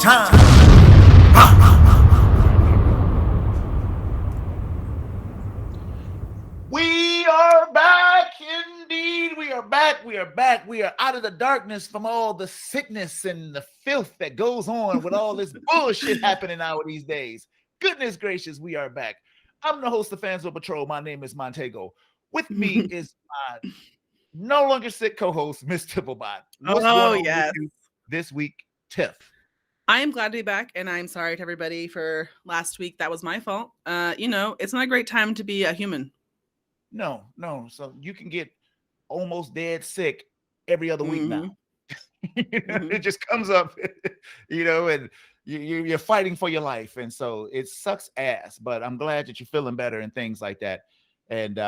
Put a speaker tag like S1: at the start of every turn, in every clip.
S1: time. We are back, indeed. We are back. We are back. We are out of the darkness from all the sickness and the filth that goes on with all this bullshit happening now these days. Goodness gracious, we are back. I'm the host of Fans of Patrol. My name is Montego. With me is my no longer sick co-host, Miss Tipplebot. What's going on with you this week, Tiff?
S2: I am glad to be back, and I'm sorry to everybody for last week. That was my fault. It's not a great time to be a human.
S1: No. So you can get almost dead sick every other week now. It just comes up, and you're fighting for your life. And so it sucks ass, but I'm glad that you're feeling better and things like that. And,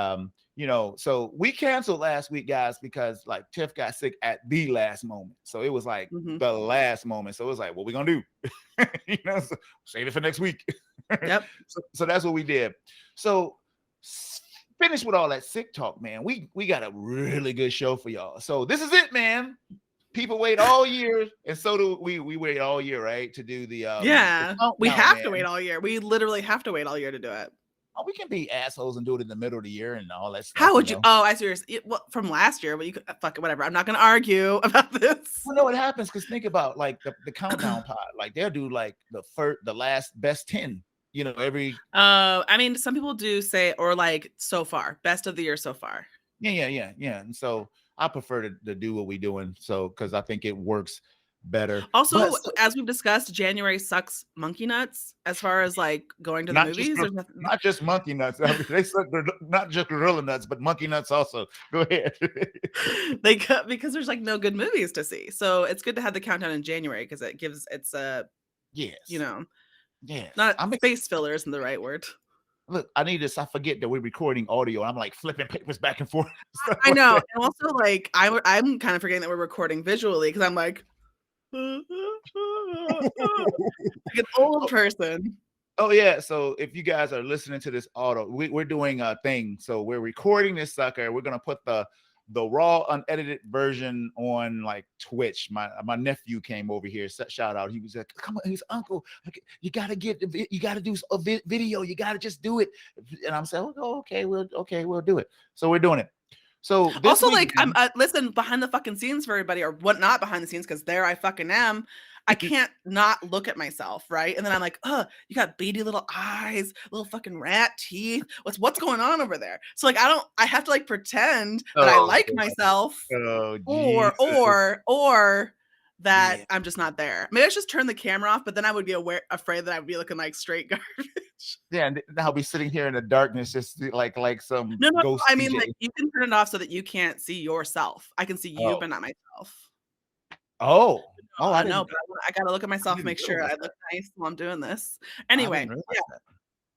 S1: so we canceled last week, guys, because like Tiff got sick at the last moment. So it was like the last moment. So it was like, what we going to do? So save it for next week.
S2: Yep.
S1: So that's what we did. So finish with all that sick talk, man. We got a really good show for y'all. So this is it, man. People wait all year, and so do we. We wait all year, right, to do the
S2: we have to wait all year. We literally have to wait all year to do it.
S1: Oh, we can be assholes and do it in the middle of the year and all that stuff.
S2: How would you? Oh, I seriously. Well, from last year, but you could fuck it, whatever. I'm not going to argue about this.
S1: Well, no, it happens because think about like the countdown pod. Like they'll do like the last best 10. Every.
S2: I mean, some people do say or like so far, best of the year so far.
S1: Yeah. And so I prefer to do what we're doing. So because I think it works better.
S2: Also, as we've discussed, January sucks monkey nuts as far as like going to the movies.
S1: Not just monkey nuts. I mean, they suck. They're not just gorilla nuts, but monkey nuts also. Go ahead.
S2: Because there's like no good movies to see. So it's good to have the countdown in January because it gives
S1: yes.
S2: Yeah. Not space filler isn't the right word.
S1: Look, I need this. I forget that we're recording audio. I'm like flipping papers back and forth.
S2: I know. And also like I'm kind of forgetting that we're recording visually because I'm like like an old person.
S1: Oh yeah. So if you guys are listening to this audio, we're doing a thing. So we're recording this sucker. We're gonna put the raw unedited version on like Twitch. My nephew came over here. Shout out. He was like, "Come on, his uncle. You gotta do a video. You gotta just do it." And I'm saying, "Oh, okay, we'll do it." So we're doing it. So
S2: also, like, I'm listen behind the fucking scenes for everybody, or what not behind the scenes, because there I fucking am. I can't not look at myself, right? And then I'm like, oh, you got beady little eyes, little fucking rat teeth. What's going on over there? So like, I have to like pretend that I like myself, or that I'm just not there. Maybe I should just turn the camera off, but then I would be afraid that I would be looking like straight garbage.
S1: Yeah, and I'll be sitting here in the darkness, just like some
S2: no. I mean, like, you can turn it off so that you can't see yourself. I can see you, but not myself.
S1: Oh,
S2: I know, but I gotta look at myself and make sure I look nice while I'm doing this. Anyway,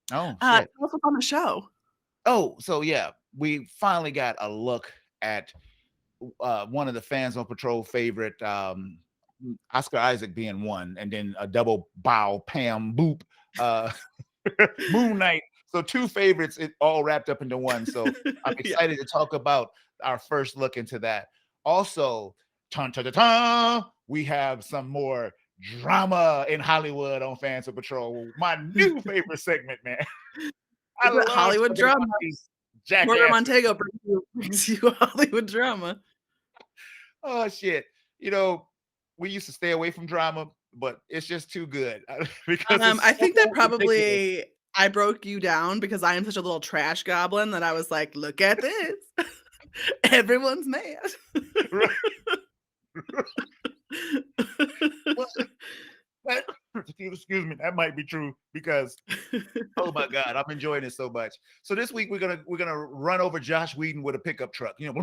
S1: tell us
S2: what's on the show.
S1: Oh, so yeah, we finally got a look at one of the Fans on Patrol favorite, Oscar Isaac being one, and then a double bow, Pam Boop, Moon Knight. So two favorites, it all wrapped up into one. So I'm excited to talk about our first look into that. Also, we have some more drama in Hollywood on Fans of Patrol. My new favorite segment, man.
S2: I love Hollywood drama. Porter Montego brings you Hollywood drama.
S1: Oh shit! We used to stay away from drama, but it's just too good.
S2: Because I think that probably I broke you down because I am such a little trash goblin that I was like, look at this. Everyone's mad.
S1: Excuse me, that might be true because oh my god, I'm enjoying it so much. So this week we're gonna run over Josh Whedon with a pickup truck, because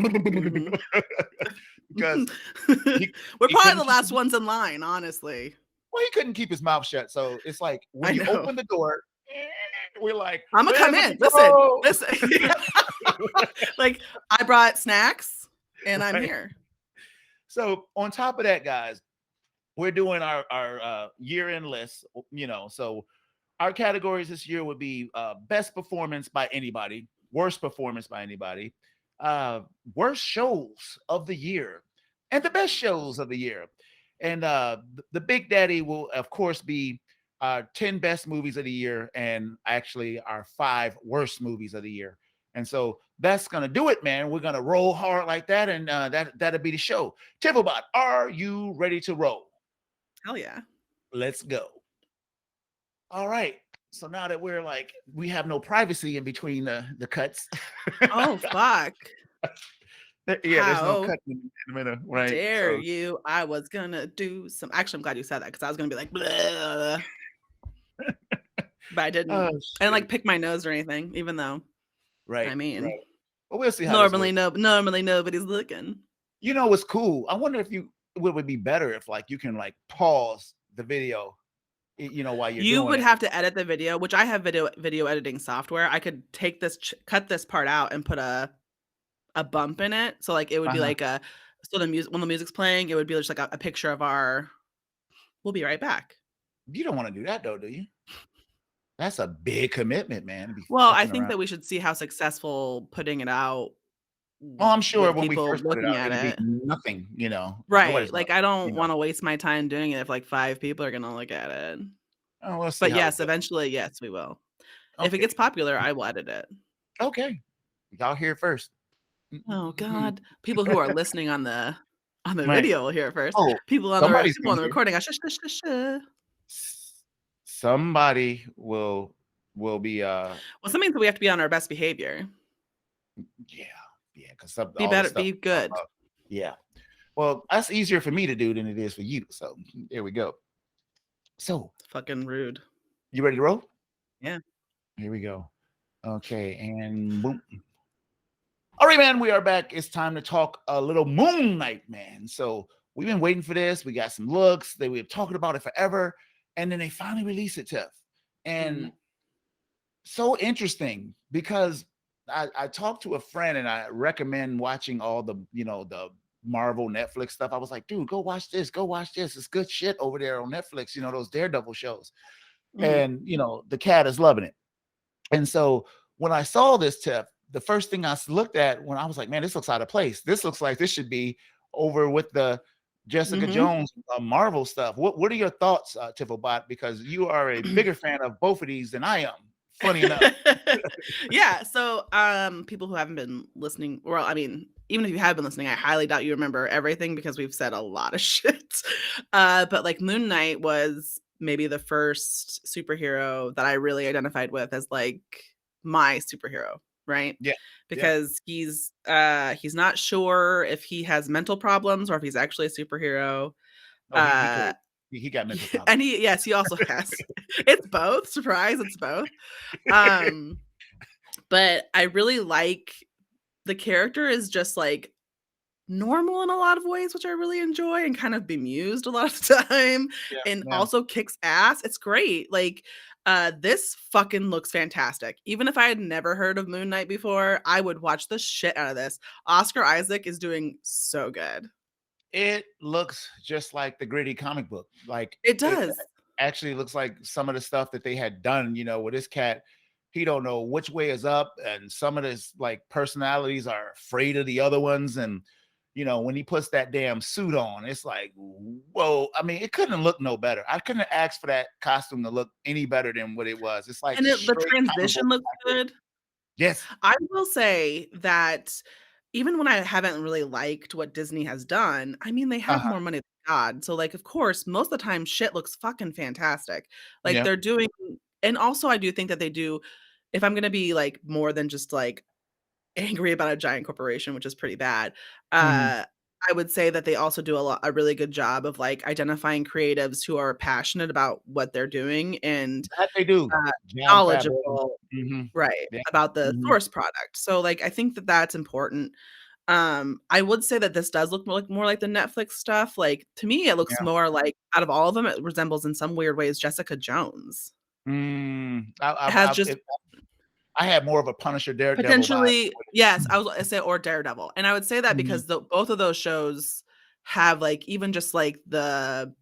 S2: we're probably the last ones in line, honestly.
S1: Well, he couldn't keep his mouth shut, so it's like when you open the door, we're like,
S2: I'm gonna come in. Listen. Like, I brought snacks and I'm here.
S1: So on top of that, guys, we're doing our year-end list, so our categories this year would be best performance by anybody, worst performance by anybody, worst shows of the year, and the best shows of the year. And the Big Daddy will, of course, be 10 best movies of the year and actually our 5 worst movies of the year. And so that's gonna do it, man. We're gonna roll hard like that, and that'll be the show. Tiffelbot, are you ready to roll?
S2: Hell yeah.
S1: Let's go. All right. So now that we're like, we have no privacy in between the cuts.
S2: Oh, fuck.
S1: Yeah, there's no
S2: How
S1: cut in the middle, right?
S2: dare
S1: So
S2: you? I was gonna do some. Actually, I'm glad you said that because I was gonna be like, "Bleh," but I didn't.
S1: oh
S2: I didn't like
S1: shoot.
S2: pick my nose or anything, even though I
S1: Right,
S2: mean,
S1: right. Well, we'll see how this works.
S2: normally nobody's looking.
S1: You know what's cool? I wonder if you what would be better if like you can like pause the video, while you're
S2: You
S1: doing
S2: would
S1: it.
S2: have to edit the video, which I have video editing software. I could take this, cut this part out, and put a bump in it. So like it would be
S1: Uh-huh.
S2: like a so the music when the music's playing, it would be just like a picture of our. We'll be right back.
S1: You don't want to do that though, do you? That's a big commitment, man, to be
S2: Well, I
S1: fucking
S2: think
S1: around.
S2: that we should see how successful putting it out
S1: Well, I'm sure
S2: with
S1: when we
S2: people
S1: first put it
S2: looking
S1: out,
S2: at
S1: it'll be
S2: it.
S1: nothing,
S2: Right.
S1: nobody's gonna,
S2: Like I
S1: you
S2: don't
S1: know.
S2: want to waste my time doing it if like 5 people are going to look at it.
S1: Oh, we'll see
S2: But
S1: how it
S2: yes,
S1: goes.
S2: eventually, yes, we will. If it
S1: Okay.
S2: gets popular, I will edit it.
S1: Okay. Y'all hear it first.
S2: Oh God. People who are listening on the
S1: Right.
S2: video will hear it first.
S1: Oh,
S2: People on
S1: somebody's gonna
S2: the
S1: hear.
S2: recording, shush, shush, shush, shush.
S1: Somebody will be
S2: Well, that means that we have to be on our best behavior.
S1: yeah, yeah, because
S2: Be
S1: all the
S2: better,
S1: stuff
S2: be
S1: we talk
S2: good.
S1: about. Yeah. Well, that's easier for me to do than it is for you. So there we go. So
S2: Fucking rude.
S1: you ready to roll?
S2: Yeah.
S1: Here we go. Okay, and boom. All right, man, we are back. It's time to talk a little Moon Knight, man. So we've been waiting for this. We got some looks. They were talking about it forever, and then they finally released it, Tiff. And so interesting because I talked to a friend and I recommend watching all the Marvel Netflix stuff. I was like, dude, go watch this. Go watch this. It's good shit over there on Netflix. Those Daredevil shows. And the cat is loving it. And so when I saw this, Tiff, the first thing I looked at when I was like, man, this looks out of place. This looks like this should be over with the Jessica Jones Marvel stuff. What are your thoughts, Tifflebot? Because you are a bigger fan of both of these than I am. Funny enough.
S2: Yeah. So, people who haven't been listening, well, I mean, even if you have been listening, I highly doubt you remember everything because we've said a lot of shit. But like Moon Knight was maybe the first superhero that I really identified with as like my superhero, right?
S1: Yeah. Yeah.
S2: Because he's not sure if he has mental problems or if he's actually a superhero.
S1: Oh, he could. He got mental problems.
S2: And he also has. It's both. Surprise, it's both. But I really like the character is just like normal in a lot of ways, which I really enjoy and kind of bemused a lot of the time,
S1: Yeah.
S2: and
S1: Yeah.
S2: also kicks ass. It's great. Like, this fucking looks fantastic. Even if I had never heard of Moon Knight before, I would watch the shit out of this. Oscar Isaac is doing so good.
S1: It looks just like the gritty comic book. Like
S2: It does.
S1: actually looks like some of the stuff that they had done, with this cat. He don't know which way is up, and some of his like personalities are afraid of the other ones. And when he puts that damn suit on, it's like, whoa. I mean, it couldn't look no better. I couldn't have asked for that costume to look any better than what it was. It's like
S2: And the
S1: straight comic
S2: transition
S1: book
S2: looks
S1: accurate.
S2: good.
S1: Yes.
S2: I will say that even when I haven't really liked what Disney has done, I mean, they have
S1: Uh-huh.
S2: more money than God. So, like, of course, most of the time, shit looks fucking fantastic. Like,
S1: Yeah.
S2: they're doing, and also I do think that they do, if I'm gonna be like more than just like angry about a giant corporation, which is pretty bad.
S1: Mhm.
S2: I would say that they also do a really good job of like identifying creatives who are passionate about what they're doing and
S1: That they do.
S2: uh,
S1: John Favreau.
S2: knowledgeable,
S1: Mhm.
S2: right,
S1: Yeah.
S2: about the
S1: Mhm.
S2: source product. So like I think that that's important. I would say that this does look more like the Netflix stuff. Like to me, it looks
S1: Yeah.
S2: more like out of all of them, it resembles in some weird ways Jessica Jones. It has just
S1: I had more of a Punisher Daredevil vibe.
S2: potentially, yes, I was gonna say or Daredevil, and I would say that
S1: Mhm.
S2: because both of those shows have, like, even just, like, the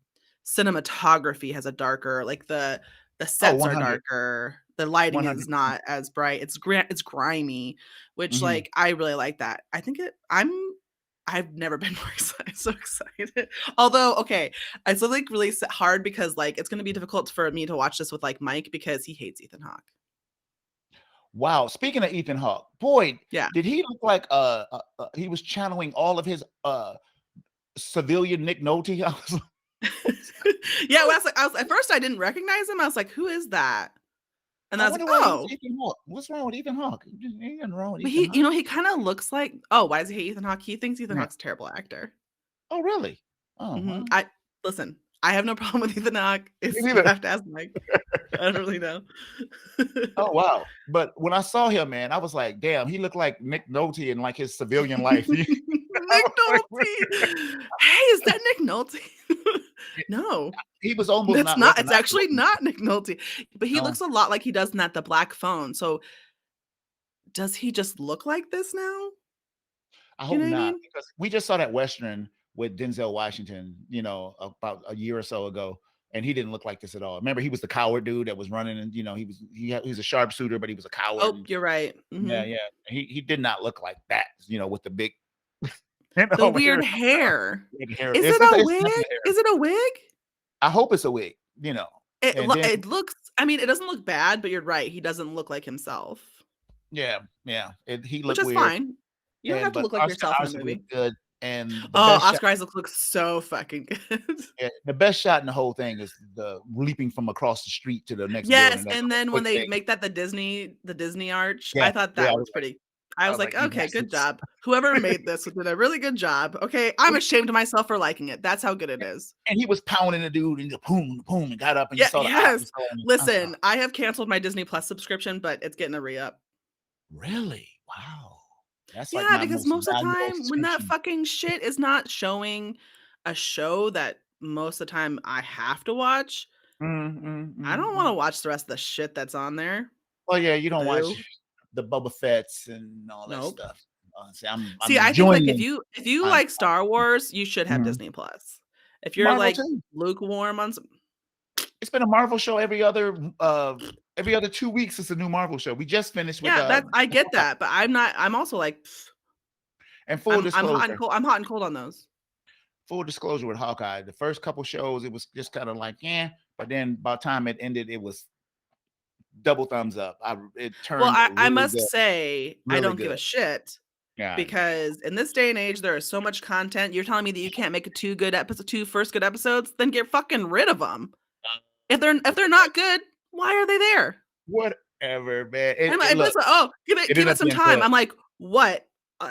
S2: cinematography has a darker like, the
S1: Oh,
S2: sets are
S1: 100,
S2: darker, the lighting is
S1: 100%.
S2: not as bright, it's grimy, which,
S1: Mhm.
S2: like, I really like that. I think I'm I've never been more excited, so excited. Although, okay, I still like really hard because like it's gonna be difficult for me to watch this with like Mike because he hates Ethan Hawke.
S1: Wow. Speaking of Ethan Hawke, boy,
S2: Yeah.
S1: did he look like he was channeling all of his civilian Nick Nolte?
S2: Yeah, well, I was at first I didn't recognize him. I was like, who is that? And
S1: I
S2: I was like,
S1: wonder why he's
S2: oh,
S1: Ethan Hawke. What's wrong with Ethan Hawke? Ain't nothing wrong with
S2: but
S1: Ethan
S2: he,
S1: Hawke.
S2: he kind of looks like, oh, why does he hate Ethan Hawke? He thinks Ethan
S1: Yeah.
S2: Hawke's a terrible actor.
S1: Oh, really? Oh, well.
S2: I listen. I have no problem with Ethan Hawke.
S1: Me
S2: You
S1: neither.
S2: have to ask Mike. I don't really know.
S1: Oh, wow. But when I saw him, man, I was like, damn, he looked like Nick Nolte in like his civilian life.
S2: Nick Nolte. Hey, is that Nick Nolte? No,
S1: He was almost
S2: that's
S1: not
S2: not. It's
S1: recognizable.
S2: actually not Nick Nolte, but he
S1: No.
S2: looks a lot like he does in that The Black Phone. So, does he just look like this now?
S1: I
S2: You
S1: hope
S2: know what I
S1: not,
S2: mean?
S1: because we just saw that Western with Denzel Washington, about a year or so ago, and he didn't look like this at all. Remember, he was the coward dude that was running, and he was a sharpshooter, but he was a coward.
S2: Oh,
S1: And
S2: you're right.
S1: yeah,
S2: Mhm.
S1: yeah, he did not look like that, with the big,
S2: The weird hair.
S1: big hair.
S2: Is
S1: It's,
S2: it
S1: it's,
S2: a
S1: it's
S2: wig?
S1: definitely hair.
S2: Is it a wig?
S1: I hope it's a wig, and then
S2: It looks. I mean, it doesn't look bad, but you're right. He doesn't look like himself,
S1: yeah, he
S2: which
S1: looked
S2: is
S1: weird,
S2: fine. You don't have to
S1: but
S2: look like
S1: Oscar
S2: yourself in a
S1: Isaac
S2: movie.
S1: looked good, and the
S2: Oh,
S1: best shot.
S2: Oscar Isaac looks so fucking good.
S1: Yeah, the best shot in the whole thing is the leaping from across the street to the next
S2: Yes,
S1: building. That's
S2: and
S1: a
S2: then when
S1: quick
S2: they
S1: thing.
S2: make that the Disney arch,
S1: Yeah,
S2: I thought
S1: yeah.
S2: that was pretty. I was like,
S1: You
S2: okay, good
S1: bastards.
S2: job. Whoever made this did a really good job. Okay, I'm ashamed of myself for liking it. That's how good it is.
S1: And he was pounding the dude, and the boom, boom, and got up, and you
S2: Yeah,
S1: saw the
S2: yes.
S1: eyes going.
S2: Listen, I have canceled my Disney Plus subscription, but it's getting a re-up.
S1: Really? Wow. That's like
S2: Yeah,
S1: my
S2: because
S1: most
S2: most of the
S1: valuable
S2: time when that
S1: subscription.
S2: fucking shit is not showing a show that most of the time I have to watch,
S1: Mm, mm,
S2: I
S1: mm,
S2: don't
S1: mm.
S2: wanna watch the rest of the shit that's on there.
S1: Well, yeah, you don't watch
S2: Boo.
S1: the Boba Fett's and all that
S2: Nope.
S1: stuff. See, I'm
S2: See, I think,
S1: enjoying
S2: like,
S1: them.
S2: if you
S1: I'm
S2: like Star Wars, you should have
S1: mhm.
S2: Disney Plus. If you're,
S1: Marvel
S2: like,
S1: too.
S2: lukewarm on some
S1: It's been a Marvel show every other 2 weeks. It's a new Marvel show. We just finished with
S2: yeah, that I get
S1: Hawkeye.
S2: that, but I'm also like, pff,
S1: And full
S2: I'm hot and
S1: disclosure,
S2: cold I'm hot and cold on those.
S1: with Hawkeye, the first couple shows it was just kind of like, yeah, but then by the time it ended, it was double thumbs up. It
S2: Well,
S1: turned
S2: I
S1: really
S2: must
S1: good,
S2: say, I
S1: really
S2: don't give
S1: good.
S2: a shit
S1: Yeah.
S2: because in this day and age, there is so much content. You're telling me that you can't make a 2 first good episodes? Then get fucking rid of them. If they're not good, why are they there?
S1: Whatever, man.
S2: And
S1: Look,
S2: listen, oh,
S1: it
S2: give
S1: ended
S2: it
S1: up
S2: some
S1: being
S2: time.
S1: good.
S2: I'm like, what?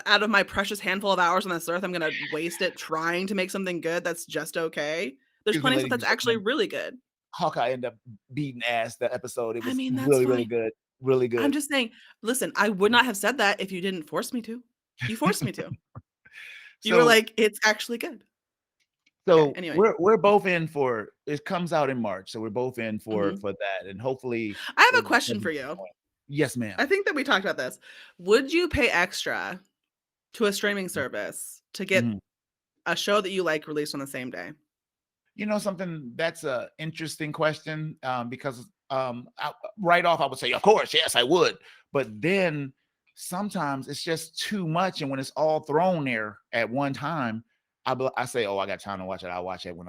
S2: Out of my precious handful of hours on this earth, I'm gonna waste it trying to make something good that's just okay. There's
S1: Excuse me,
S2: plenty of stuff
S1: ladies and
S2: that's actually
S1: gentlemen.
S2: really good.
S1: Hawkeye ended up beating ass that episode. It
S2: I
S1: was
S2: mean, that's
S1: really, really
S2: fine.
S1: good. Really
S2: I'm
S1: good.
S2: just saying, listen, I would not have said that if you didn't force me to. You forced me to. You were
S1: So
S2: like, it's actually good. Okay,
S1: so
S2: anyway.
S1: we're both in for it comes out in March. So we're both in for
S2: Mhm.
S1: that. And hopefully
S2: I have a
S1: it
S2: question
S1: doesn't
S2: for you.
S1: disappoint. Yes, ma'am.
S2: I think that we talked about this. Would you pay extra to a streaming service to get
S1: Mhm.
S2: a show that you like released on the same day?
S1: You know something? That's a interesting question, because right off I would say, of course, yes, I would. But then sometimes it's just too much, and when it's all thrown there at one time, I say, oh, I got time to watch it. I'll watch it when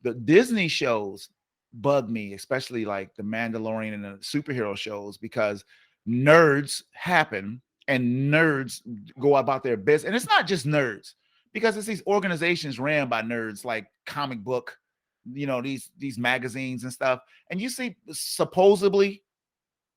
S1: the Disney shows bug me, especially like the Mandalorian and the superhero shows, because nerds happen and nerds go about their business, and it's not just nerds because it's these organizations ran by nerds like comic book, these magazines and stuff. And you see supposedly,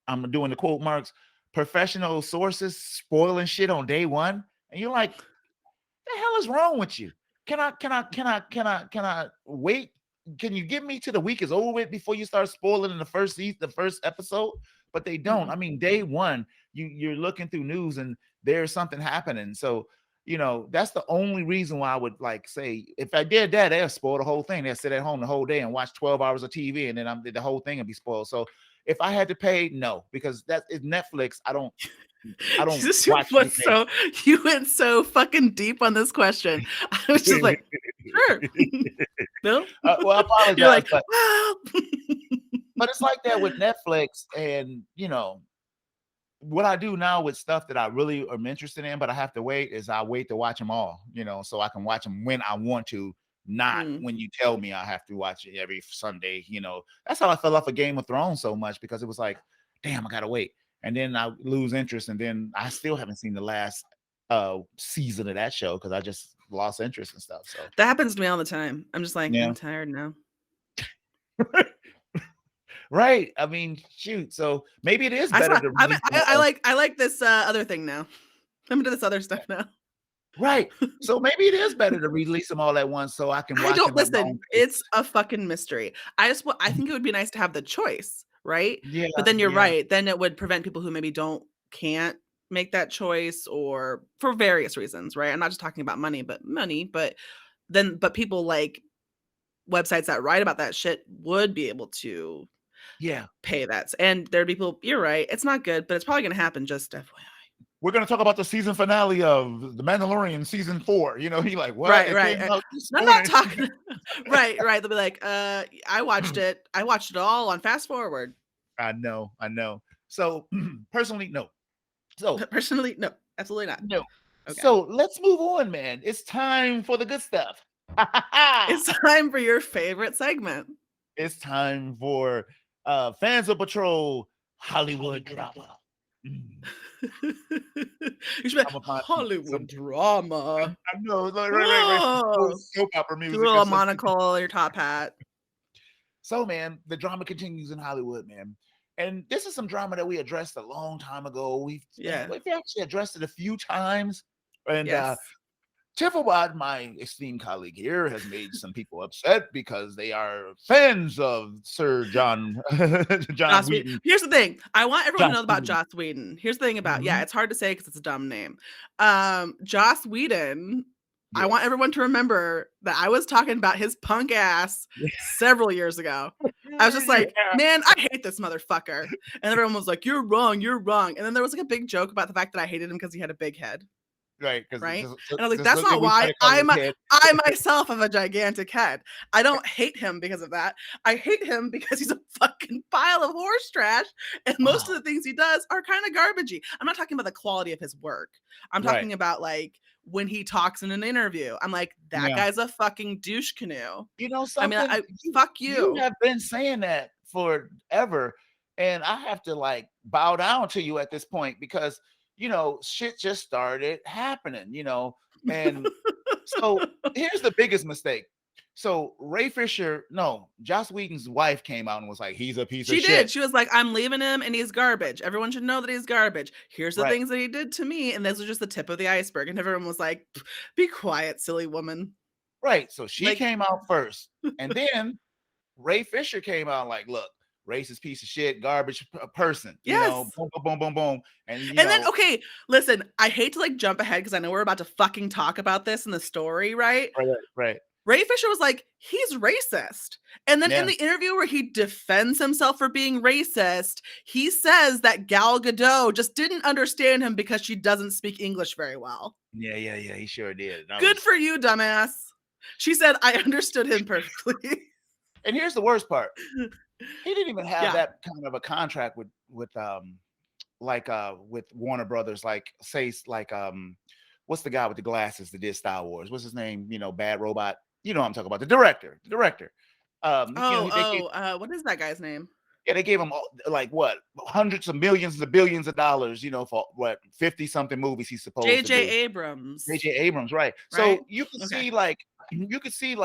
S1: I'm doing the quote marks, professional sources spoiling shit on day one. And you're like, the hell is wrong with you? Can I wait? Can you get me to the week is over with before you start spoiling in the first episode? But they don't.
S2: Mhm.
S1: I mean, day one, you're looking through news and there's something happening. So, that's the only reason why I would like say if I did that, they'll spoil the whole thing. They'll sit at home the whole day and watch 12 hours of TV, and then the whole thing will be spoiled. So if I had to pay, no, because that is Netflix. I don't watch anything.
S2: You went so fucking deep on this question. I was just like, sure. No?
S1: Well, I
S2: You're
S1: apologize,
S2: like,
S1: but
S2: well.
S1: it's like that with Netflix, and what I do now with stuff that I really am interested in, but I have to wait, is I wait to watch them all, so I can watch them when I want to, not
S2: Mm.
S1: when you tell me I have to watch it every Sunday. That's how I fell off of Game of Thrones so much, because it was like, damn, I gotta wait. And then I lose interest, and then I still haven't seen the last season of that show because I just lost interest and stuff. So
S2: That happens to me all the time. I'm just like,
S1: yeah.
S2: I'm tired now.
S1: Right. I mean, shoot. So maybe it is
S2: I
S1: better
S2: saw,
S1: to
S2: I,
S1: release them
S2: I
S1: all.
S2: like I like this other thing now. I'm into this other stuff now.
S1: Right. So maybe it is better to release them all at once so I can
S2: I
S1: watch
S2: don't
S1: them at my own
S2: listen.
S1: pace.
S2: It's a fucking mystery. I think it would be nice to have the choice, right?
S1: Yeah,
S2: But then you're
S1: yeah,
S2: right. Then it would prevent people who maybe can't make that choice, or for various reasons, right? I'm not just talking about money, but people like websites that write about that shit would be able to
S1: yeah.
S2: pay that. And there'd be people, you're right. It's not good, but it's probably going to happen, just FYI.
S1: We're gonna talk about the season finale of The Mandalorian season 4. You're like, what?
S2: Right,
S1: It
S2: right.
S1: came out this
S2: I'm not
S1: morning.
S2: talking. Right. They'll be like, I watched it all on fast forward.
S1: I know. So personally, no. So
S2: Personally, no, absolutely not.
S1: no.
S2: Okay.
S1: So let's move on, man. It's time for the good stuff.
S2: It's time for your favorite segment.
S1: It's time for Fans of Patrol Hollywood drama.
S2: You should be like, Hollywood drama.
S1: I know, right. Soap opera music.
S2: Do a little monocle, your top hat.
S1: So, man, the drama continues in Hollywood, man. And this is some drama that we addressed a long time ago. We've actually addressed it a few times. And
S2: yes.
S1: Tiffelbot, my esteemed colleague here, has made some people upset because they are fans of Sir John Whedon.
S2: Here's the thing. I want everyone to know about Joss Whedon. Here's the thing about, it's hard to say because it's a dumb name. Joss Whedon, yes. I want everyone to remember that I was talking about his punk ass several years ago. I was just like, man, I hate this motherfucker. And everyone was like, you're wrong. And then there was like a big joke about the fact that I hated him because he had a big head.
S1: Right.
S2: Right. And I was like, that's not why. I myself have a gigantic head. I don't hate him because of that. I hate him because he's a fucking pile of horse trash. And most of the things he does are kind of garbagey. I'm not talking about the quality of his work. I'm talking about like when he talks in an interview. I'm like, that guy's a fucking douche canoe.
S1: You know something?
S2: I mean, fuck you.
S1: You have been saying that forever. And I have to like bow down to you at this point because shit just started happening, and so here's the biggest mistake. So Joss Whedon's wife came out and was like, he's a piece of shit. She did.
S2: She was like, I'm leaving him and he's garbage. Everyone should know that he's garbage. Here's the things that he did to me. And this was just the tip of the iceberg. And everyone was like, be quiet, silly woman.
S1: Right. So she came out first. And then Ray Fisher came out like, look, racist piece of shit, garbage person. Boom, boom, boom, boom, boom. And
S2: then, okay, listen, I hate to like jump ahead because I know we're about to fucking talk about this in the story, right?
S1: Right.
S2: Ray Fisher was like, he's racist. And then in the interview where he defends himself for being racist, he says that Gal Gadot just didn't understand him because she doesn't speak English very well.
S1: Yeah, he sure did.
S2: Good for you, dumbass. She said, I understood him perfectly.
S1: And here's the worst part. He didn't even have that kind of a contract with Warner Brothers. What's the guy with the glasses that did Star Wars? What's his name? Bad Robot. You know what I'm talking about. The director.
S2: What is that guy's name?
S1: Yeah, they gave him hundreds of millions of billions of dollars, for 50 something movies he's supposed to do.
S2: J.J. Abrams,
S1: right? So you can see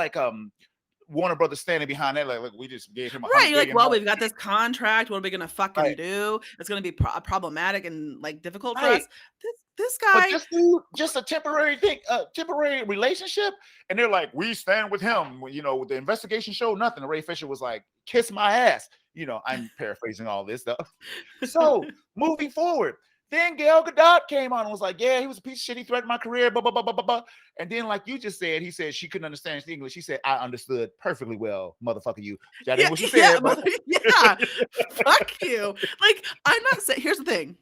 S1: Warner Brothers standing behind that, like, look, we just gave him a
S2: right. You're like, well, we've got this contract. What are we gonna fucking do? It's gonna be problematic and like difficult for us. This guy,
S1: but just a temporary thing, temporary relationship, and they're like, we stand with him. With the investigation showed nothing. And Ray Fisher was like, kiss my ass. I'm paraphrasing all this stuff. So moving forward. Then Gal Gadot came on and was like, yeah, he was a piece of shit. He threatened my career, blah, blah, blah, blah, blah, blah. And then, like you just said, he said she couldn't understand English. She said, I understood perfectly well, motherfucker, you. That ain't what she said.
S2: Fuck you. Like, I'm not saying, here's the thing.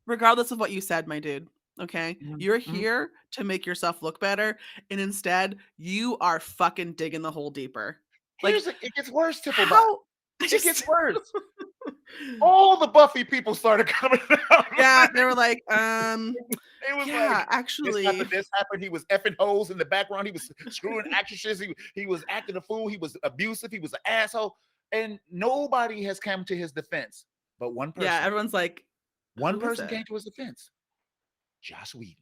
S2: Regardless of what you said, my dude, okay? You're here to make yourself look better. And instead, you are fucking digging the hole deeper. Like,
S1: it gets worse, Tiffelbot. It gets worse. all the Buffy people started coming out.
S2: Yeah, they were like,
S1: It was
S2: yeah,
S1: like
S2: actually,
S1: this happened. He was effing hoes in the background. He was screwing actresses. He was acting a fool. He was abusive. He was an asshole. And nobody has come to his defense. But one
S2: yeah,
S1: person.
S2: everyone's like,
S1: One
S2: who is
S1: person
S2: it?
S1: came to his defense. Joss Whedon.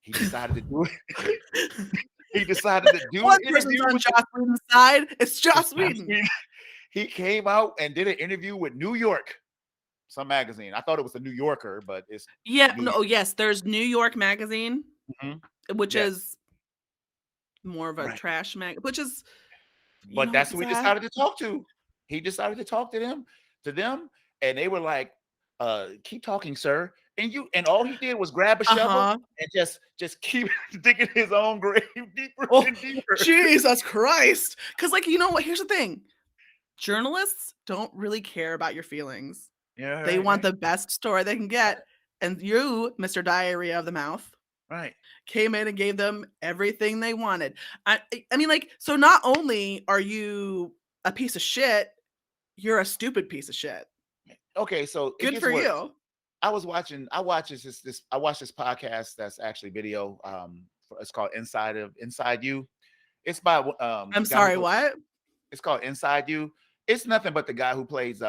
S1: He decided to do it. He decided to do
S2: One
S1: an
S2: person's
S1: interview
S2: on
S1: with
S2: Joss Whedon's side. It's Joss
S1: Joss
S2: Whedon.
S1: Whedon. He came out and did an interview with New York, some magazine. I thought it was the New Yorker, but it's
S2: Yeah,
S1: New
S2: no,
S1: York.
S2: oh, yes, there's New York Magazine,
S1: Mhm.
S2: which
S1: Yes,
S2: is more of a
S1: right.
S2: trash which is,
S1: But that's who he
S2: sad.
S1: decided to talk to. He decided to talk to them, and they were like, keep talking, sir. And all he did was grab a shovel
S2: Uh-huh.
S1: and just keep digging his own grave deeper
S2: Oh,
S1: and deeper.
S2: Jesus Christ. Because, like, you know what? Here's the thing. Journalists don't really care about your feelings.
S1: Yeah,
S2: They
S1: right,
S2: want
S1: right,
S2: the best story they can get. And you, Mr. Diarrhea of the Mouth,
S1: right.
S2: came in and gave them everything they wanted. I mean, like, so not only are you a piece of shit, you're a stupid piece of shit.
S1: Okay, so it
S2: Good
S1: gets
S2: for
S1: worse.
S2: you.
S1: I watched this podcast that's actually video. It's called Inside You. It's by
S2: I'm
S1: the guy who
S2: sorry, what?
S1: it's called Inside You. It's nothing but the guy who plays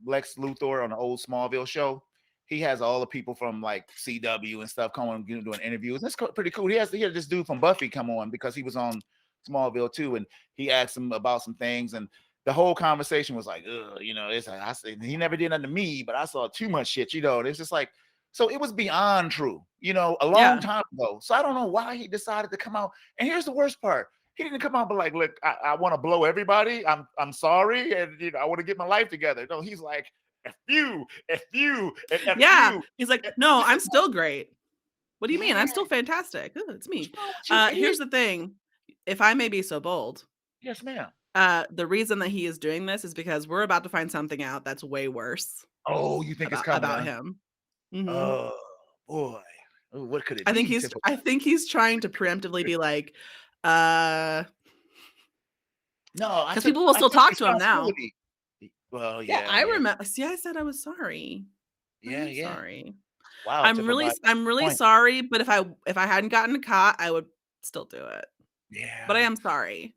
S1: Lex Luthor on the old Smallville show. He has all the people from like CW and stuff come on doing interviews. That's pretty cool. He had this dude from Buffy come on because he was on Smallville too, and he asked him about some things, and the whole conversation was like, it's like, I said he never did nothing to me, but I saw too much shit, and it's just like, so it was beyond true, a long
S2: Yeah.
S1: time ago. So I don't know why he decided to come out. And here's the worst part. He didn't come out but like, look, I want to blow everybody. I'm sorry, and I want to get my life together. No, he's like, F you, and F
S2: Yeah.
S1: you.
S2: He's like, no, I'm still great. What do you mean?
S1: Yeah,
S2: I'm still fantastic. Ooh, it's
S1: what's
S2: me.
S1: wrong with you? And
S2: Here's the thing. If I may be so bold,
S1: yes, ma'am.
S2: the reason that he is doing this is because we're about to find something out that's way worse
S1: Oh, you think it's coming,
S2: about
S1: huh?
S2: him. Mhm.
S1: Oh boy. Oh, what could it
S2: I think
S1: be?
S2: he's I think he's trying to preemptively be like, uh,
S1: No,
S2: because people will
S1: I
S2: still
S1: took
S2: talk to him now.
S1: responsibility. Well,
S2: Yeah,
S1: yeah,
S2: I
S1: yeah,
S2: remember. See, I said I was sorry.
S1: yeah,
S2: I'm
S1: yeah.
S2: sorry.
S1: Wow, to provide
S2: I'm really
S1: point.
S2: sorry, but if I hadn't gotten caught, I would still do it. But I
S1: Yeah.
S2: am sorry.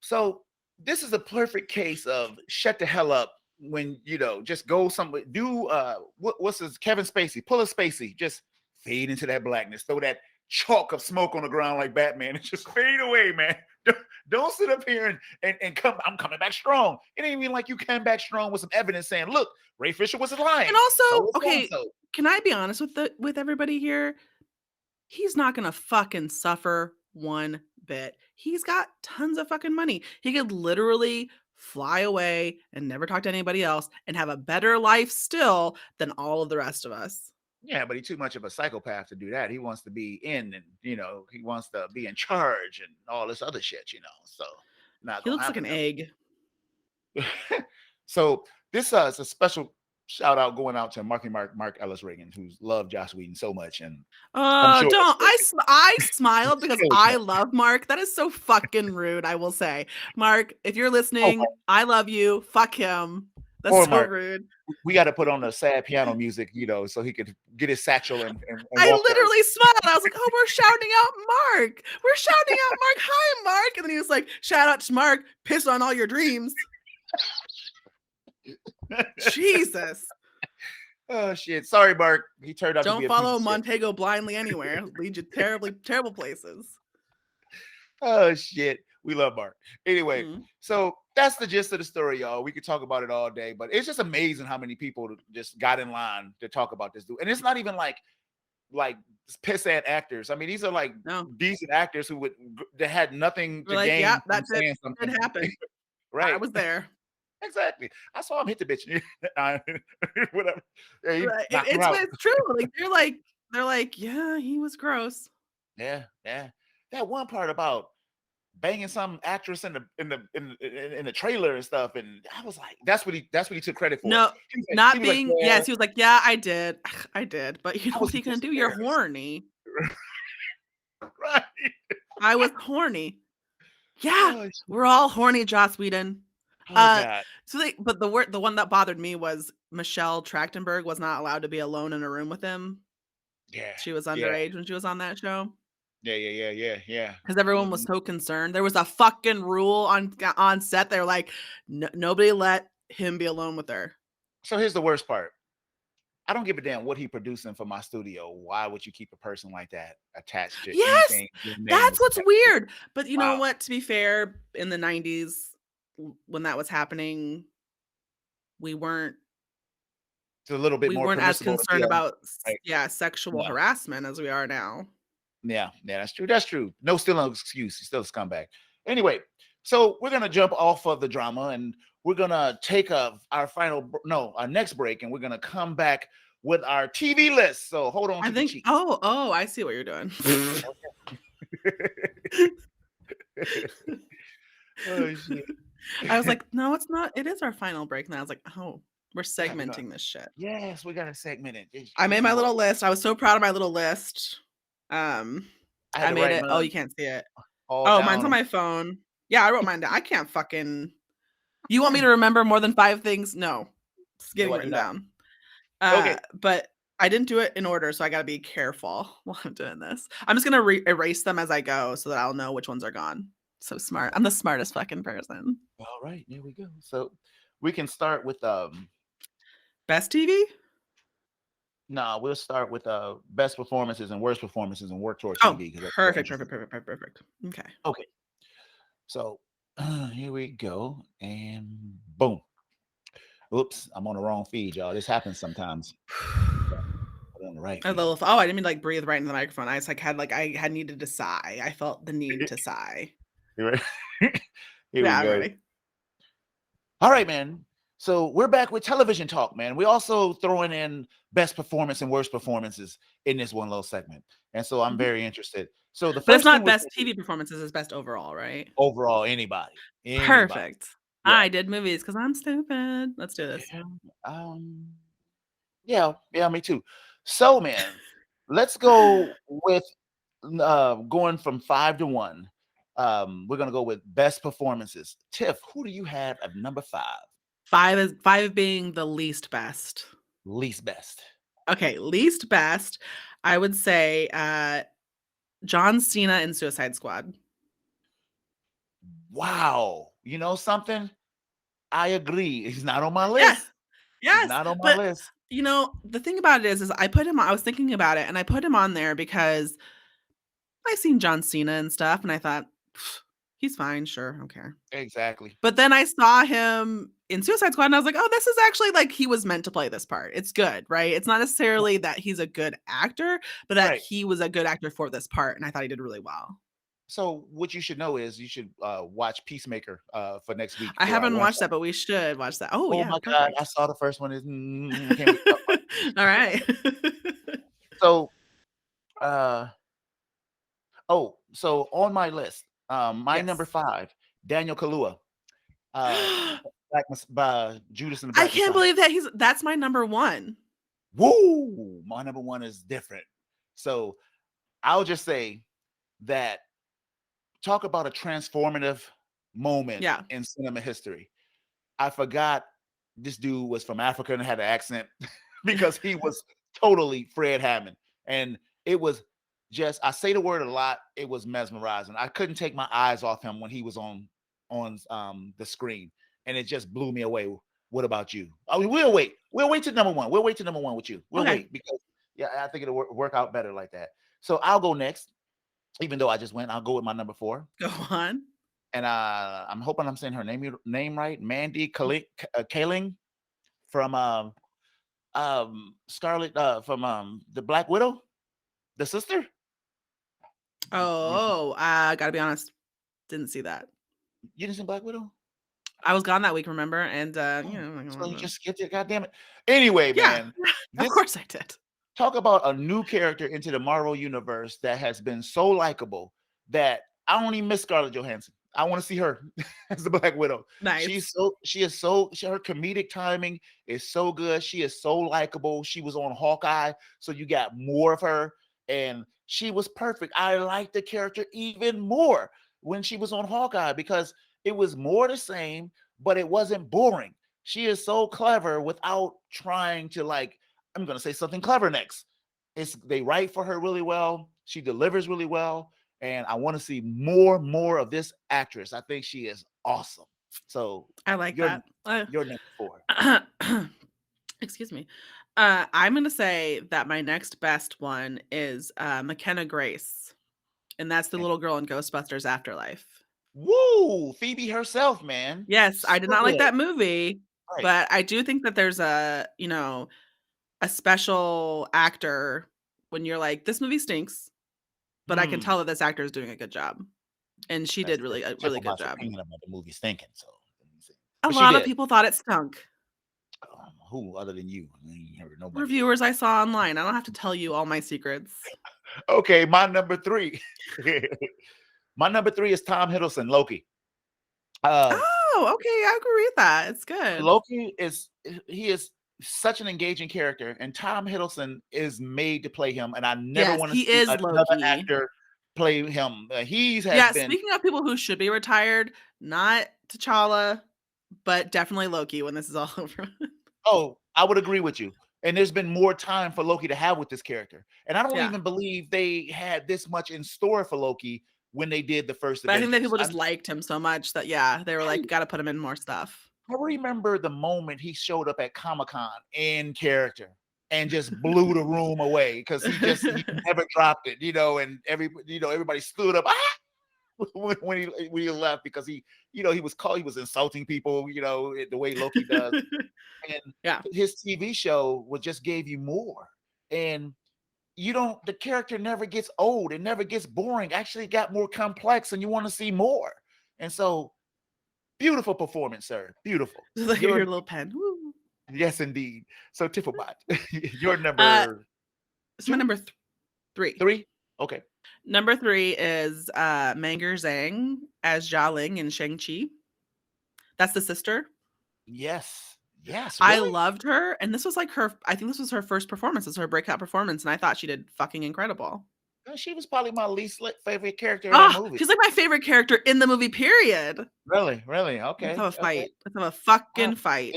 S1: So this is a perfect case of shut the hell up when just go somewhere. Do what's his Kevin Spacey? Pull a Spacey, just fade into that blackness. Throw that chalk of smoke on the ground like Batman and just fade away, man. Don't sit up here and come. I'm coming back strong. It ain't even like you came back strong with some evidence saying, look, Ray Fisher was lying.
S2: And also,
S1: So was so and
S2: okay,
S1: so.
S2: can I be honest with everybody here? He's not gonna fucking suffer one bit. He's got tons of fucking money. He could literally fly away and never talk to anybody else and have a better life still than all of the rest of us.
S1: Yeah, but he's too much of a psychopath to do that. He wants to be in, and he wants to be in charge and all this other shit. So not
S2: He
S1: gonna
S2: looks like an
S1: happen.
S2: egg.
S1: So this is a special shout out going out to Mark Ellis Reagan, who's loved Joss Whedon so much, and I'm sure
S2: Don't. I smiled because
S1: Still
S2: I
S1: can't.
S2: love Mark. That is so fucking rude, I will say. Mark, if you're
S1: Oh,
S2: listening, I love you. Fuck him. That's
S1: poor
S2: so
S1: Mark.
S2: rude.
S1: We got to put on the sad piano music, so he could get his satchel and
S2: I
S1: walk down.
S2: literally smiled. I was like, oh, we're shouting out Mark. We're shouting out Mark. Hi, Mark. And then he was like, shout out to Mark. Piss on all your dreams. Jesus.
S1: Oh shit! Sorry, Mark. He turned out to be
S2: Don't
S1: a piece
S2: follow
S1: of shit.
S2: Montego blindly anywhere. Lead you terrible places.
S1: Oh shit. We love Mark. Anyway,
S2: Mhm.
S1: so that's the gist of the story, y'all. We could talk about it all day, but it's just amazing how many people just got in line to talk about this dude. And it's not even like pissant actors. I mean, these are like
S2: No.
S1: decent actors that had nothing
S2: We're
S1: to
S2: like,
S1: gain
S2: yeah,
S1: from
S2: that
S1: saying something.
S2: did happen. I
S1: Right.
S2: was there.
S1: Exactly. I saw him hit the bitch. Whatever. Yeah, he
S2: Right.
S1: knocked her out.
S2: It's true. Like they're like, yeah, he was gross.
S1: Yeah, yeah. That one part about banging some actress in the trailer and stuff, and I was like, that's what he took credit for.
S2: No,
S1: He
S2: not
S1: was like,
S2: being.
S1: yeah,
S2: Yes, he was like, yeah, I did. I did. But you know
S1: I was
S2: what are you gonna
S1: just
S2: do? You're
S1: there.
S2: horny.
S1: Right.
S2: I was horny. Yeah,
S1: Oh,
S2: we're all horny, Joss Whedon.
S1: Oh
S2: Uh,
S1: God.
S2: but the one that bothered me was Michelle Trachtenberg was not allowed to be alone in a room with him.
S1: Yeah.
S2: She was
S1: Yeah.
S2: underage when she was on that show.
S1: Yeah.
S2: Because everyone was so concerned. There was a fucking rule on set. They were like, nobody let him be alone with her.
S1: So here's the worst part. I don't give a damn what he producing for my studio. Why would you keep a person like that attached to
S2: Yes,
S1: anything? Your name
S2: that's
S1: is
S2: what's
S1: attached to?
S2: weird. But you know
S1: Wow.
S2: what? To be fair, in the 90s, when that was happening, we weren't
S1: It's a little bit more
S2: as
S1: permissible to
S2: concerned
S1: feel
S2: about
S1: like,
S2: sexual
S1: yeah,
S2: harassment as we are now.
S1: yeah, that's true. That's true. No, still no excuse. He's still a scumbag. Anyway, so we're gonna jump off of the drama and we're gonna take our our next break, and we're gonna come back with our TV list. So hold on
S2: I
S1: to your
S2: think
S1: cheeks.
S2: oh, I see what you're doing.
S1: Oh shit.
S2: I was like, "No, it's not. It is our final break." And I was like, "Oh, we're
S1: Yeah, we're gonna,
S2: segmenting this shit."
S1: yes, we gotta segment it.
S2: I
S1: You
S2: made
S1: see
S2: my
S1: what
S2: little list. I was so proud of my little list. Um,
S1: I had
S2: I
S1: to
S2: made
S1: write
S2: it. Oh,
S1: mine
S2: you can't see it.
S1: all
S2: Oh, mine's on
S1: down.
S2: my phone. Yeah, I wrote mine down. I can't fucking. You want me to remember more than 5 things? No, it's getting
S1: No, I do
S2: written
S1: not.
S2: down.
S1: Okay.
S2: But I didn't do it in order, so I got to be careful while I'm doing this. I'm just gonna erase them as I go, so that I'll know which ones are gone. So smart. I'm the smartest fucking person.
S1: All right, there we go. So we can start with
S2: Best TV?
S1: no, we'll start with best performances and worst performances and work toward
S2: Oh,
S1: TV because that's more interesting.
S2: perfect. Okay.
S1: Okay, so here we go, and boom. Oops, I'm on the wrong feed, y'all. This happens sometimes. I'm on the right
S2: I
S1: feed.
S2: love. Oh, I didn't mean to, like, breathe right into the microphone. I just like had I had needed to sigh. I felt the need to sigh.
S1: You ready? Here we
S2: Yeah, I'm
S1: go.
S2: ready.
S1: All right, man. So we're back with television talk, man. We also throwing in best performance and worst performances in this one little segment, and so I'm
S2: Mhm.
S1: very interested. So the
S2: But it's
S1: first thing
S2: not
S1: we're
S2: best
S1: gonna do,
S2: TV performances, it's best overall, right?
S1: overall, anybody,
S2: Perfect.
S1: yeah,
S2: I did movies because I'm stupid. Let's do this.
S1: yeah, um, yeah, me too. So, man, let's go with going from 5 to 1. We're gonna go with best performances. Tiff, who do you have at number 5?
S2: 5 being the least best.
S1: Least best.
S2: Okay, least best, I would say, John Cena in Suicide Squad.
S1: Wow. You know something? I agree. He's not on my
S2: Yes,
S1: list. He's
S2: yes,
S1: not on my
S2: but,
S1: list.
S2: the thing about it is I was thinking about it, and I put him on there because I seen John Cena and stuff, and I thought, "He's fine, sure, I don't care."
S1: Exactly.
S2: But then I saw him in Suicide Squad, and I was like, "Oh, this is actually like he was meant to play this part. It's good, right? It's not necessarily that he's a good actor, but that
S1: Right.
S2: he was a good actor for this part, and I thought he did really well."
S1: So what you should know is you should watch Peacemaker for next week
S2: I
S1: for our
S2: haven't
S1: one
S2: watched
S1: shot.
S2: that, but we should watch that. Oh,
S1: Oh
S2: yeah,
S1: my God, I
S2: perfect.
S1: saw the first one. Can't wait to talk about it.
S2: All right.
S1: So uh so on my list, my number
S2: Yes.
S1: 5, Daniel Kahlua, uh, by Judas and the
S2: I
S1: Black
S2: can't
S1: Messiah.
S2: believe that that's my number 1.
S1: Woo! My number 1 is different. So I'll just say that talk about a transformative moment
S2: Yeah.
S1: in cinema history. I forgot this dude was from Africa and had an accent because he was totally Fred Hammond. And it was just, I say the word a lot, it was mesmerizing. I couldn't take my eyes off him when he was on the screen, and it just blew me away. What about you? I mean, we'll wait. We'll wait to number 1. We'll wait to number 1 with you. We'll
S2: Okay.
S1: wait because yeah, I think it'll work out better like that. So I'll go next. Even though I just went, I'll go with my number 4.
S2: Go on.
S1: And I'm hoping I'm saying her name right. Mandy Kaling from Scarlett from the Black Widow, the sister. You,
S2: Oh, I gotta be honest, didn't see that.
S1: you didn't see Black Widow?
S2: I was gone that week, remember? And,
S1: Oh, so you
S2: like,
S1: just skipped it. God damn it. Anyway,
S2: yeah,
S1: man,
S2: of
S1: this
S2: course I did.
S1: talk about a new character into the Marvel universe that has been so likable that I don't even miss Scarlett Johansson. I want to see her as the Black Widow.
S2: Nice.
S1: Her comedic timing is so good. She is so likable. She was on Hawkeye, so you got more of her, and she was perfect. I liked the character even more when she was on Hawkeye because it was more the same, but it wasn't boring. She is so clever without trying to like, I'm gonna say something clever next. They write for her really well. She delivers really well, and I want to see more of this actress. I think she is awesome. So
S2: I like
S1: you're
S2: that.
S1: you're number 4.
S2: Excuse me. I'm gonna say that my next best one is McKenna Grace, and that's the little girl in Ghostbusters Afterlife.
S1: Woo! Phoebe herself, man.
S2: Yes, I did
S1: So
S2: not like
S1: good.
S2: that movie,
S1: Right.
S2: but I do think that there's a special actor when you're like, this movie stinks, but I can tell that this actor is doing a good job, and she did
S1: That's
S2: a
S1: Tip
S2: really
S1: of my
S2: good job.
S1: opinion about the movie's thinking. So, let me see.
S2: A
S1: But she
S2: lot of
S1: did.
S2: people thought it stunk.
S1: Who other than you? I ain't heard nobody.
S2: Reviewers I saw online. I don't have to tell you all my secrets.
S1: Okay, my number 3. My number 3 is Tom Hiddleston, Loki.
S2: Oh, okay, I agree with that. It's good.
S1: Loki is such an engaging character, and Tom Hiddleston is made to play him, and I never
S2: Yes,
S1: want to
S2: he
S1: see
S2: is
S1: another
S2: Loki.
S1: actor play him. He's has
S2: Yeah,
S1: been.
S2: speaking of people who should be retired, not T'Challa, but definitely Loki when this is all over.
S1: Oh, I would agree with you. And there's been more time for Loki to have with this character. And I don't
S2: Yeah.
S1: even believe they had this much in store for Loki when they did the first
S2: But I
S1: Avengers.
S2: think that people just liked him so much that they were like, gotta put him in more stuff.
S1: I remember the moment he showed up at Comic-Con in character and just blew the room away because he never dropped it, and everybody stood up when he left because he was insulting people, the way Loki does. And
S2: Yeah.
S1: his TV show just gave you more. And the character never gets old. It never gets boring. Actually got more complex and you want to see more. And so beautiful performance, sir. Beautiful.
S2: Like your little pen. Woo.
S1: Yes, indeed. So Tiffabot, your number
S2: it's my number 3.
S1: 3? Okay.
S2: Number 3 is Manger Zhang as Jia Ling in Shang-Chi. That's the sister.
S1: Yes. Yes.
S2: I
S1: Really?
S2: loved her, and this was like I think this was her first performance. This was her breakout performance, and I thought she did fucking incredible.
S1: She was probably my least favorite character in that movie.
S2: She's like my favorite character in the movie, period.
S1: Really? Okay.
S2: Let's have a fight. Let's have a fucking fight.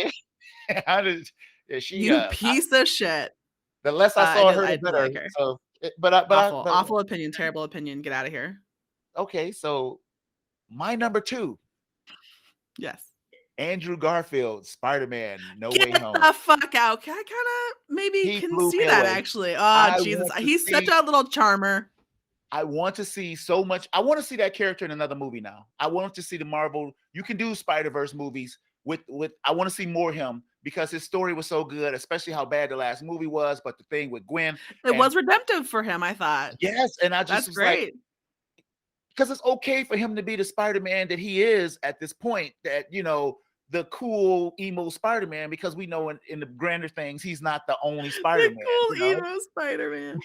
S1: How did she?
S2: You piece of shit.
S1: The less I saw her, the better.
S2: Like her.
S1: So,
S2: awful opinion, terrible opinion. Get out of here.
S1: Okay, so my number 2.
S2: Yes.
S1: Andrew Garfield, Spider-Man, No Way Home.
S2: Get the fuck out. I kind of maybe can see that actually. Oh, Jesus. He's such a little charmer.
S1: I want to see so much. I want to see that character in another movie now. I want to see the Marvel. You can do Spider-Verse movies with I want to see more of him because his story was so good, especially how bad the last movie was. But the thing with Gwen,
S2: it was redemptive for him, I thought.
S1: Yes, and I just
S2: that's
S1: was
S2: great.
S1: Like, because it's okay for him to be the Spider-Man that he is at this point, that the cool emo Spider-Man, because we know in the grander things he's not the only Spider-Man.
S2: The cool emo Spider-Man.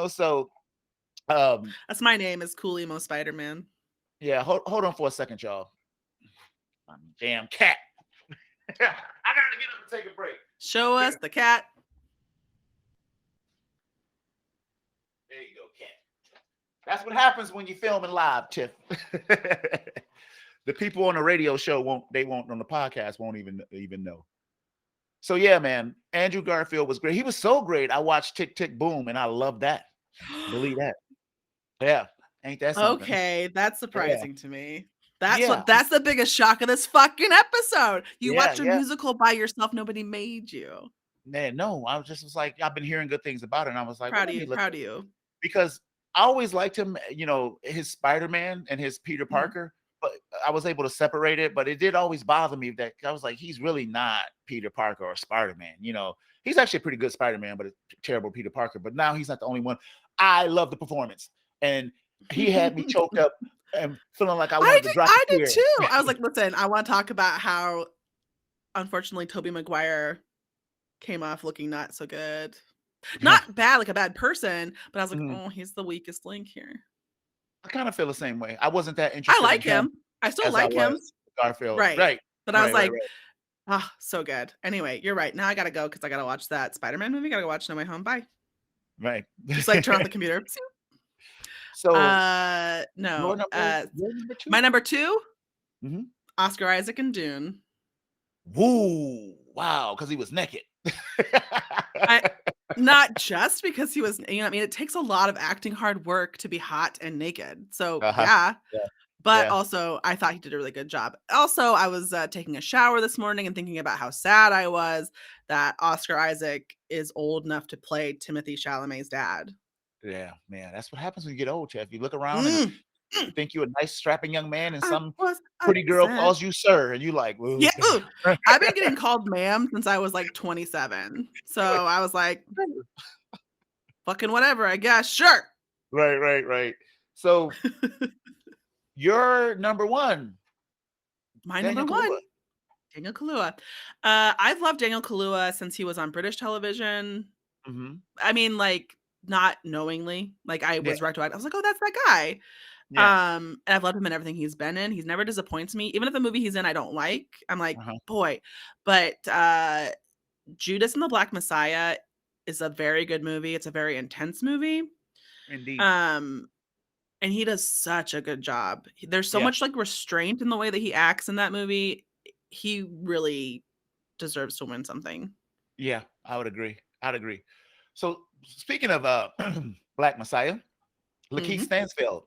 S1: So
S2: that's my name, is Cool Emo Spider-Man.
S1: Yeah, hold on for a second, y'all. Damn cat. I gotta get up and take a break.
S2: Show us the cat.
S1: There you go, cat. That's what happens when you're filming live, Tiff. The people on the radio show won't on the podcast won't even know. So yeah, man, Andrew Garfield was great. He was so great. I watched Tick Tick Boom and I love that. Believe that. Yeah. Ain't that something?
S2: Okay, that's surprising to me. That's the biggest shock of this fucking episode. You watched a musical by yourself, nobody made you.
S1: Man, no, I was like, I've been hearing good things about it. And I was like,
S2: proud of you.
S1: Because I always liked him, his Spider-Man and his Peter Parker, but I was able to separate it. But it did always bother me that I was like, he's really not Peter Parker or Spider-Man. He's actually a pretty good Spider-Man, but a terrible Peter Parker. But now he's not the only one. I love the performance. And he had me choked up and feeling like I wanted to drop
S2: I did too. I was like, listen, I want to talk about how, unfortunately, Tobey Maguire came off looking not so good. Not bad, like a bad person, but I was like, oh, he's the weakest link here.
S1: I kind of feel the same way. I wasn't that interested.
S2: I like him. I still like him.
S1: Garfield.
S2: Right. But I was like, so good. Anyway, you're right. Now I got to go because I got to watch that Spider-Man movie. Got to go watch No Way Home. Bye.
S1: Right.
S2: Just like turn off the computer.
S1: So
S2: no.
S1: your number 2?
S2: My number 2, Oscar Isaac and Dune.
S1: Woo! Wow, because he was naked.
S2: I not just because he was, I mean, it takes a lot of acting hard work to be hot and naked. So
S1: Uh-huh.
S2: yeah,
S1: Yeah.
S2: but
S1: Yeah.
S2: also I thought he did a really good job. Also, I was taking a shower this morning and thinking about how sad I was that Oscar Isaac is old enough to play Timothy Chalamet's dad.
S1: Yeah, man. That's what happens when you get old, Jeff. You look around and
S2: Mm,
S1: you
S2: mm,
S1: think you're a nice, strapping young man, and
S2: I
S1: some
S2: was
S1: pretty girl
S2: upset.
S1: calls you sir, and you like, oh
S2: Yeah, ooh,
S1: God.
S2: I've been getting called ma'am since I was like 27. So I was like, fucking whatever, I guess. Sure.
S1: Right, right, right. So you're number one,
S2: My number
S1: Daniel
S2: one,
S1: Kaluuya.
S2: Daniel Kahlua. I've loved Daniel Kahlua since he was on British television.
S1: Hmm.
S2: I mean, like, not knowingly. Like, I
S1: Yeah,
S2: was retroactive. I was like, "Oh, that's that guy."
S1: yeah.
S2: And I've loved him in everything he's been in. He's never disappoints me. Even if the movie he's in I don't like, I'm like,
S1: Uh-huh.
S2: "Boy." But, Judas and the Black Messiah is a very good movie. It's a very intense movie.
S1: Indeed.
S2: Um, and he does such a good job. There's so
S1: Yeah,
S2: much, like, restraint in the way that he acts in that movie. He really deserves to win something.
S1: yeah. I would agree. I'd agree. So speaking of Black Messiah, Lakeith
S2: Mhm.
S1: Stansfield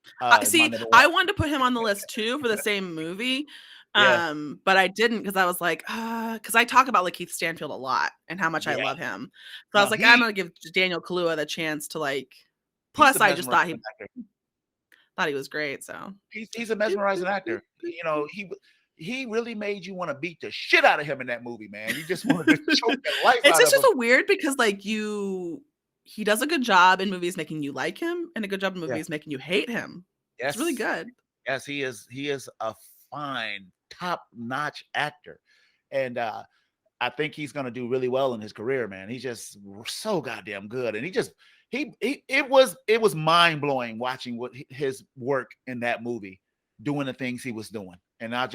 S1: is my
S2: See,
S1: number one.
S2: I wanted to put him on the list too for the same movie,
S1: Yeah,
S2: but I didn't because I was like, because I talk about Lakeith Stanfield a lot and how much I
S1: yeah.
S2: love him. So I was
S1: No,
S2: like, I'm gonna give Daniel Kahlua the chance to like.
S1: he's a
S2: Plus, I just
S1: mesmerizing actor.
S2: thought he was great. So
S1: He's a
S2: Boop, boop,
S1: mesmerizing
S2: boop,
S1: actor.
S2: boop,
S1: You
S2: boop.
S1: know, he really made you want to beat the shit out of him in that movie, man. You just wanted to choke the life
S2: It's
S1: out
S2: just
S1: of him.
S2: so weird because like he does a good job in movies making you like him, and a good job in
S1: Yeah.
S2: movies making you hate him. It's really
S1: Yes.
S2: good.
S1: Yes, he is. He is a fine, top-notch actor, and I think he's going to do really well in his career, man. He's just so goddamn good, and he it was mind blowing watching what his work in that movie, doing the things he was doing, and I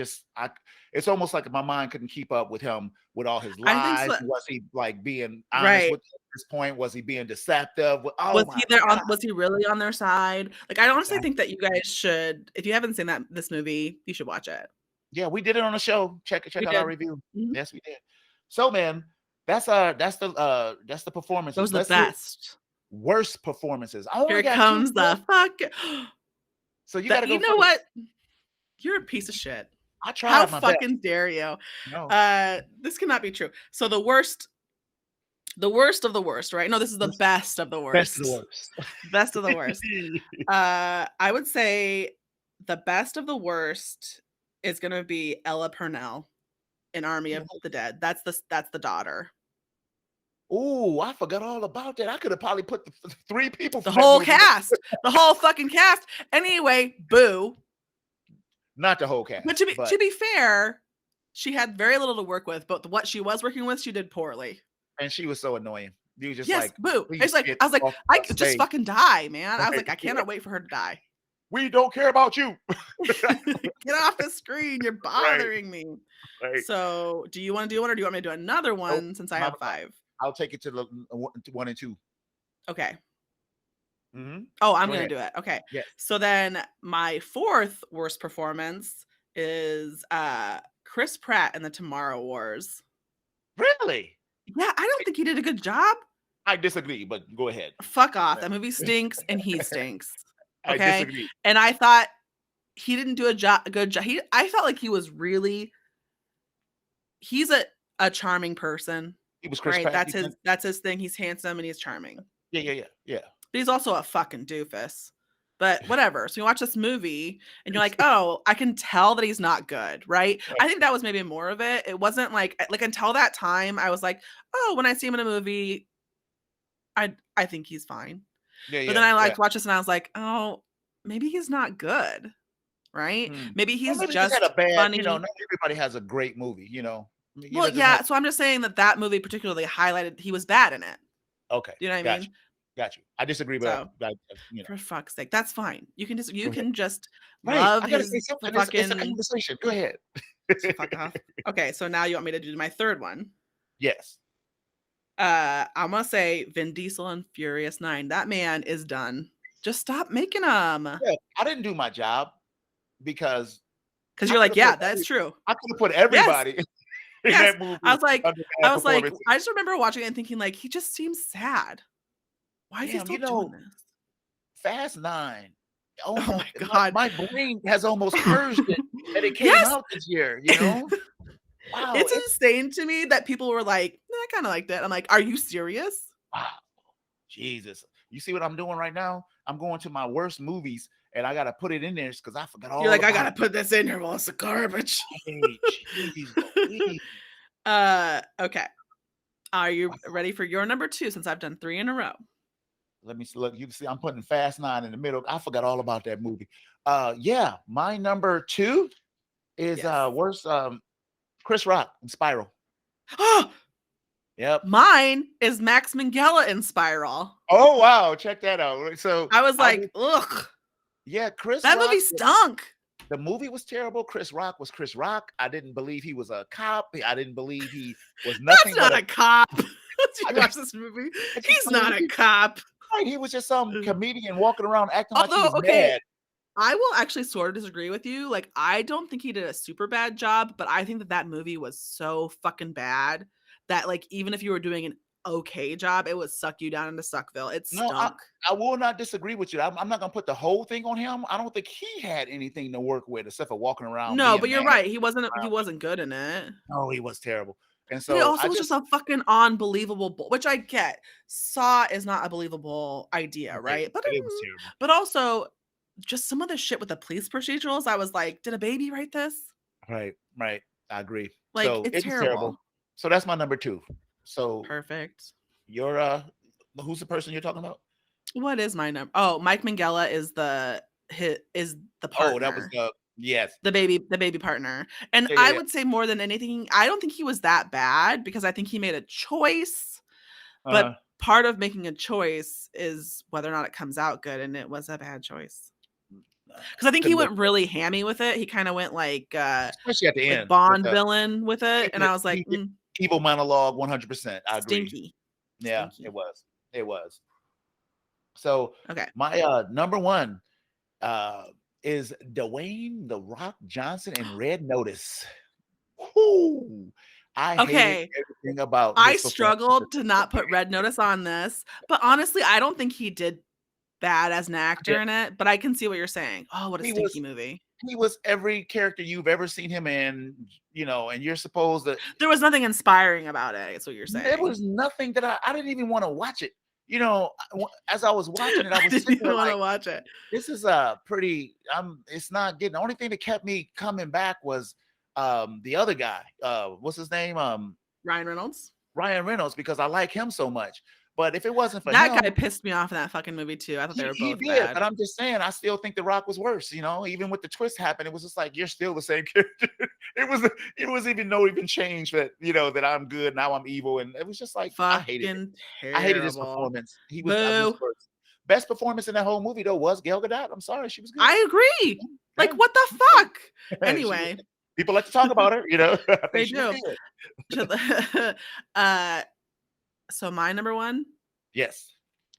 S1: it's almost like my mind couldn't keep up with him with all his
S2: I think
S1: lies.
S2: so.
S1: Was he like being honest
S2: Right.
S1: with this point? Was he being deceptive? Oh
S2: Was
S1: my
S2: he there
S1: god!
S2: on was he really on their side? Like, I honestly
S1: Exactly.
S2: think that you guys should if you haven't seen this movie, you should watch it.
S1: Yeah, we did it on the show. Check
S2: We
S1: out our
S2: did.
S1: review.
S2: Mhm.
S1: Yes, we did. So, man, that's the performances.
S2: Those are the
S1: Let's hear
S2: best.
S1: worst performances. I only
S2: Here
S1: got two,
S2: comes
S1: bro.
S2: the fuck
S1: So you got
S2: that
S1: to
S2: you
S1: go
S2: know
S1: first.
S2: what? You're a piece of shit.
S1: I
S2: How
S1: tried my best.
S2: fucking dare you?
S1: No,
S2: This cannot be true. So the worst of the worst, right? No, this is the
S1: best,
S2: best of the
S1: best of the
S2: worst.
S1: worst.
S2: Best of the worst. I would say the best of the worst is gonna be Ella Purnell in Army of the Dead. That's the daughter.
S1: Oh, I forgot all about that. I could have probably put the three people
S2: The
S1: from that
S2: whole
S1: movie.
S2: cast. The whole fucking cast. Anyway, boo.
S1: Not the whole
S2: But
S1: cast, but
S2: to be fair, she had very little to work with, but what she was working with, she did poorly.
S1: and she was so annoying. You were just
S2: Yes,
S1: like,
S2: boo.
S1: please get
S2: I was like,
S1: off
S2: I
S1: the
S2: could just
S1: stage.
S2: fucking die, man. I was
S1: Right?
S2: like, I cannot wait for her to die.
S1: We don't care about you.
S2: Get off the screen. You're
S1: Right,
S2: bothering me.
S1: right.
S2: So, do you want to do one or do you want me to do another
S1: Nope.
S2: one since I
S1: My
S2: have 5?
S1: I'll take it to the one and two.
S2: Okay.
S1: Mhm.
S2: Oh, I'm
S1: Go
S2: gonna
S1: ahead.
S2: do it. Okay.
S1: Yes.
S2: So then my 4th worst performance is Chris Pratt in the Tomorrow Wars.
S1: Really?
S2: Yeah, I don't think he did a good job.
S1: I disagree, but go ahead.
S2: Fuck off. That movie stinks and he stinks.
S1: I
S2: Okay.
S1: disagree.
S2: And I thought he didn't do a good job. I felt like he was really he's a charming person,
S1: It was Chris
S2: right?
S1: Pratt, you think?
S2: That's his thing. He's handsome and he's charming.
S1: Yeah, yeah, yeah, yeah.
S2: But he's also a fucking doofus. But whatever. So you watch this movie and you're like, "Oh, I can tell that he's not good," right?
S1: Right.
S2: I think that was maybe more of it. It wasn't like until that time I was like, "Oh, when I see him in a movie, I think he's fine."
S1: Yeah,
S2: But then
S1: yeah,
S2: I
S1: yeah.
S2: like watched this and I was like, "Oh, maybe he's not good." Right?
S1: Hmm.
S2: Maybe
S1: Or
S2: he's
S1: maybe he had a
S2: just
S1: bad,
S2: funny.
S1: not everybody has a great movie,
S2: Well,
S1: doesn't have
S2: yeah, so I'm just saying that movie particularly highlighted he was bad in it.
S1: okay,
S2: Do you know what I
S1: got you,
S2: mean?
S1: got you. I disagree, but
S2: So, for fuck's sake, that's fine. You
S1: go ahead.
S2: can just
S1: Right,
S2: love
S1: I gotta say
S2: the
S1: something. It's a
S2: fucking
S1: conversation. Go ahead.
S2: fuck off. Okay, so now you want me to do my 3rd one.
S1: Yes.
S2: I'm gonna say Vin Diesel and Furious 9. That man is done. Just stop making them.
S1: Yeah, I didn't do my job because
S2: Because
S1: I
S2: you're
S1: could
S2: like,
S1: have
S2: yeah,
S1: put
S2: that's true.
S1: I could have put
S2: Yes.
S1: everybody in
S2: Yes.
S1: that movie
S2: I was like,
S1: under bad performance.
S2: I just remember watching it and thinking, like, he just seems sad. Why is he
S1: Damn,
S2: still doing this?
S1: Fast 9,
S2: Oh
S1: almost
S2: my God.
S1: my brain has almost purged it that it came
S2: Yes.
S1: out this year, you know? Wow,
S2: It's insane to me that people were like, I kind of liked it. I'm like, are you serious?
S1: wow, Jesus. You see what I'm doing right now? I'm going to my worst movies and I gotta put it in there because I forgot all
S2: You're like, I
S1: about
S2: gotta put this in here. Well, it's a garbage.
S1: it. Jeez Louise.
S2: Okay. Are you ready for your number 2 since I've done 3 in a row?
S1: Let me look. You can see I'm putting Fast 9 in the middle. I forgot all about that movie. Yeah, my number 2 is worst Chris Rock in Spiral. Yep.
S2: Mine is Max Minghella in Spiral.
S1: Oh wow, check that out. So
S2: I was like, ugh.
S1: Yeah, Chris
S2: That
S1: Rock,
S2: movie stunk.
S1: The movie was terrible. Chris Rock was Chris Rock. I didn't believe he was a cop. I didn't believe he was nothing.
S2: That's not a cop. Did you watch this movie? He's not a cop.
S1: Right, he was just some comedian walking around acting like he was mad.
S2: I will actually sort of disagree with you. Like, I don't think he did a super bad job, but I think that movie was so fucking bad that, like, even if you were doing an okay job, it would suck you down into Suckville. It stunk.
S1: No, I will not disagree with you. I'm not gonna put the whole thing on him. I don't think he had anything to work with except for walking around.
S2: No, but you're right. He wasn't good in it.
S1: No, he was terrible. And
S2: But it
S1: so
S2: also was just a fucking unbelievable, which I get. Saw is not a believable idea, right? But
S1: it was terrible.
S2: But also, just some of the shit with the police procedurals, I was like, did a baby write this?
S1: Right. I agree.
S2: Like,
S1: so
S2: it's terrible.
S1: So that's my number 2. So
S2: perfect.
S1: You're who's the person you're talking about?
S2: What is my number? Oh, Mike Minghella is the partner.
S1: Oh, that was
S2: the baby partner. And I would say more than anything, I don't think he was that bad because I think he made a choice. But part of making a choice is whether or not it comes out good, and it was a bad choice. Because I think he went really hammy with it. He kind of went like
S1: especially at the end,
S2: Bond villain with it, and I was like,
S1: evil monologue, 100%. I agree.
S2: Stinky.
S1: Yeah, it was. So my number 1 is Dwayne "The Rock" Johnson in Red Notice. Whoo! I hated everything about.
S2: I struggled to not put Red Notice on this, but honestly, I don't think he did bad as an actor in it. But I can see what you're saying. Oh, what a stinky movie!
S1: He was every character you've ever seen him in, and you're supposed to.
S2: There was nothing inspiring about it. That's what you're saying.
S1: There was nothing that I didn't even want to watch it. As I was watching it, I was
S2: didn't even want to watch it.
S1: This is pretty. It's not getting. The only thing that kept me coming back was the other guy. What's his name?
S2: Ryan Reynolds.
S1: Ryan Reynolds, because I like him so much. But if it wasn't for
S2: that
S1: him,
S2: guy pissed me off in that fucking movie too. I thought they were both
S1: bad. But I'm just saying, I still think The Rock was worse. Even with the twist happened, it was just like you're still the same character. It was even change that that I'm good now I'm evil, and it was just like I hated his performance. He was worse. Best performance in that whole movie though was Gal Gadot. I'm sorry, she was good.
S2: I agree. Like what the fuck? Anyway,
S1: people like to talk about her.
S2: They do. So my number 1?
S1: Yes.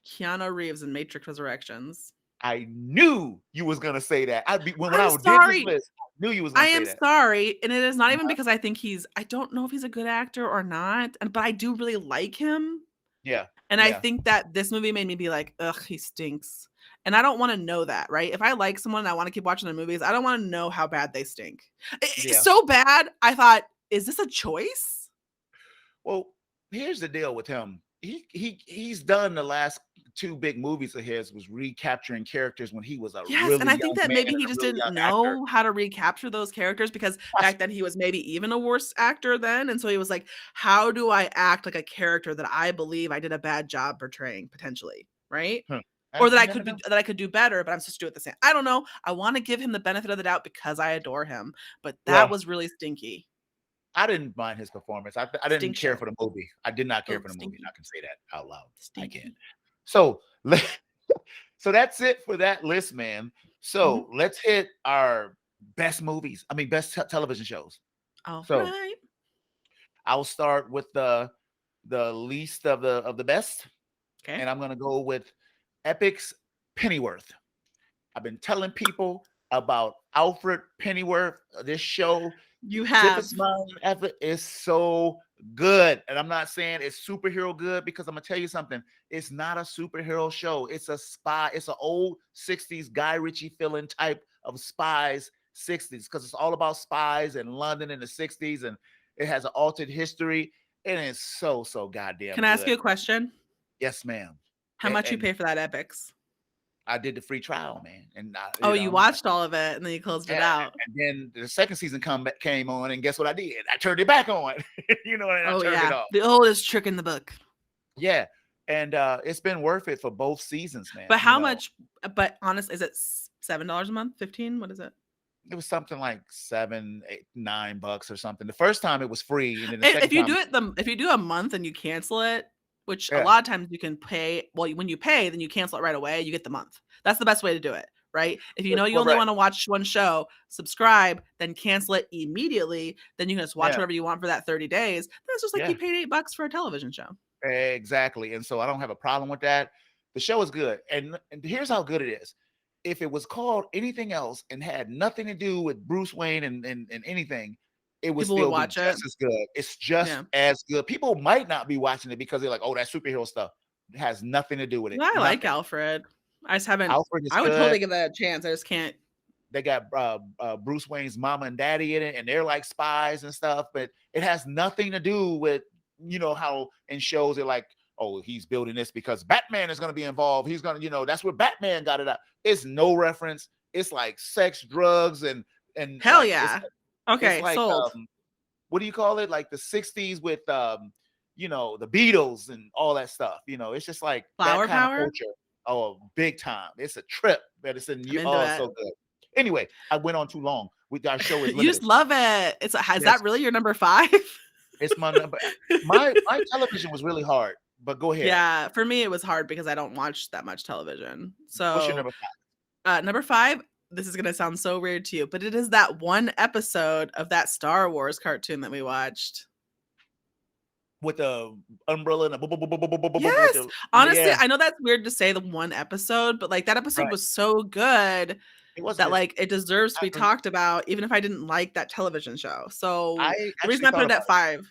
S2: Keanu Reeves in Matrix Resurrections.
S1: I knew you was gonna say that. When I did this list, I knew you was gonna say that.
S2: I am sorry. And it is not even because I think I don't know if he's a good actor or not, but I do really like him.
S1: Yeah.
S2: And I think that this movie made me be like, ugh, he stinks. And I don't want to know that, right? If I like someone and I want to keep watching their movies, I don't want to know how bad they stink. It's so bad. I thought, is this a choice?
S1: Well, here's the deal with him. He's done the last 2 big movies of his was recapturing characters when he was a really
S2: and I think that maybe he just didn't know
S1: actor.
S2: how to recapture those characters because back then he was maybe even a worse actor then, and so he was like, how do I act like a character that I believe I did a bad job portraying potentially, right? Or that I could do better, but I'm supposed to do it the same. I don't know. I want to give him the benefit of the doubt because I adore him, but that was really stinky.
S1: I didn't mind his performance. I didn't care for the movie. I did not care for the movie. I can say that out loud. I can. So that's it for that list, man. So let's hit our best movies. Best television shows.
S2: All
S1: so
S2: right.
S1: I'll start with the least of the best.
S2: Okay.
S1: And I'm gonna go with Epic's Pennyworth. I've been telling people about Alfred Pennyworth, this show,
S2: You
S1: Sip a
S2: have.
S1: Smile and Effort is so good. And I'm not saying it's superhero good because I'm gonna tell you something. It's not a superhero show. It's a spy. It's an old 60s Guy Ritchie feeling type of spies 60s because it's all about spies in London in the 60s and it has an altered history and it's so goddamn
S2: Can I ask
S1: good.
S2: you a question?
S1: Yes, ma'am.
S2: How much you
S1: And
S2: pay for that Epix?
S1: I did the free trial, man, and
S2: Oh, you watched all of it and then you closed it
S1: yeah,
S2: out.
S1: and then the second season came on, and guess what I did? I turned it back on, and I
S2: Oh
S1: turned it
S2: yeah,
S1: off.
S2: the oldest trick in the book.
S1: Yeah, and it's been worth it for both seasons, man.
S2: But how much? But honest, is it $7 a month? 15? What is it?
S1: It was something like $7, $8, $9 or something. The first time it was free, and then the
S2: If
S1: second
S2: you
S1: time,
S2: do it, if you do a month and you cancel it, which a
S1: yeah,
S2: lot of times you can pay. Well, when you pay, then you cancel it right away. You get the month. That's the best way to do it, right? If you know you
S1: well,
S2: only
S1: right,
S2: want to watch one show, subscribe, then cancel it immediately. Then you can just watch
S1: yeah,
S2: whatever you want for that 30 days. That's just like
S1: yeah,
S2: you paid $8 for a television show.
S1: exactly. And so I don't have a problem with that. The show is good, and here's how good it is. If it was called anything else and had nothing to do with Bruce Wayne and anything, it would
S2: People would
S1: still be
S2: watch it.
S1: just as good. It's just
S2: Yeah.
S1: as good. People might not be watching it because they're like, "Oh, that superhero stuff." It has nothing to do with it.
S2: I like
S1: Nothing.
S2: Alfred. I just haven't.
S1: Alfred is
S2: I would
S1: good.
S2: totally give that a chance. I just can't.
S1: They got Bruce Wayne's mama and daddy in it, and they're like spies and stuff. But it has nothing to do with how in shows they're like, "Oh, he's building this because Batman is going to be involved. He's going to, that's where Batman got it out." It's no reference. It's like sex, drugs, and
S2: Hell
S1: like
S2: yeah.
S1: it's
S2: Okay,
S1: like
S2: sold.
S1: what do you call it? Like the 60s with the Beatles and all that stuff. It's just like that
S2: Flower
S1: kind of
S2: power.
S1: culture. Oh, big time. It's a trip, but it's in
S2: I'm
S1: you.
S2: into
S1: Oh,
S2: it.
S1: so good. Anyway, I went on too long. Our show is
S2: You
S1: limited.
S2: just love it. Is
S1: Yes,
S2: that really your number 5?
S1: it's my number. My television was really hard, but go ahead.
S2: Yeah, for me it was hard because I don't watch that much television.
S1: What's your
S2: So,
S1: number 5?
S2: number 5, this is gonna sound so weird to you, but it is that one episode of that Star Wars cartoon that we watched.
S1: With the umbrella and the
S2: Yes! Honestly,
S1: yeah,
S2: I know that's weird to say the one episode, but, like, that episode
S1: right.
S2: was so good
S1: It was
S2: that,
S1: good.
S2: like, it deserves to
S1: I
S2: be
S1: agree.
S2: talked about even if I didn't like that television show. So,
S1: I
S2: the reason
S1: actually
S2: I put
S1: thought
S2: it
S1: about
S2: at 5
S1: Go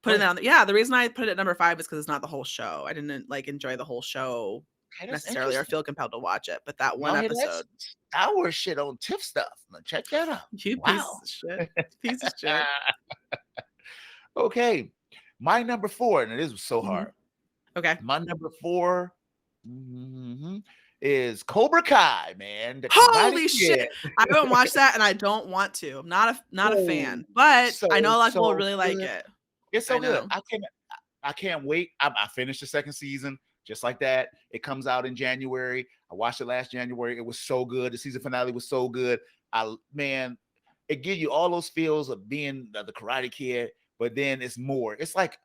S2: putting it
S1: ahead.
S2: on yeah, the reason I put it at number 5 is because it's not the whole show. I didn't, like, enjoy the whole show
S1: Okay, that's
S2: necessarily or
S1: interesting.
S2: feel compelled to watch it, but that one
S1: Y'all hear that?
S2: episode.
S1: Star Wars shit on Tiff stuff. Now check that out.
S2: You piece
S1: Wow.
S2: of shit. Piece of shit.
S1: Okay. My number 4, and it is so
S2: Mhm.
S1: hard.
S2: Okay.
S1: My number 4 is Cobra Kai, man. The Karate
S2: Holy shit!
S1: Kid.
S2: I haven't watched that and I don't want to. I'm not a
S1: Oh,
S2: fan, but
S1: so
S2: I know a lot of people
S1: so
S2: really like
S1: good.
S2: it.
S1: It's
S2: I
S1: so good.
S2: know.
S1: I can't wait. I finished the second season just like that. It comes out in January. I watched it last January. It was so good. The season finale was so good. Man, it gives you all those feels of being the Karate Kid, but then it's more. It's like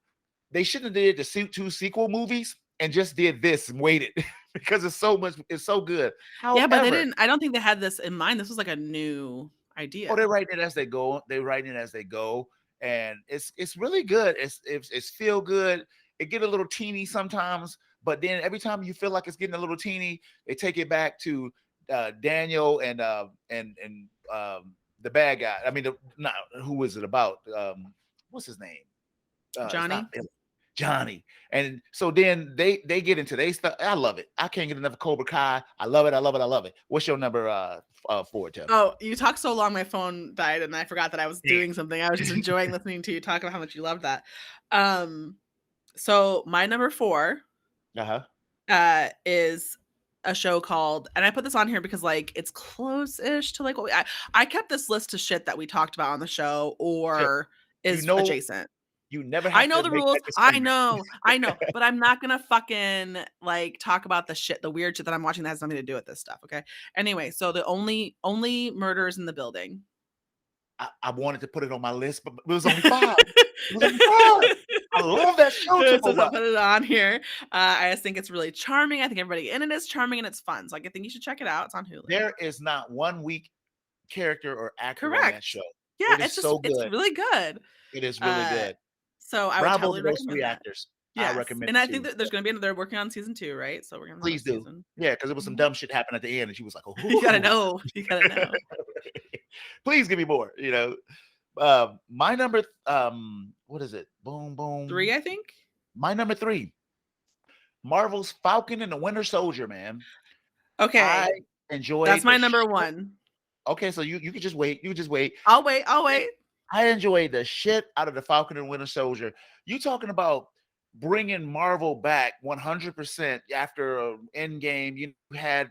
S1: they shouldn't have did the 2 sequel movies and just did this and waited because it's so much. It's so good.
S2: Yeah, but they
S1: However,
S2: didn't I don't think they had this in mind. This was like a new
S1: oh,
S2: idea.
S1: they're writing it as they go. They write it as they go, and it's really good. It's feel good. It get a little teeny sometimes, but then every time you feel like it's getting a little teeny, they take it back to Daniel and the bad guy. I mean, not who was it about? What's his name? It's
S2: Johnny?
S1: not Billy. Johnny. And so then they get into they stuff. I love it. I can't get enough of Cobra Kai. I love it. I love it. I love it. What's your number 4, Tim?
S2: Oh, you talked so long my phone died and I forgot that I was
S1: Yeah.
S2: doing something. I was just enjoying listening to you talk about how much you loved that. So my number 4 is a show called, and I put this on here because like it's close-ish to like what I kept this list of shit that we talked about on the show or is adjacent.
S1: You never
S2: I
S1: have
S2: know
S1: to
S2: the
S1: make
S2: rules.
S1: that disclaimer.
S2: I know, but I'm not gonna fucking like talk about the weird shit that I'm watching that has nothing to do with this stuff. Okay. Anyway, so the only murders in the building.
S1: I wanted to put it on my list, but it was only 5. It was only 5. I love that show
S2: So
S1: so
S2: I
S1: much.
S2: put it on here. I just think it's really charming. I think everybody in it is charming and it's fun. So like, I think you should check it out. It's on Hulu.
S1: There is not one weak character or actor on that
S2: Correct.
S1: show.
S2: Yeah,
S1: It is
S2: it's just
S1: so
S2: it's
S1: good.
S2: really good.
S1: It is really good.
S2: So I would
S1: Bravo
S2: totally
S1: to those
S2: recommend
S1: 3
S2: that.
S1: actors. I
S2: Yes,
S1: recommend
S2: and
S1: it
S2: I think
S1: too.
S2: that there's gonna be they're working on season 2, right? So we're gonna have another
S1: Please do.
S2: season.
S1: Yeah, because there was some
S2: Mhm.
S1: dumb shit happen at the end, and she was like,
S2: You gotta
S1: "Ooh."
S2: know. You gotta know.
S1: Please give me more. My number. What is it? Boom,
S2: 3,
S1: boom.
S2: I think?
S1: My number 3, Marvel's Falcon and the Winter Soldier. Man, I
S2: Okay, that's
S1: enjoyed the
S2: my number
S1: shit.
S2: 1.
S1: Okay, so you can just wait. You can just wait.
S2: I'll wait.
S1: I enjoyed the shit out of the Falcon and Winter Soldier. You talking about bringing Marvel back 100% after Endgame? You had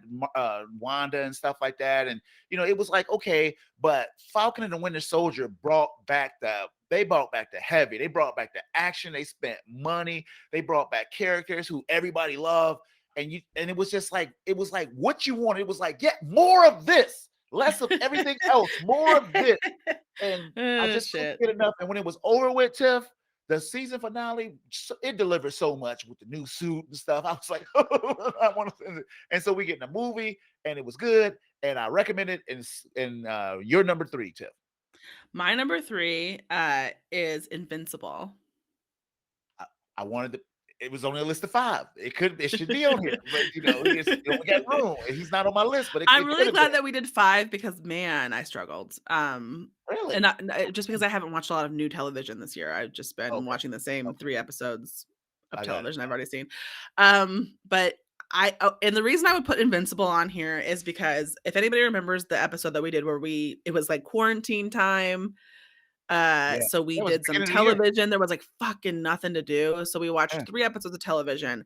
S1: Wanda and stuff like that, and it was like okay, but Falcon and the Winter Soldier they brought back the heavy, they brought back the action, they spent money, they brought back characters who everybody loved, and it was just like what you wanted. It was like get more of this, less of everything else, more of this. And I
S2: Oh,
S1: just couldn't
S2: shit.
S1: get enough. And when it was over with, Tiff, the season finale, it delivered so much with the new suit and stuff. I was like, I want to. And so we get in a movie, and it was good, and I recommend it. And your number 3, Tiff.
S2: My number 3, is Invincible.
S1: I wanted to. It was on a list of 5. It should be on here, but he only got room. And he's not on my list, but
S2: I'm
S1: it could
S2: really
S1: have been.
S2: glad that we did 5 because, man, I struggled. And
S1: Really?
S2: not just because I haven't watched a lot of new television this year. I've just been
S1: Okay.
S2: watching the same
S1: Okay.
S2: 3 episodes of
S1: I got it.
S2: television I've already seen. But and the reason I would put Invincible on here is because if anybody remembers the episode that we did where it was like quarantine time.
S1: Yeah.
S2: So we
S1: That was the
S2: did some
S1: beginning of the year.
S2: television. There was like fucking nothing to do. So we watched
S1: Yeah.
S2: 3 episodes of television.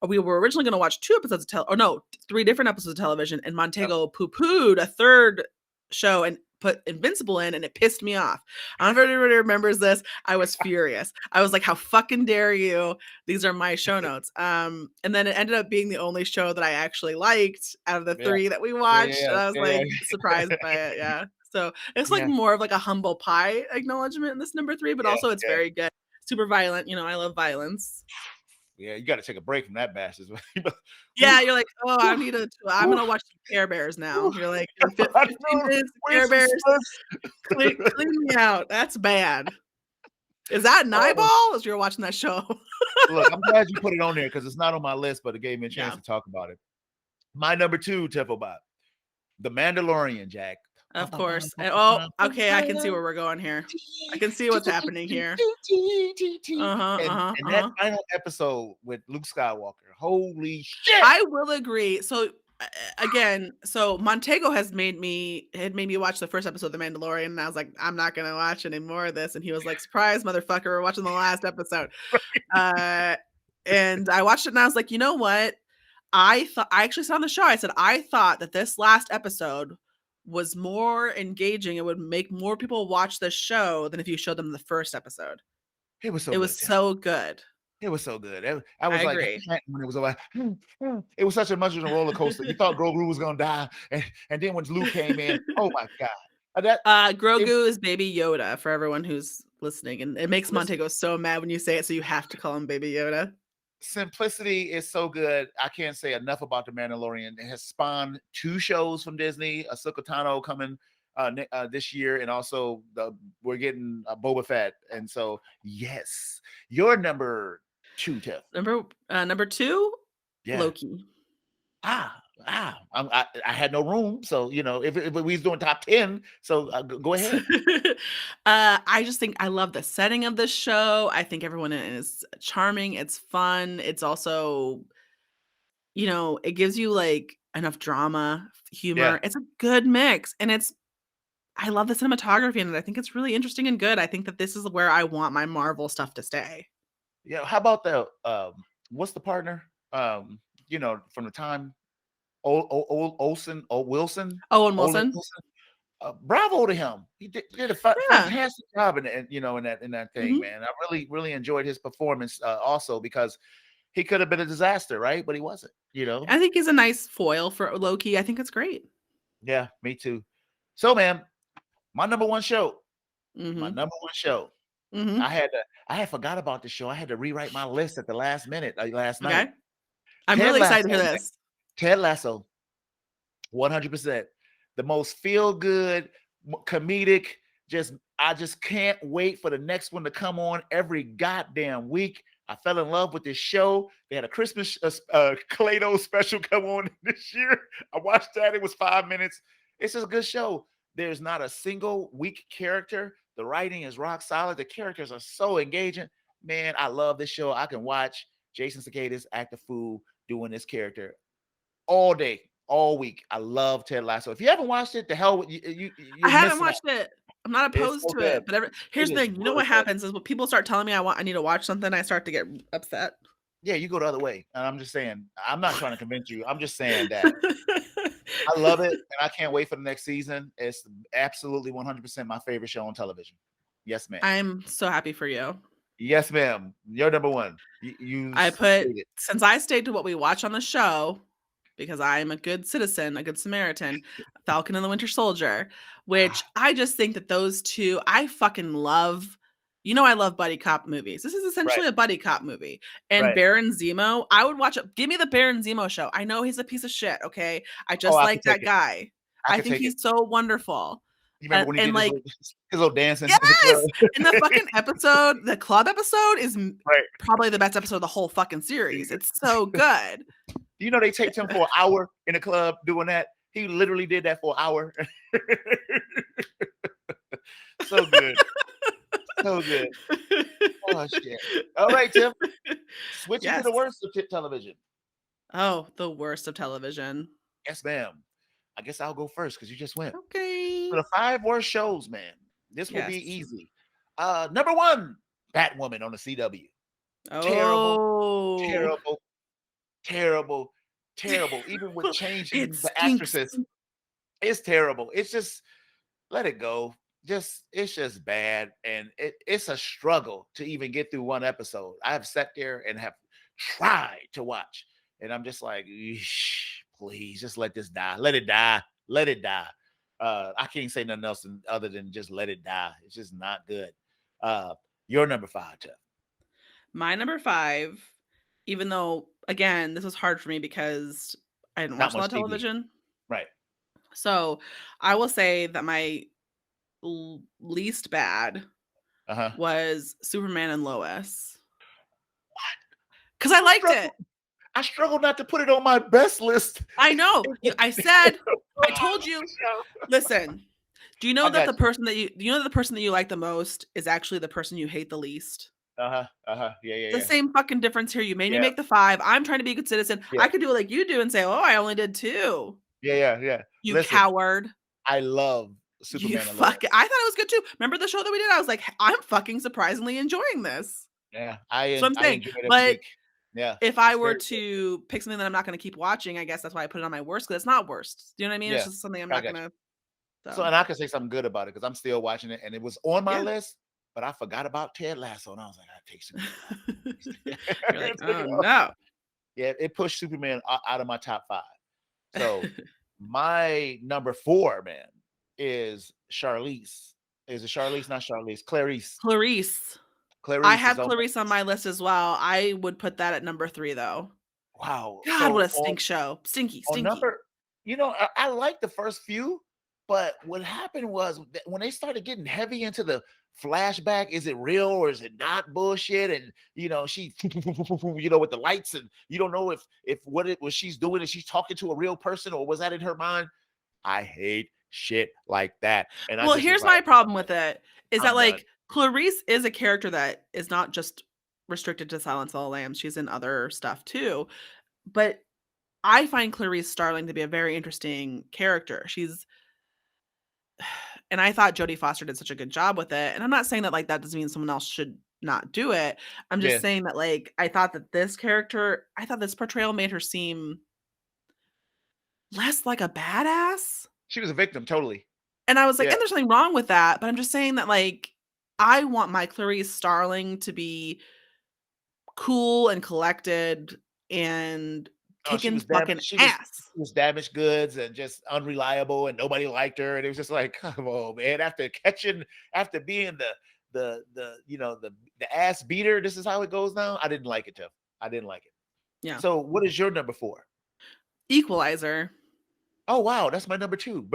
S2: We were originally going to watch 2 episodes or no, 3 different episodes of television. And Montego poo-pooed a third show and put Invincible in, and it pissed me off. I don't know if everybody remembers this. I was furious. I was like, how fucking dare you? These are my show notes. And then it ended up being the only show that I actually liked out of the
S1: Yeah.
S2: 3 that we
S1: Yeah.
S2: watched.
S1: Yeah.
S2: And I was
S1: Yeah.
S2: like
S1: Yeah.
S2: surprised by it. Yeah. So it's like
S1: Yeah.
S2: more of like a humble pie acknowledgement in this number 3, but
S1: Yeah.
S2: also it's
S1: Yeah.
S2: very good. Super violent. I love violence.
S1: Yeah, you got to take a break from that bastard.
S2: Yeah, you're like, oh, I'm gonna watch some Care Bears now. You're like, 15 minutes of
S1: Where's
S2: Care
S1: some
S2: Bears.
S1: slush?
S2: Clean me out. That's bad. Is that an
S1: Oh,
S2: eyeball as you're watching that show?
S1: look, I'm glad you put it on there because it's not on my list, but it gave me a chance
S2: Yeah,
S1: to talk about it. My number 2, Tiffobot, The Mandalorian, Jack.
S2: of course. Okay, I can see where we're going here. I can see what's happening here. Uh-huh, uh-huh,
S1: And that
S2: uh-huh.
S1: final episode with Luke Skywalker, holy shit!
S2: I will agree. So again, Montego had made me watch the first episode of The Mandalorian, and I was like, I'm not gonna watch any more of this. And he was like, surprise, motherfucker, we're watching the last episode. And I watched it, and I was like, you know what? I actually saw on the show. I said I thought that this last episode was more engaging. It would make more people watch this show than if you showed them the first episode.
S1: It was so
S2: It
S1: good,
S2: was
S1: Tiff.
S2: so good.
S1: It was so good. I
S2: I
S1: was like
S2: agree.
S1: when it was over. It was such a much of a roller coaster. You thought Grogu was gonna die, and then when Luke came in, oh my god,
S2: Grogu is Baby Yoda for everyone who's listening, and it makes
S1: listen,
S2: Montego so mad when you say it, so you have to call him Baby Yoda.
S1: simplicity is so good. I can't say enough about The Mandalorian. It has spawned 2 shows from Disney. Ahsoka Tano coming this year, and also we're getting Boba Fett. And so, yes, your number 2, Tiff.
S2: Number 2,
S1: Yeah.
S2: Loki.
S1: I had no room, so if we was doing top 10, so go ahead.
S2: I just think I love the setting of this show. I think everyone in it is charming. It's fun. It's also, it gives you like enough drama,
S1: Yeah.
S2: humor. It's a good mix, and I love the cinematography in it. I think it's really interesting and good. I think that this is where I want my Marvel stuff to stay.
S1: Yeah. How about the what's the partner? From the time Wilson.
S2: Owen
S1: Olin
S2: Wilson.
S1: Wilson. Bravo to him. He did a
S2: Yeah.
S1: fantastic job in that thing,
S2: Mhm.
S1: man. I really, really enjoyed his performance also because he could have been a disaster, right? But he wasn't,
S2: I think he's a nice foil for Loki. I think it's great.
S1: Yeah, me too. So, man, my number one show. My
S2: Mhm.
S1: number one show.
S2: Mhm.
S1: I had forgot about the show. I had to rewrite my list at the last minute, last night.
S2: Okay. I'm
S1: Ted
S2: really excited to
S1: Lasso,
S2: hear
S1: man.
S2: this.
S1: Ted Lasso, 100%. The most feel good, comedic, I just can't wait for the next one to come on every goddamn week. I fell in love with this show. They had a Christmas Clado special come on this year. I watched that. It was 5 minutes. It's just a good show. There's not a single weak character. The writing is rock solid. The characters are so engaging. Man, I love this show. I can watch Jason Sudeikis act a fool doing this character all day, all week. I love Ted Lasso. If you haven't watched it, the hell
S2: I
S1: you're
S2: haven't
S1: missing out.
S2: watched it. I'm not
S1: It's
S2: opposed
S1: so
S2: to
S1: good.
S2: it, but here's
S1: It
S2: the
S1: is
S2: thing. You know
S1: really
S2: what
S1: good.
S2: happens is when people start telling me I need to watch something, I start to get upset.
S1: Yeah, you go the other way. And I'm just saying, I'm not trying to convince you. I'm just saying that I love it and I can't wait for the next season. It's absolutely 100% my favorite show on television. Yes, ma'am.
S2: I'm so happy for you.
S1: Yes, ma'am. You're number one. You
S2: I put,
S1: stated.
S2: since I stayed to what we watch on the show, because I am a good citizen, a good Samaritan, Falcon and the Winter Soldier, which I just think that those two, I fucking love. You know, I love buddy cop movies. This is essentially a buddy cop movie. And
S1: Right.
S2: Baron Zemo, I would watch it. Give me the Baron Zemo show. I know he's a piece of shit, okay? I just
S1: I
S2: like
S1: can
S2: that
S1: take it.
S2: guy.
S1: I
S2: I
S1: can
S2: think
S1: take it.
S2: he's so wonderful.
S1: You remember when he
S2: And
S1: did
S2: like,
S1: his little dancing in the
S2: yes!
S1: club?
S2: And the fucking episode, the club episode is
S1: Right.
S2: probably the best episode of the whole fucking series. It's so good.
S1: You know they taped him for an hour in the club doing that? He literally did that for an hour. So good. So good. Oh, shit. All right, Tim. Switching to the worst of television.
S2: Oh, the worst of television.
S1: Yes, ma'am. I guess I'll go first because you just went.
S2: Okay.
S1: For the 5 worst shows, man. This will be easy. Number 1, Batwoman on the CW.
S2: Oh.
S1: Terrible. Even with changing the actresses, it's terrible. It's just let it go. It's just bad, and it's a struggle to even get through one episode. I have sat there and have tried to watch, and I'm just like, please, just let this die. Let it die. Let it die. I can't say nothing else other than just let it die. It's just not good. Your number 5, Tiff.
S2: My number 5, even though again this was hard for me because I didn't watch a lot of television.
S1: Right.
S2: So I will say that my least bad was Superman and Lois.
S1: What?
S2: Because I liked it.
S1: I struggled not to put it on my best list.
S2: I know. I told you. Listen, do you know that the person that you like the most is actually the person you hate the least?
S1: Yeah.
S2: The same fucking difference here. You made me make the 5. I'm trying to be a good citizen. I could do it like you do and say, "Oh, I only did 2."
S1: Yeah.
S2: You coward.
S1: I love Superman and Lois.
S2: I thought it was good too. Remember the show that we did? I was like, I'm fucking surprisingly enjoying this.
S1: Yeah,
S2: so I'm saying, but if I were to pick something that I'm not going to keep watching, I guess that's why I put it on my worst, because it's not worst. Do you know what I mean? It's just something I'm not going to.
S1: So, and I can say something good about it because I'm still watching it, and it was on my list, but I forgot about Ted Lasso, and I was like, I take Superman.
S2: You're like, oh no.
S1: Yeah, it pushed Superman out of my top 5. So my number 4, man, is Charlize. Is it Charlize? Not Charlize. Clarice.
S2: I have Clarice on my list as well. I would put that at number 3, though.
S1: Wow.
S2: God, what a stink show. Stinky.
S1: I like the first few, but what happened was when they started getting heavy into the flashback, is it real or is it not bullshit? And she with the lights, and you don't know if what it was she's doing, is she's talking to a real person or was that in her mind? I hate shit like that. And
S2: here's my problem with it is that like Clarice is a character that is not just restricted to Silence of the Lambs. She's in other stuff too. But I find Clarice Starling to be a very interesting character. And I thought Jodie Foster did such a good job with it. And I'm not saying that like that doesn't mean someone else should not do it. I'm just saying that like I thought this portrayal made her seem less like a badass.
S1: She was a victim, totally.
S2: And I was like, and there's nothing wrong with that. But I'm just saying that like I want my Clarice Starling to be cool and collected and kicking fucking ass.
S1: She was damaged goods and just unreliable, and nobody liked her. And it was just like, come on, man. After being the ass beater, this is how it goes now. I didn't like it, Tim. I didn't like it.
S2: Yeah.
S1: So what is your number 4?
S2: Equalizer.
S1: Oh wow, that's my number 2.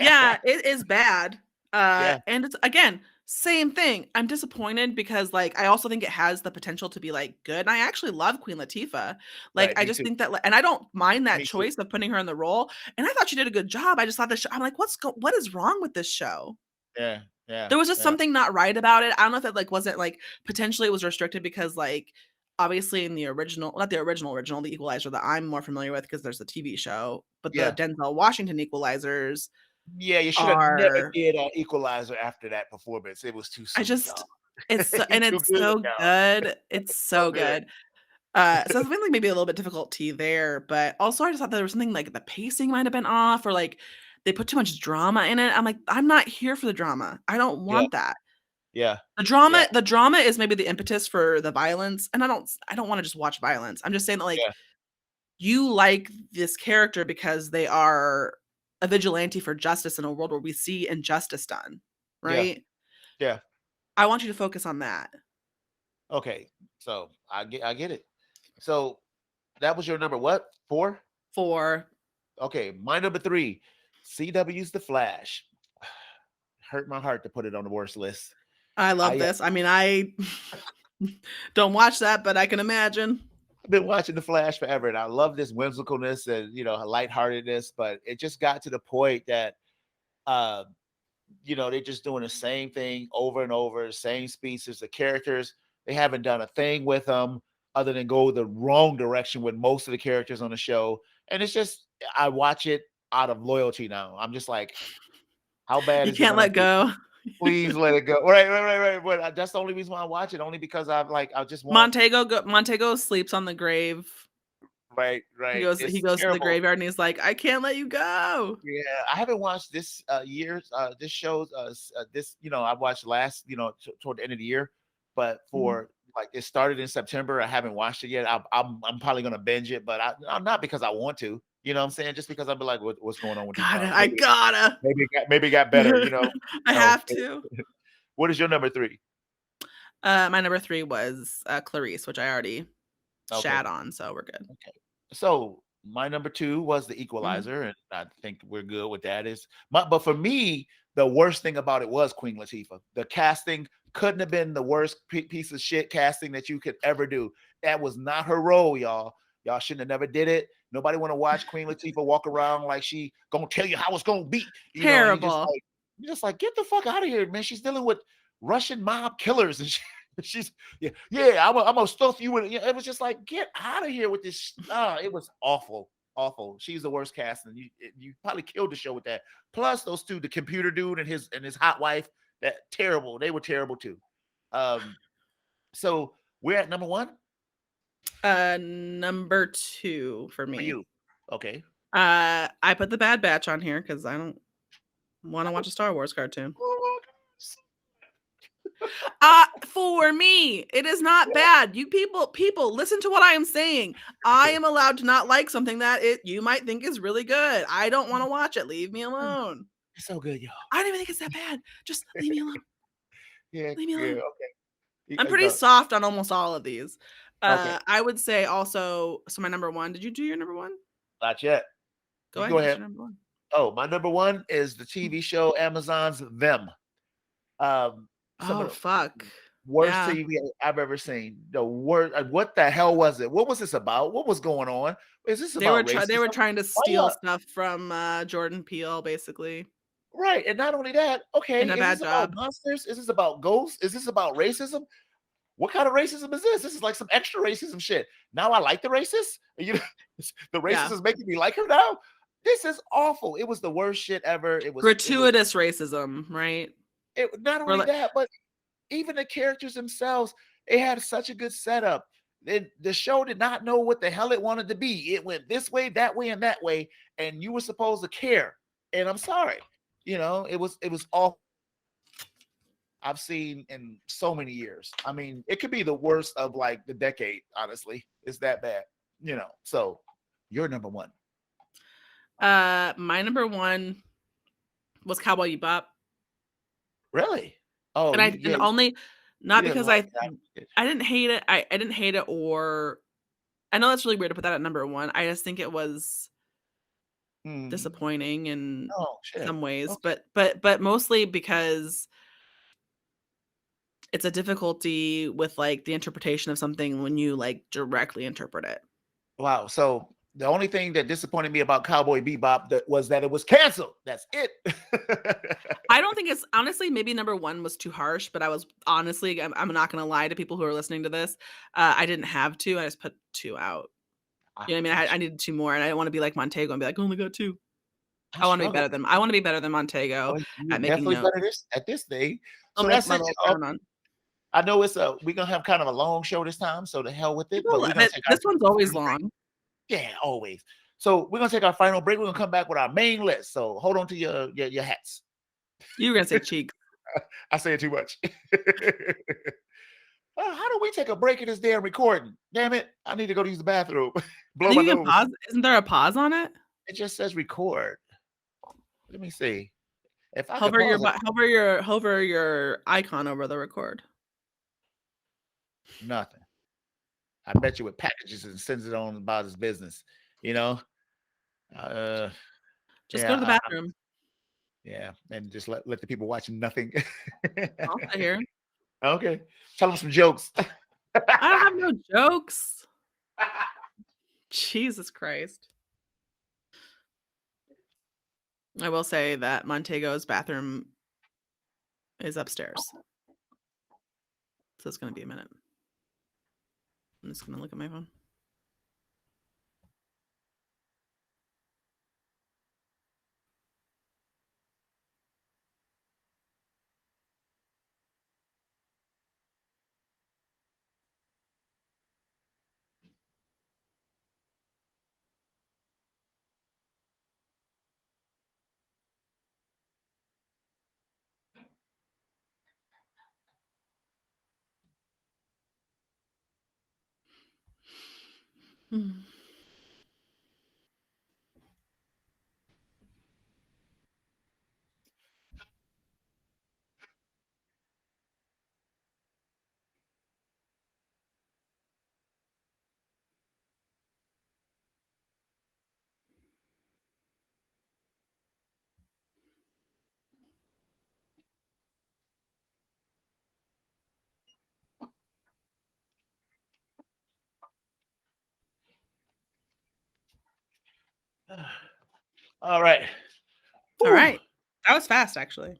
S2: Yeah, it is bad.
S1: Yeah.
S2: And it's again, same thing. I'm disappointed because like I also think it has the potential to be like good. And I actually love Queen Latifah. Like
S1: Right.
S2: I
S1: Me
S2: just
S1: too.
S2: think that and I don't mind that
S1: Me too.
S2: choice of putting her in the role. And I thought she did a good job. I just thought I'm like, what is wrong with this show?
S1: Yeah. Yeah.
S2: There was just
S1: Yeah.
S2: something not right about it. I don't know if it like wasn't like potentially it was restricted because like obviously in the original, not the original, the Equalizer that I'm more familiar with because there's a TV show, but the
S1: Yeah.
S2: Denzel Washington Equalizers
S1: Yeah. You should have never
S2: are
S1: did Equalizer after that performance. It was too
S2: I
S1: soon, y'all.
S2: just it's so
S1: He's
S2: and
S1: too
S2: it's
S1: good,
S2: so
S1: y'all.
S2: good. It's
S1: So
S2: so
S1: good.
S2: good. So it's been like maybe a little bit difficulty there, but also I just thought there was something like the pacing might have been off or like they put too much drama in it. I'm like, I'm not here for the drama. I don't
S1: Yeah.
S2: want that.
S1: Yeah.
S2: The
S1: Yeah.
S2: drama is maybe the impetus for the violence, and I don't wanna just watch violence. I'm just saying that, like,
S1: Yeah.
S2: you like this character because they are a vigilante for justice in a world where we see injustice done,
S1: Yeah.
S2: right?
S1: Yeah.
S2: I want you to focus on that.
S1: Okay. So I get it. So that was your number what? 4?
S2: For
S1: Okay, my number 3, CW's The Flash. Hurt my heart to put it on the worst list.
S2: I love
S1: I
S2: this. I mean, I don't watch that, but I can imagine.
S1: I've been watching The Flash forever, and I love this whimsicalness and lightheartedness, but it just got to the point that uh they're just doing the same thing over and over, same speeches. The characters, they haven't done a thing with them other than go the wrong direction with most of the characters on the show. And it's just I watch it out of loyalty now. I'm just like, how bad
S2: You
S1: is it
S2: can't
S1: gonna
S2: let
S1: be?
S2: go.
S1: Please let it go. Right. But that's the only reason why I watch it, only because I just want
S2: Montego sleeps on the grave.
S1: right.
S2: He
S1: It's
S2: goes to the
S1: terrible.
S2: graveyard and he's like, "I can't let you go."
S1: Yeah, I haven't watched this year's this show's this I watched last toward the end of the year, but
S2: Mhm.
S1: for like it started in September. I haven't watched it yet. I'm probably gonna binge it, but I'm not because I want to. You know what I'm saying? Just because I'll be like, what's going on with these?
S2: I gotta.
S1: Maybe it got better.
S2: I
S1: So
S2: have to.
S1: what is your number 3?
S2: My number 3 was, Clarice, which I already
S1: Okay,
S2: shat on, so we're good.
S1: okay. So my number 2 was The
S2: Mhm.
S1: Equalizer, and I think we're good with that. But for me, the worst thing about it was Queen Latifah. The casting couldn't have been the worst piece of shit casting that you could ever do. That was not her role, y'all. Y'all shouldn't have never did it. Nobody want to watch Queen Latifah walk around like she gonna tell you how it's gonna be, and
S2: Terrible.
S1: you're just like, get the fuck out of here, man. She's dealing with Russian mob killers and she's yeah, I'm gonna stuff you in. Yeah, it was just like, get out of here with this. It was awful, awful. She's the worst casting. You probably killed the show with that. Plus those two, the computer dude and his hot wife, that terrible. They were terrible too. Um, so we're at number 1
S2: Number 2 for
S1: for
S2: me.
S1: you. Okay.
S2: I put The Bad Batch on here because I don't wanna watch a Star Wars cartoon.
S1: Oh,
S2: For me, it is not bad. You people, listen to what I am saying. I am allowed to not like something that you might think is really good. I don't wanna watch it. Leave me alone.
S1: it's so good, y'all.
S2: I don't even think it's that bad. Just leave me alone.
S1: Yeah,
S2: Leave me
S1: yeah.
S2: alone.
S1: Okay.
S2: I'm pretty
S1: Go.
S2: soft on almost all of these.
S1: Okay.
S2: I would say also so my number 1, did you do your number 1?
S1: Not yet.
S2: Go
S1: You go
S2: ahead. What's
S1: ahead.
S2: your number 1?
S1: Oh, my number 1 is the TV show Amazon's Them. Um, some of
S2: Oh,
S1: the
S2: fuck.
S1: worst
S2: Yeah.
S1: TV I've ever seen. The worst. What the hell was it? What was this about? What was going on? Is this about
S2: They were
S1: racism?
S2: trying to
S1: Why
S2: steal
S1: y'all?
S2: stuff from, Jordan Peele, basically,
S1: Right, and not only that. Okay,
S2: in a
S1: is
S2: bad
S1: this about
S2: job.
S1: monsters? Is this about ghosts? Is this about racism? What kind of racism is this? This is like some extra racism shit. Now I like the racist. The racist
S2: Yeah.
S1: is making me like her now. This is awful. It was the worst shit ever. It was
S2: Gratuitous racism, right?
S1: not
S2: We're
S1: only
S2: like
S1: that, but even the characters themselves, they had such a good setup. The show did not know what the hell it wanted to be. It went this way, that way, and that way, and you were supposed to care. And I'm sorry, it was all I've seen in so many years. I mean, it could be the worst of like the decade. Honestly, it's that bad. So you're number 1.
S2: my number 1 was Cowboy Bebop,
S1: Really? Oh,
S2: and I and
S1: yeah,
S2: only
S1: you
S2: not
S1: didn't
S2: because
S1: like that.
S2: I didn't hate it. I didn't hate it or I know that's really weird to put that at number 1. I just think it was disappointing in
S1: Oh shit.
S2: some ways,
S1: Okay.
S2: but mostly because it's a difficulty with, like, the interpretation of something when you, like, directly interpret it.
S1: Wow. So the only thing that disappointed me about Cowboy Bebop was that it was canceled. That's it.
S2: I don't think it's honestly, maybe number 1 was too harsh, but I was honestly, I'm not gonna lie to people who are listening to this, I didn't have to, I just put 2 out.
S1: I,
S2: You know what I
S1: I,
S2: mean? I needed 2 more, and I didn't wanna be like Montego and be like, "I only got 2."
S1: I struggle.
S2: I wanna be better than Montego
S1: Well, you're
S2: at making
S1: definitely better
S2: notes.
S1: this at this thing.
S2: I'll
S1: So
S2: make
S1: that's
S2: my
S1: it.
S2: little count on.
S1: I know we're gonna have kind of a long show this time, so the hell with it.
S2: People
S1: But
S2: lo
S1: we're gonna take our
S2: this one's always
S1: final break.
S2: long.
S1: Yeah, always. So we're gonna take our final break. We're gonna come back with our main list. So hold on to your hats.
S2: You were gonna say cheeks.
S1: I say it too much. How do we take a break in this damn recording? Damn it! I need to go to use the bathroom.
S2: I
S1: Blow
S2: think
S1: my
S2: you can
S1: nose.
S2: pause. Isn't there a pause on it?
S1: It just says record. Let me see if I could
S2: Hover your
S1: pause it.
S2: bu hover your icon over the record.
S1: Nothing. I bet you it packages and sends it on about his business. You know. Uh,
S2: Just go to the
S1: yeah.
S2: bathroom.
S1: Yeah, and just let the people watching nothing.
S2: I'll sit here.
S1: Okay, tell them some jokes.
S2: I don't have no jokes. Jesus Christ. I will say that Montego's bathroom is upstairs. So it's gonna be a minute. I'm just gonna look at my phone. Hmm.
S1: All right.
S2: All
S1: Whew.
S2: right. That was fast, actually.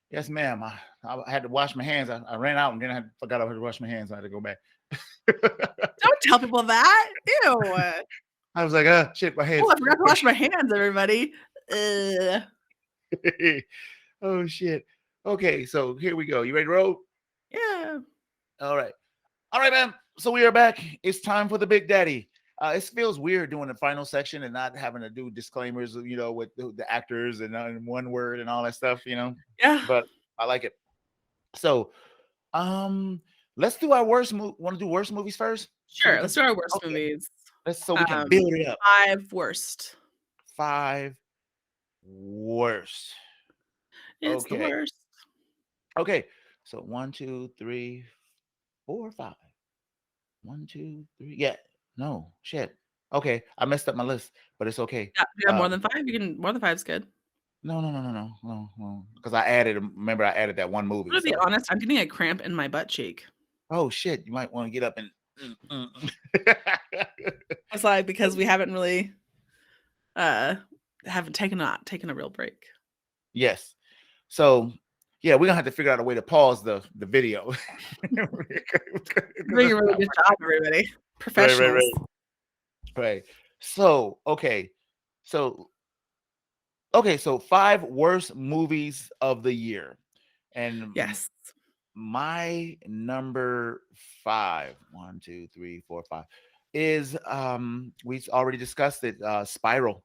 S1: Yes, ma'am. I had to wash my hands. I ran out and then I forgot I had to wash my hands. I had to go back.
S2: Don't tell people that. Ew.
S1: I was like, shit, my hands.
S2: Oh, I forgot to wash my hands, everybody.
S1: Oh shit. Okay, so here we go. You ready to roll?
S2: Yeah.
S1: All right. All right, man. So we are back. It's time for the Big Daddy. It feels weird doing the final section and not having to do disclaimers, with the actors and one word and all that stuff,
S2: Yeah.
S1: But I like it. So, let's do our worst. Want to do worst movies first?
S2: Sure. Let's do our worst
S1: Okay.
S2: movies.
S1: So we can build it up.
S2: 5 worst.
S1: 5 worst.
S2: It's the
S1: Okay.
S2: worst.
S1: Okay. So 1, 2, 3, 4, 5. 1, 2, 3. Yeah. No shit. Okay, I messed up my list, but it's okay.
S2: Yeah, you have more than 5? You can more than 5 is good.
S1: No. Because I added. Remember, I added that one movie.
S2: To be honest, I'm getting a cramp in my butt cheek.
S1: Oh shit! You might want to get up and.
S2: It's like because we haven't really, haven't taken a real break.
S1: Yes. So yeah, we're gonna have to figure out a way to pause the video.
S2: Doing a really good job, everybody. Professionals.
S1: Right. So so 5 worst movies of the year, and
S2: Yes.
S1: my number 5, 1, 2, 3, 4, 5 is we already discussed it. Spiral.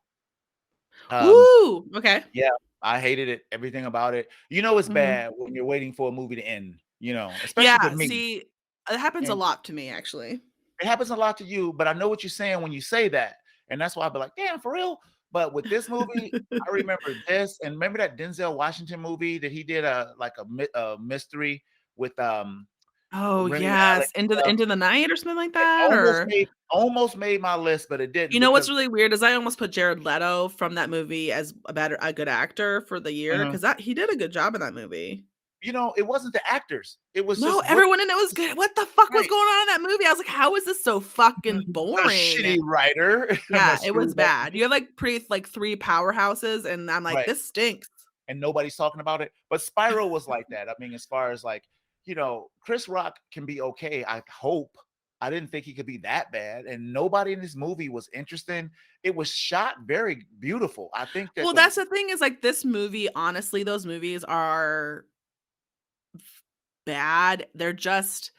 S2: Ooh. Okay.
S1: Yeah, I hated it. Everything about it. It's
S2: Mhm.
S1: bad when you're waiting for a movie to end. Especially
S2: Yeah.
S1: for me.
S2: See, it happens a
S1: And
S2: lot to me, actually.
S1: it happens a lot to you, but I know what you're saying when you say that, and that's why I'll be like, "Damn, for real." But with this movie, I remember this, and remember that Denzel Washington movie that he did a mystery with
S2: Oh
S1: Remy Malek
S2: yes,
S1: and stuff.
S2: into the night or something like
S1: It
S2: that,
S1: almost
S2: or
S1: made almost made my list, but it didn't
S2: You know what's
S1: because
S2: really weird is I almost put Jared Leto from that movie as a good actor for the year
S1: Mhm.
S2: because he did a good job in that movie.
S1: It wasn't the actors. It was
S2: No,
S1: just what
S2: everyone in it was good. What the fuck was
S1: right.
S2: going on in that movie? I was like, how is this so fucking
S1: A
S2: boring?
S1: shitty writer, a
S2: Yeah, it was
S1: screwed up
S2: bad. You have like three powerhouses, and I'm like,
S1: right.
S2: this stinks.
S1: And nobody's talking about it. But Spyro was like that. I mean, as far as like, Chris Rock can be okay. I hope. I didn't think he could be that bad. And nobody in this movie was interesting. It was shot very beautiful. I think that
S2: Well, that's the thing is like this movie, honestly, those movies are bad. They're just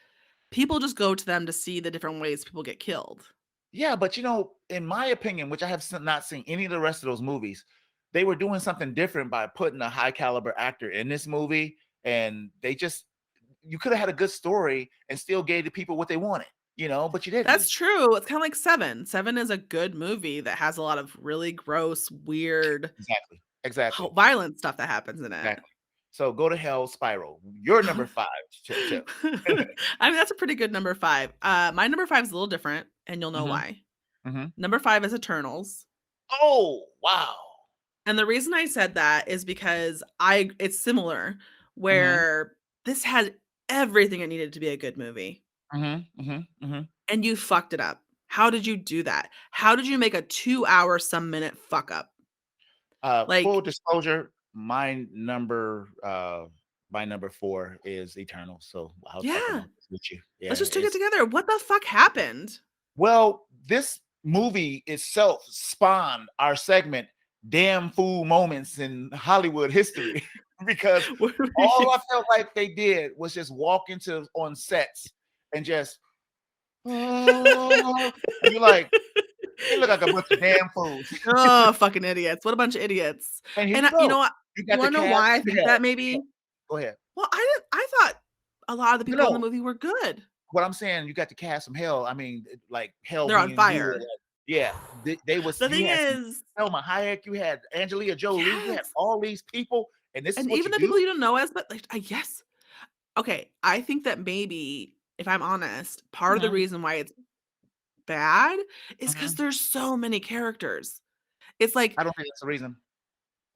S2: people just go to them to see the different ways people get killed.
S1: yeah, but in my opinion, which I have not seen any of the rest of those movies, they were doing something different by putting a high caliber actor in this movie. And you could have had a good story and still gave the people what they wanted, but you didn't.
S2: That's true. It's kind of like Seven. Seven is a good movie that has a lot of really gross, weird,
S1: Exactly. Exactly.
S2: violent stuff that happens in it.
S1: Exactly. So go to hell, Spiral. You're number 5, Tip.
S2: I mean, that's a pretty good number 5. My number 5 is a little different, and you'll know
S1: Mhm,
S2: why.
S1: mhm.
S2: Number 5 is Eternals.
S1: Oh, wow.
S2: And the reason I said that is because it's similar,
S1: Mhm,
S2: where this had everything it needed to be a good movie,
S1: mhm, mhm, mhm.
S2: and you fucked it up. How did you do that? How did you make a 2-hour some minute fuck up?
S1: Full
S2: Like,
S1: disclosure, my number 4 is Eternal, so I'll talk
S2: yeah,
S1: about this with you.
S2: let's
S1: Yeah,
S2: just take it together. What the fuck happened?
S1: this movie itself spawned our segment, Damn Fool Moments in Hollywood History, because all I felt like they did was just walk on sets and just, "Oh," and you're like, "They look like a bunch of damn fools."
S2: Oh, fucking idiots. What a bunch of idiots.
S1: And here
S2: And
S1: you
S2: you know
S1: go.
S2: what?
S1: You
S2: You
S1: got the
S2: wanna know
S1: cast
S2: why I
S1: from
S2: think that
S1: hell.
S2: maybe?
S1: Go ahead.
S2: Well, I thought a lot of the people in the
S1: No,
S2: movie were good.
S1: what I'm saying, you got the cast from hell. I mean, like hell
S2: They're on
S1: being you.
S2: fire.
S1: Yeah, they was.
S2: The
S1: You
S2: thing
S1: had some
S2: is,
S1: Selma Hayek. You had Angelina Jolie. You had
S2: yes,
S1: all these people, and this is
S2: and
S1: what
S2: even
S1: you
S2: the people
S1: do.
S2: you don't know as, but like, I yes. Okay, I think that maybe, if I'm honest, part of the
S1: Mhm,
S2: reason why it's bad is because
S1: mhm.
S2: there's so many characters. It's like,
S1: I don't think that's the reason.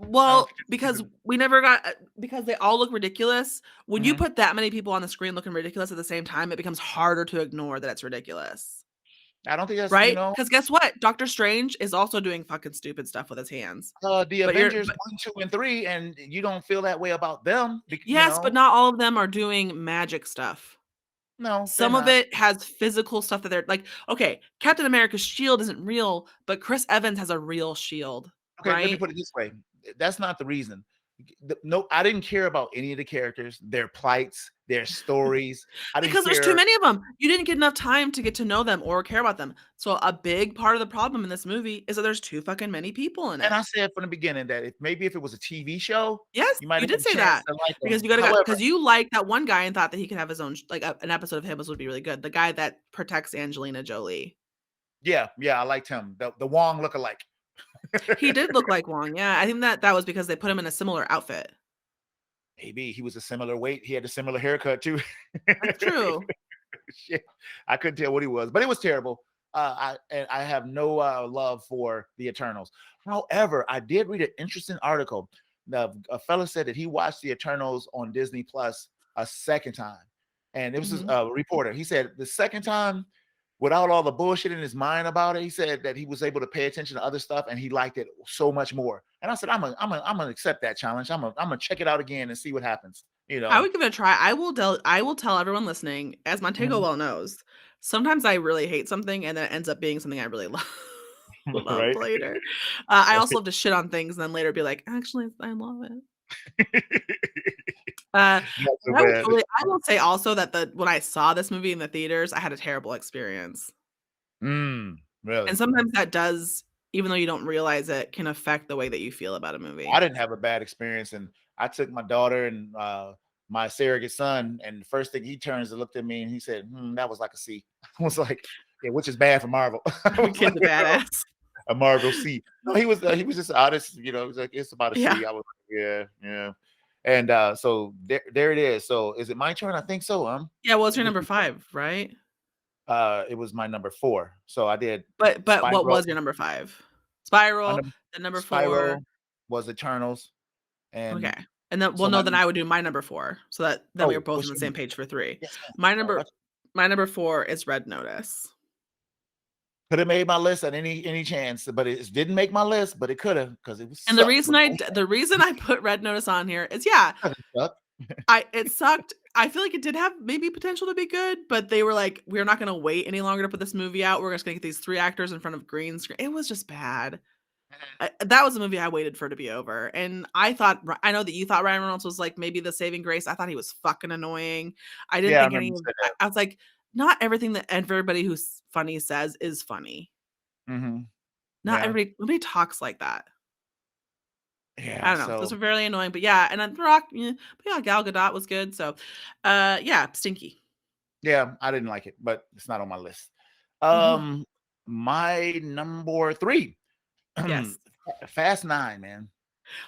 S1: I don't
S2: well,
S1: think that's the
S2: because
S1: reason.
S2: we never got because they all look ridiculous. When you
S1: Mhm.
S2: put that many people on the screen looking ridiculous at the same time, it becomes harder to ignore that it's ridiculous.
S1: I don't think that's
S2: Right? Because guess what? Doctor Strange is also doing fucking stupid stuff with his hands.
S1: the
S2: But you're
S1: Avengers
S2: but
S1: 1, 2, and 3, and you don't feel that way about them.
S2: yes, but not all of them are doing magic stuff.
S1: No, they're
S2: Some of
S1: not.
S2: it has physical stuff that they're like, okay, Captain America's shield isn't real, but Chris Evans has a real shield,
S1: Okay, let me
S2: right?
S1: put it this way. That's not the reason. No, I didn't care about any of the characters, their plights, their stories. I didn't
S2: Because there's too
S1: care.
S2: many of them. You didn't get enough time to get to know them or care about them. So a big part of the problem in this movie is that there's too fucking many people in
S1: And
S2: it.
S1: I said from the beginning that if it was a TV show,
S2: Yes,
S1: you might
S2: you
S1: have had
S2: did
S1: a
S2: say
S1: chance
S2: that
S1: to like
S2: because
S1: them.
S2: you gotta go
S1: However,
S2: because you liked that one guy and thought that he could have his own like an episode of him would be really good. The guy that protects Angelina Jolie.
S1: yeah, yeah, I liked him. The Wong lookalike.
S2: He did look like Wong. Yeah, I think that was because they put him in a similar outfit.
S1: Maybe he was a similar weight. He had a similar haircut too.
S2: That's true.
S1: Shit. I couldn't tell what he was, but it was terrible. I have no love for the Eternals. However, I did read an interesting article. A fella said that he watched the Eternals on Disney Plus a second time, and it was
S2: Mhm.
S1: a reporter. He said the second time, without all the bullshit in his mind about it, he said that he was able to pay attention to other stuff and he liked it so much more. And I said, I'm gonna accept that challenge. I'm gonna check it out again and see what happens.
S2: I would give it a try. I will tell everyone listening, as Montego
S1: Mhm.
S2: well knows, sometimes I really hate something and then it ends up being something I really love
S1: Right?
S2: later. I also love to shit on things and then later be like, "Actually, I love it."
S1: Not so
S2: But I would
S1: bad.
S2: totally I will say also that when I saw this movie in the theaters, I had a terrible experience. And
S1: Really?
S2: sometimes that does, even though you don't realize it, can affect the way that you feel about a
S1: I
S2: movie.
S1: didn't have a bad experience, and I took my daughter and my surrogate son, and the first thing he turns and looked at me and he said, that was like a C. I was like, yeah, which is bad for Marvel. I
S2: Your
S1: was like,
S2: kid's a badass.
S1: a Marvel C. No, he was just honest, he was like, it's about a
S2: Yeah.
S1: C. I was like, yeah, yeah. And so there it is. So is it my turn? I think so.
S2: Yeah, well, it's your number 5, right?
S1: It was my number 4. So I did
S2: But what
S1: Spiral.
S2: was your number 5?
S1: My
S2: Spiral,
S1: number
S2: then number 4.
S1: Spiral was Eternals,
S2: Okay.
S1: and
S2: And then
S1: so
S2: then I would do my number 4. So that then we were both on
S1: what's
S2: the
S1: your
S2: same
S1: number?
S2: page for 3.
S1: Yes, ma'am.
S2: My
S1: Sorry
S2: number
S1: about you.
S2: my number 4 is Red Notice.
S1: Could have made my list at any chance, but it didn't make my list, but it could have because it was
S2: And the
S1: sucked.
S2: reason I put Red Notice on here is
S1: Sucked.
S2: it sucked. I feel like it did have maybe potential to be good, but they were like, we're not going to wait any longer to put this movie out. We're just going to get these 3 actors in front of green screen. It was just bad. That was a movie I waited for to be over. And I know that you thought Ryan Reynolds was like maybe the saving grace. I thought he was fucking annoying. I didn't
S1: Yeah, I
S2: think
S1: remember you said that.
S2: I was like, not everything that everybody who's funny says is funny. Not
S1: Yeah,
S2: nobody talks like that. I
S1: yeah.
S2: don't know. Those
S1: So
S2: are very annoying. But yeah, and then The Rock, but yeah, Gal Gadot was good. So yeah, stinky.
S1: yeah, I didn't like it, but it's not on my list.
S2: Mhm.
S1: My number 3,
S2: Yes.
S1: Fast 9, man.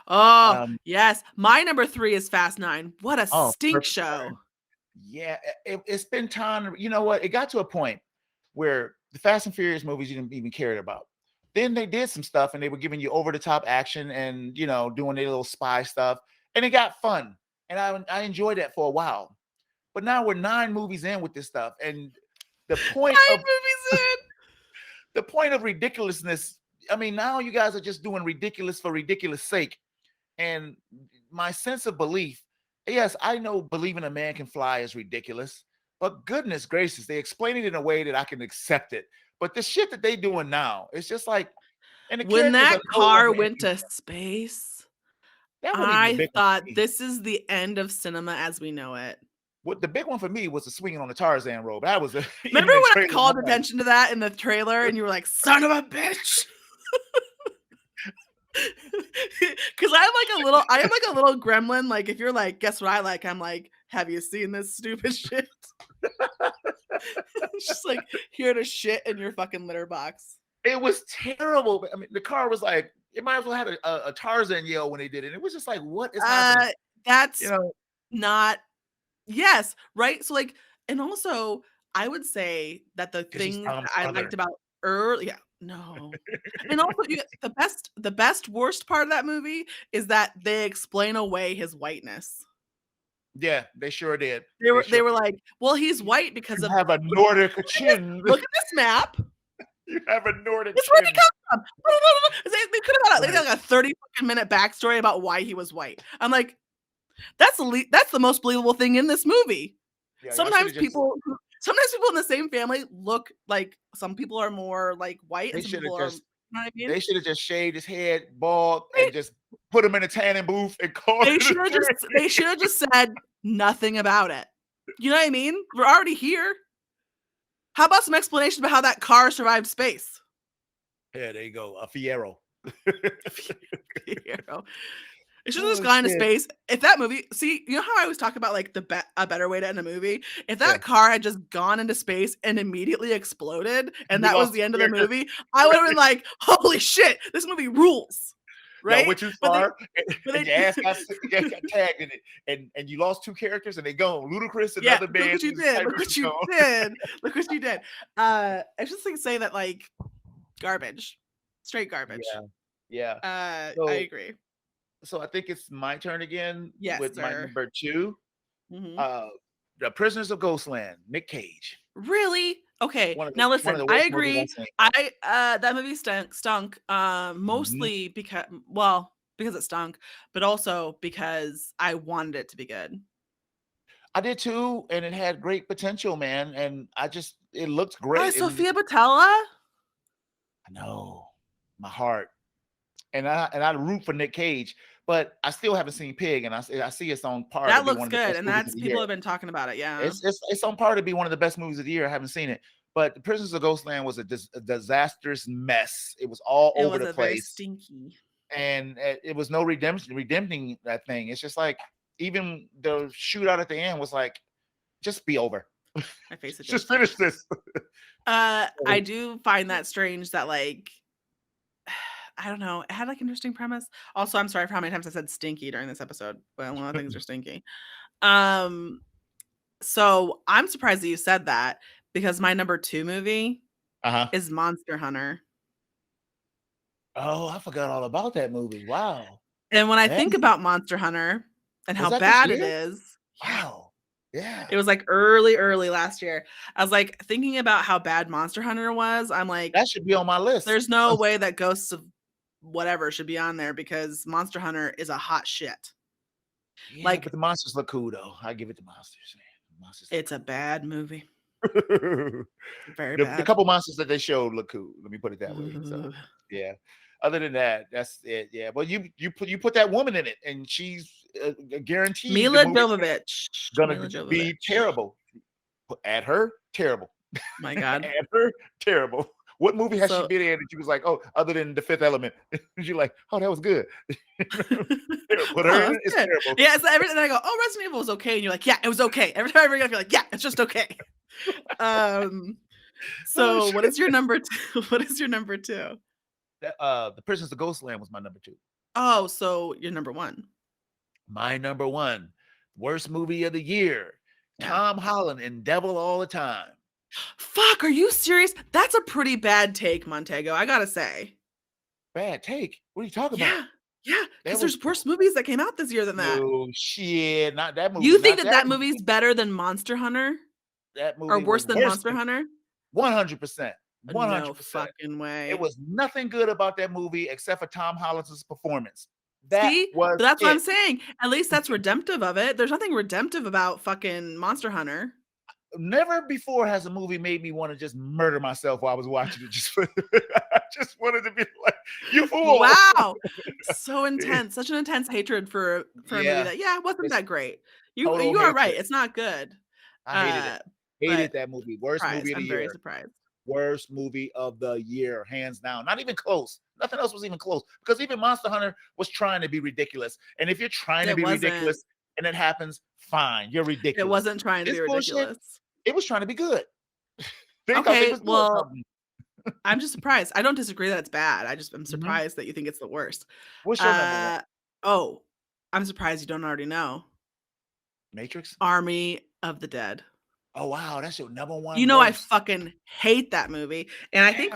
S2: Oh,
S1: Um,
S2: yes. My number 3 is Fast 9. What a stink
S1: perfect
S2: show.
S1: turn. Yeah, it's been time. You know what? It got to a point where the Fast and Furious movies you didn't even care about. Then they did some stuff, and they were giving you over the top action, and doing their little spy stuff, and it got fun, and I enjoyed that for a while. But now we're 9 movies in with this stuff, and the point
S2: 9
S1: of
S2: movies in.
S1: the point of ridiculousness. I mean, now you guys are just doing ridiculous for ridiculous sake. And my sense of belief, yes, I know believing a man can fly is ridiculous, but goodness gracious, they explain it in a way that I can accept it. But the shit that they doing now, it's just like, and the
S2: When
S1: characters
S2: that
S1: are no
S2: car
S1: longer
S2: went to
S1: interesting.
S2: space,
S1: That wasn't even the
S2: I
S1: big one for
S2: thought
S1: me.
S2: this is the end of cinema as we know it.
S1: What the big one for me was the swinging on the Tarzan rope. That was even
S2: Remember
S1: in the
S2: when I
S1: trailer.
S2: called
S1: I'm like,
S2: attention to that in the trailer and you were like, son of a bitch? Because I am like a little gremlin. Like, if you're like, guess what I like? I'm like, have you seen this stupid shit? It's just like here to shit in your fucking litter box.
S1: it was terrible. I mean, the car was like, it might as well have a Tarzan yell when they did it. It was just like, what is happening? You
S2: That's
S1: know,
S2: not yes, right? So like, and also I would say that the
S1: because she's
S2: things
S1: Tom's
S2: that I liked
S1: mother.
S2: about early yeah, no. And also the best worst part of that movie is that they explain away his whiteness.
S1: Yeah, they sure did.
S2: They
S1: They
S2: were
S1: sure
S2: they were like, well, he's
S1: you
S2: white because of
S1: have a Nordic chin.
S2: look at this map.
S1: You have a Nordic
S2: That's where he
S1: chin.
S2: comes from. They could have had like a 30 fucking minute backstory about why he was white. I'm like, that's the most believable thing in this movie.
S1: Yeah, y'all should
S2: Sometimes
S1: have just.
S2: sometimes people in the same family look like some people are more like white
S1: They
S2: and some
S1: should have
S2: people are, you know
S1: just.
S2: what I mean?
S1: They should have just shaved his head bald
S2: They,
S1: and just put him in a tanning booth and called
S2: they
S1: it
S2: should
S1: a
S2: have
S1: day.
S2: just said nothing about it. You know what I mean? We're already here. How about some explanation about how that car survived space?
S1: Yeah, there you go. A Fiero.
S2: Hero. It should have just
S1: Oh
S2: gone into
S1: shit.
S2: space. If that movie, see, you know how I always talk about like a better way to end a movie? If
S1: Yeah.
S2: that car had just gone into space and immediately exploded, and
S1: You
S2: that was
S1: lost
S2: the end of the
S1: characters.
S2: movie, I would have been like, "Holy shit, this movie rules!"
S1: Y'all
S2: Right?
S1: went too
S2: But they,
S1: far,
S2: but
S1: and
S2: they,
S1: your ass got tagged in it, and you lost 2 characters, and they gone. Ludacris,
S2: yeah.
S1: another
S2: Look
S1: band,
S2: what you
S1: and
S2: did. Look
S1: Cypress
S2: what
S1: is
S2: you
S1: gone.
S2: did. Look what you did. I just like say that like garbage, straight garbage.
S1: Yeah, yeah.
S2: I
S1: So,
S2: agree.
S1: so I think it's my turn again
S2: Yes,
S1: with my
S2: sir.
S1: number 2.
S2: Mhm.
S1: Uh, The Prisoners of Ghostland, Nick Cage.
S2: Really? Okay.
S1: One of the
S2: Now
S1: one of
S2: listen,
S1: the
S2: I
S1: worst movies I've
S2: agree.
S1: seen.
S2: That movie stunk
S1: Mhm.
S2: mostly because because it stunk, but also because I wanted it to be good.
S1: I did too, and it had great potential, man. And it looked great. And
S2: Sophia Botella?
S1: I know my heart, and I root for Nick Cage, but I still haven't seen Pig, and I see it's on par to
S2: That
S1: be
S2: looks
S1: one of the
S2: good,
S1: best
S2: and
S1: movies of
S2: that's
S1: the
S2: people
S1: year.
S2: have been talking about it, yeah.
S1: It's on par to be one of the best movies of the year. I haven't seen it, but The Prisoners of Ghostland was a disastrous mess. It was all
S2: It
S1: over
S2: was
S1: the
S2: a very
S1: place,
S2: stinky.
S1: and it was no redempting that thing. It's just like even the shootout at the end was like, just be over,
S2: My face is
S1: just finish this.
S2: I do find that strange that like I don't know. It had like interesting premise. Also, I'm sorry for how many times I said stinky during this episode, but a lot of things are stinky. Um, so I'm surprised that you said that because my number 2 movie
S1: Uh-huh.
S2: is Monster Hunter.
S1: Oh, I forgot all about that movie. Wow.
S2: And when I
S1: Yeah.
S2: think about Monster Hunter and
S1: Was
S2: how
S1: that this
S2: bad it
S1: year?
S2: is, yeah,
S1: Wow. Yeah.
S2: it was like early last year. I was like thinking about how bad Monster Hunter was. I'm like,
S1: That should be on my list.
S2: there's no way that Ghosts of whatever should be on there because Monster Hunter is a hot shit.
S1: Yeah,
S2: Like,
S1: but the monsters look cool though. I give it to monsters. Man. Monsters look
S2: it's a bad movie.
S1: cool.
S2: Very
S1: The
S2: bad.
S1: couple monsters that they showed look cool. Let me put it that way. So yeah. Other than that, that's it. Yeah. Well, you put that woman in it, and she's guaranteed
S2: Mila
S1: the movie's
S2: Jovovich.
S1: gonna
S2: Mila Jovovich.
S1: be terrible. Add her, terrible.
S2: My God.
S1: Add her, terrible. What movie has she
S2: So-
S1: been in that she was like, oh, other than The Fifth Element? You're like, oh, that was good. Put her in, it's terrible.
S2: Yeah, so everything I go, oh, Resident Evil was okay, and you're like, yeah, it was okay. Every time I bring it up, you're like, yeah, it's just okay. So what is your number 2? What is your number 2?
S1: The Prisoners of Ghostland was my number 2.
S2: Oh, so you're number 1.
S1: My number 1, worst movie of the year.
S2: Yeah.
S1: Tom Holland in Devil All the Time.
S2: Fuck, are you serious? That's a pretty bad take, Montego, I gotta say.
S1: Bad take? What are you talking about?
S2: Yeah, because
S1: was-
S2: there's worse movies that came out this year than that.
S1: No shit, not that movie.
S2: You think
S1: not
S2: that movie's better than Monster Hunter?
S1: that movie
S2: Or worse
S1: was
S2: than Monster Hunter?
S1: 100%. 100%.
S2: No fucking way.
S1: It was nothing good about that movie except for Tom Holland's performance. That
S2: See?
S1: was
S2: But that's what I'm
S1: it.
S2: saying. At least that's redemptive of it. There's nothing redemptive about fucking Monster Hunter.
S1: Never before has a movie made me want to just murder myself while I was watching it. I just wanted to be like, you fool.
S2: Wow. So intense. Such an intense hatred for a movie that, wasn't
S1: It's
S2: that great. You
S1: total
S2: are
S1: hatred.
S2: right. It's not good.
S1: I hated it. Hated that movie. Worst movie of the
S2: I'm
S1: year.
S2: very surprised.
S1: Worst movie of the year, hands down. Not even close. Nothing else was even close. Because even Monster Hunter was trying to be ridiculous. And if you're trying to be ridiculous and it happens, fine. You're ridiculous.
S2: It wasn't trying to be ridiculous.
S1: Bullshit. It was trying to be good.
S2: Okay, well, I'm just surprised. I don't disagree that it's bad. I'm surprised that you think it's the worst.
S1: What's your number 1?
S2: Oh, I'm surprised you don't already know.
S1: Matrix?
S2: Army of the Dead.
S1: Oh wow, that's your number 1.
S2: You know, I fucking hate that movie, and I think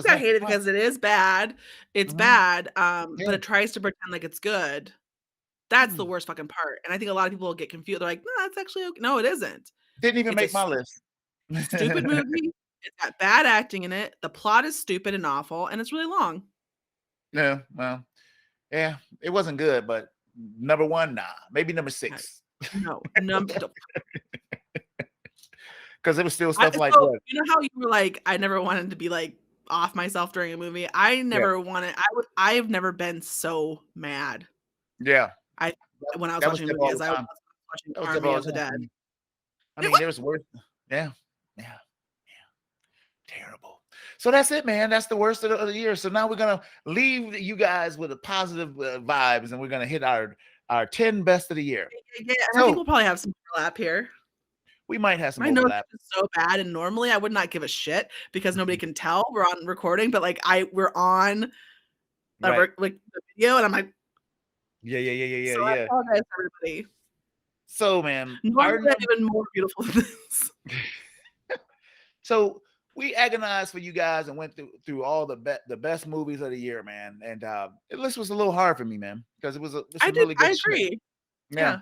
S2: I hate it because it is bad. It's bad, but it tries to pretend like it's good. That's the worst fucking part, and I think a lot of people get confused. They're like, "No, that's actually okay." No, it isn't.
S1: Didn't even make my list.
S2: Stupid movie. It's got bad acting in it. The plot is stupid and awful, and it's really long.
S1: Yeah, well, yeah, it wasn't good, but number 1, nah, maybe number 6.
S2: No,
S1: because it was still stuff like
S2: so,
S1: what?
S2: you know how you were like, I never wanted to be like off myself during a movie. I never wanted. I have never been so mad.
S1: Yeah,
S2: when I was watching a movie as I was watching Army of the Dead.
S1: I mean, there was worse. Yeah. Terrible. So that's it, man. That's the worst of the year. So now we're gonna leave you guys with a positive vibes, and we're gonna hit our 10 best of the year.
S2: Yeah, I think we'll probably have some overlap here.
S1: We might have some
S2: My
S1: overlap.
S2: notes are so bad, and normally I would not give a shit because nobody can tell we're on recording. But like we're on like the video, and I'm like,
S1: yeah.
S2: So I apologize, everybody.
S1: So man,
S2: normally I'm even more beautiful than this.
S1: So we agonized for you guys and went through all the best movies of the year, man. And the list was a little hard for me, man, because it was really good.
S2: I agree.
S1: Shit. Yeah.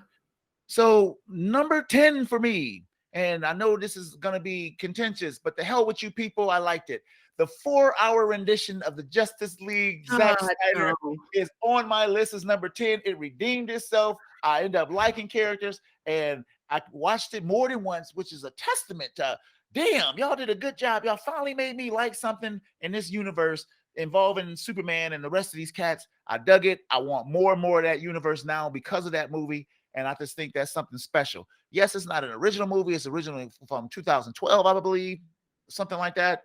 S1: So number 10 for me, and I know this is gonna be contentious, but the hell with you people, I liked it. The 4-hour rendition of the Justice League Zack Snyder is on my list as number 10. It redeemed itself. I ended up liking characters, and I watched it more than once, which is a testament to, damn, y'all did a good job. Y'all finally made me like something in this universe involving Superman and the rest of these cats. I dug it. I want more and more of that universe now because of that movie. And I just think that's something special. Yes, it's not an original movie. It's originally from 2012, I believe, something like that.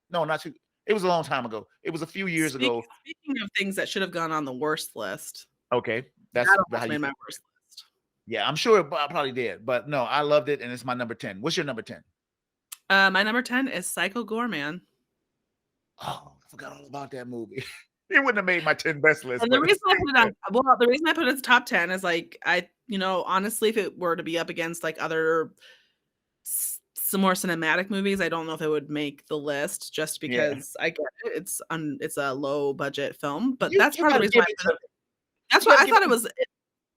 S1: No, not too. It was a long time ago. It was a few years ago.
S2: Speaking of things that should have gone on the worst list.
S1: Okay, that's
S2: how you made my worst list.
S1: Yeah, I'm sure I probably did, but no, I loved it, and it's my number 10. What's your number 10?
S2: My number 10 is Psycho Goreman.
S1: Oh, I forgot all about that movie. It wouldn't have made my 10 best list.
S2: And the reason I put it on, the reason I put it as top 10 is like honestly, if it were to be up against like other some more cinematic movies, I don't know if it would make the list just
S1: Yeah.
S2: because I get it. It's a low budget film, but
S1: You
S2: that's
S1: you
S2: part of the
S1: gotta
S2: reason
S1: give
S2: why
S1: it
S2: I put
S1: to
S2: it. That's
S1: you
S2: why
S1: gotta
S2: I
S1: give
S2: thought
S1: it
S2: it
S1: to
S2: was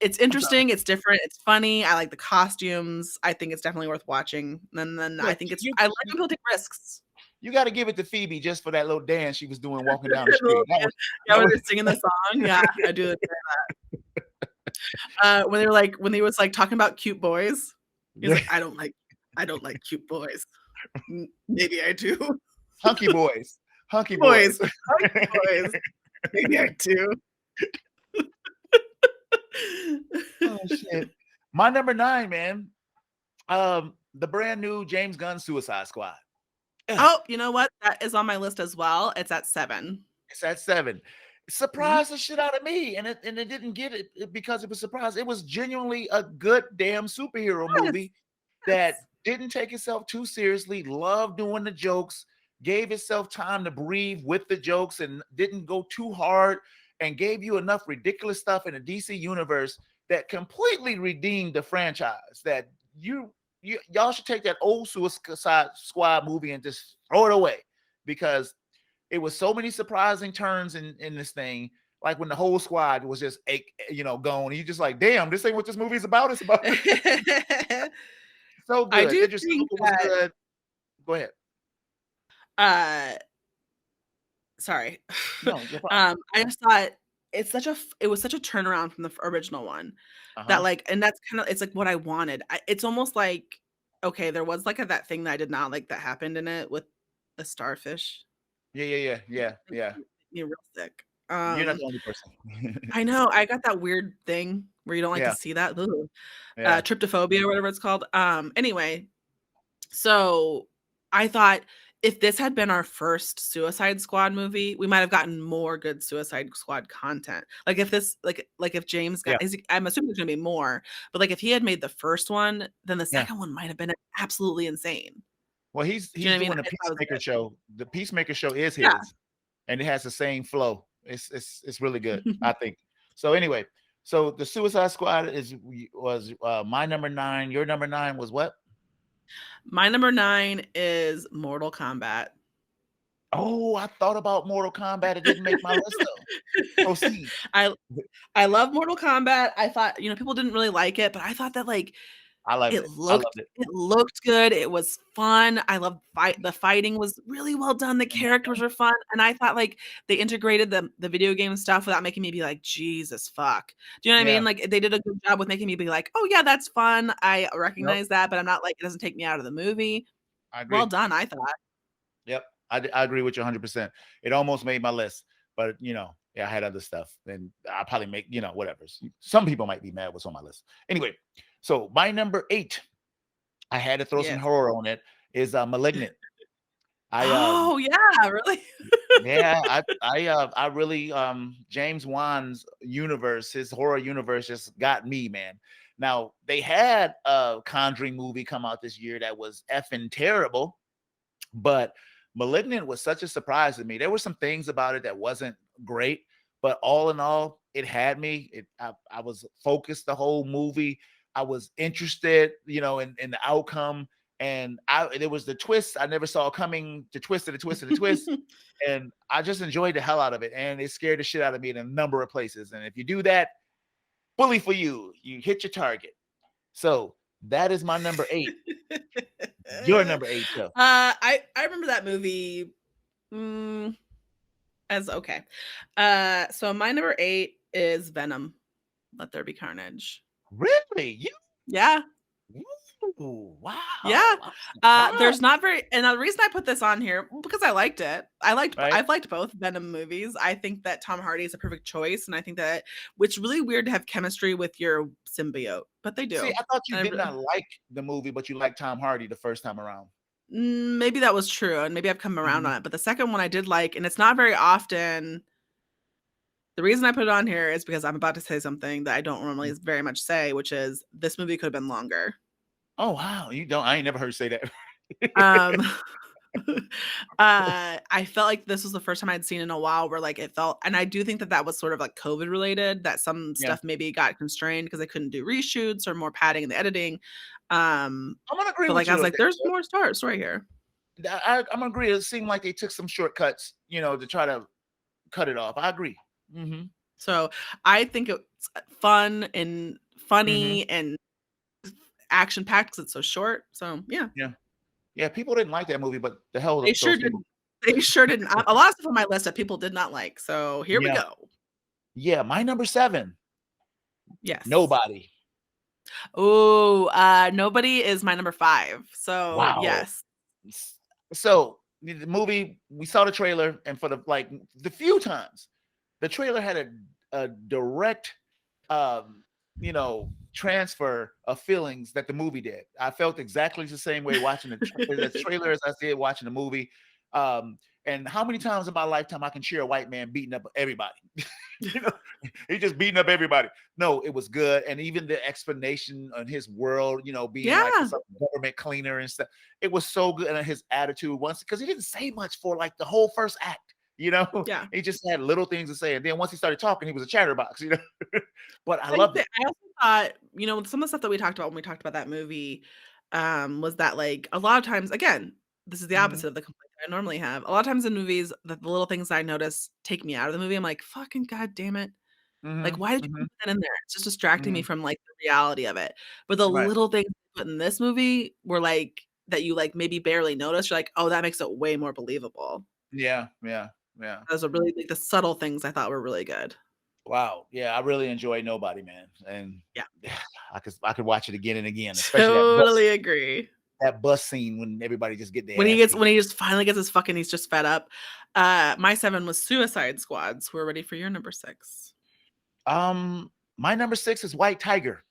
S2: it's
S1: I'm sorry.
S2: interesting, it's different, it's funny, I like the costumes, I think it's definitely worth watching, and then I
S1: Look,
S2: think
S1: you
S2: I like
S1: you
S2: when people take risks.
S1: you gotta give it to Phoebe just for that little dance she was doing walking down the
S2: The little
S1: street. That
S2: band,
S1: was
S2: yeah,
S1: that
S2: when
S1: was
S2: they're singing the song, yeah, I do enjoy when when he was, like, talking about cute boys, he's
S1: yeah.
S2: like, I don't like cute boys." Maybe I do.
S1: Hunky boys. Hunky
S2: Boys,
S1: boys.
S2: hunky boys. Maybe I do.
S1: Oh shit. My number 9, man. The brand new James Gunn Suicide Squad. Ugh,
S2: Oh, you know what? That is on my list as well. It's at 7.
S1: it's at 7.
S2: Mhm.
S1: Surprised the shit out of me, and it didn't get it because it was surprised. It was genuinely a good damn superhero
S2: Yes,
S1: movie that
S2: yes.
S1: didn't take itself too seriously, loved doing the jokes, gave itself time to breathe with the jokes, and didn't go too hard, and gave you enough ridiculous stuff in the DC universe that completely redeemed the franchise. That y'all should take that old Suicide Squad movie and just throw it away because it was so many surprising turns in this thing. Like when the whole squad was just gone. And you just like, damn, this ain't what this movie is about. It's about so
S2: I
S1: good.
S2: do
S1: Idris
S2: think
S1: Elba was
S2: that,
S1: good. Go ahead.
S2: uh sorry.
S1: No, you're fine.
S2: I just thought it was such a turnaround from the original one that,
S1: Uh-huh.
S2: like, and that's kinda it's like what I wanted. It's almost like, okay, there was, like, that thing that I did not like that happened in it with the starfish.
S1: Yeah, yeah, yeah, yeah,
S2: It
S1: yeah.
S2: made me real sick.
S1: You're not the only person.
S2: I know, I got that weird thing where you don't like to
S1: Yeah,
S2: see that. Ugh.
S1: yeah,
S2: Tryptophobia or whatever it's called. Anyway, so I thought if this had been our first Suicide Squad movie, we might have gotten more good Suicide Squad content. Like if this like if James
S1: yeah,
S2: got I'm assuming there's gonna be more, but like if he had made the first one, then the
S1: yeah.
S2: second one might have been absolutely insane.
S1: Well, he's
S2: Do you know
S1: he's
S2: what I mean?
S1: doing a
S2: I thought it was
S1: Peacemaker
S2: good.
S1: show. The Peacemaker show is
S2: Yeah.
S1: his, and it has the same flow. It's really good, I think. So anyway, so the Suicide Squad was my number 9. Your number 9 was what?
S2: My number 9 is Mortal Kombat.
S1: Oh, I thought about Mortal Kombat. It didn't make my list though. Proceed.
S2: I I love Mortal Kombat. I thought, people didn't really like it, but I thought that, like,
S1: I loved it. I loved it.
S2: it looked good, it was fun, I loved the fighting was really well done, the
S1: Mhm.
S2: characters were fun, and I thought, like, they integrated the video game stuff without making me be like, "Jesus fuck." Do you know what I mean?
S1: Yeah.
S2: Like, they did a good job with making me be like, "Oh, yeah, that's fun, I
S1: Yep.
S2: recognize that," but I'm not like, it doesn't take me out of the movie.
S1: I
S2: Well
S1: agree.
S2: done, I thought.
S1: Yep. I agree with you 100%. It almost made my list, but yeah, I had other stuff, and I probably make whatever. Some people might be mad what's on my list. Anyway, so my number 8, I had to throw some
S2: Yes.
S1: horror on it. Is Malignant. I
S2: Oh, yeah, really?
S1: Yeah, I really James Wan's universe, his horror universe just got me, man. Now, they had a Conjuring movie come out this year that was effing terrible, but Malignant was such a surprise to me. There were some things about it that wasn't great, but all in all, it had me. I was focused the whole movie. I was interested, in the outcome. And there was the twist I never saw coming, the twist of the twist of the twist. And I just enjoyed the hell out of it. And it scared the shit out of me in a number of places. And if you do that, bully for you. You hit your target. So that is my number 8. Your number 8, Joe.
S2: I remember that movie, mm, as okay. So my number 8 is Venom, Let There Be Carnage.
S1: Really?
S2: Yeah,
S1: Ooh,
S2: yeah.
S1: wow. I'm surprised,
S2: There's not very and the reason I put this on here, because I liked it.
S1: right?
S2: I've liked both Venom movies. I think that Tom Hardy is a perfect choice, and I think that it's really weird to have chemistry with your symbiote, but they
S1: See,
S2: do.
S1: I thought you
S2: And I
S1: did
S2: re
S1: not like the movie, but you liked Tom Hardy the first time around.
S2: maybe that was true, and maybe I've come around
S1: Mhm.
S2: on it, but the second one I did like, and it's not very often. The reason I put it on here is because I'm about to say something that I don't normally very much say, which is this movie could have been longer.
S1: Oh, wow. You don't I ain't never heard you say that.
S2: Um, I felt like this was the first time I'd seen in a while where like it felt, and I do think that was sort of like COVID related, that some
S1: Yeah.
S2: stuff maybe got constrained because they couldn't do reshoots or more padding in the editing.
S1: I'm gonna agree
S2: But
S1: with
S2: like I was
S1: you.
S2: like, there's more story here.
S1: I'm gonna agree. It seemed like they took some shortcuts, to try to cut it off. I agree. Mm-hmm.
S2: So I think it's fun and
S1: Mm-hmm.
S2: funny and action packed because it's so short. So yeah,
S1: Yeah. Yeah. People didn't like that movie, but the hell
S2: they
S1: of
S2: sure
S1: those people.
S2: didn't. They sure didn't. A lot of stuff on my list that people did not like. So here we
S1: Yeah.
S2: go.
S1: Yeah. My number 7.
S2: Yes.
S1: Nobody.
S2: Oh, Nobody is my number 5. So
S1: Wow.
S2: yes.
S1: So the movie, we saw the trailer, and for the few times, the trailer had a direct, transfer of feelings that the movie did. I felt exactly the same way watching the trailer as I did watching the movie. And how many times in my lifetime I can cheer a white man beating up everybody? you know, he just beating up everybody. No, it was good. And even the explanation on his world, being like
S2: Yeah.
S1: some government cleaner and stuff, it was so good. And his attitude once, because he didn't say much for like the whole first act,
S2: Yeah.
S1: he just had little things to say. And then once he started talking, he was a chatterbox, but I
S2: I
S1: loved it.
S2: also thought, some of the stuff that we talked about when we talked about that movie, was that like a lot of times, again, this is the
S1: Mhm,
S2: opposite of the complaint that I normally have. A lot of times in movies, the little things I notice take me out of the movie. I'm like, fucking god damn it. Like,
S1: mhm,
S2: why did you
S1: mhm,
S2: put that in there? It's just distracting me
S1: mhm.
S2: from like the reality of it. But the
S1: Right.
S2: little things they put in this movie were like that you like maybe barely notice. You're like, oh, that makes it way more believable.
S1: Yeah, yeah, yeah.
S2: Those are really like the subtle things I thought were really good.
S1: Wow. Yeah, I really enjoyed Nobody, man. And
S2: Yeah.
S1: I could watch it again and again, especially
S2: Totally agree.
S1: that bus scene when everybody just get
S2: When
S1: their
S2: he
S1: ass
S2: gets
S1: beat.
S2: when he just finally gets his fucking he's just fed up. My 7 was Suicide Squads. We're ready for your number 6.
S1: My number 6 is White Tiger.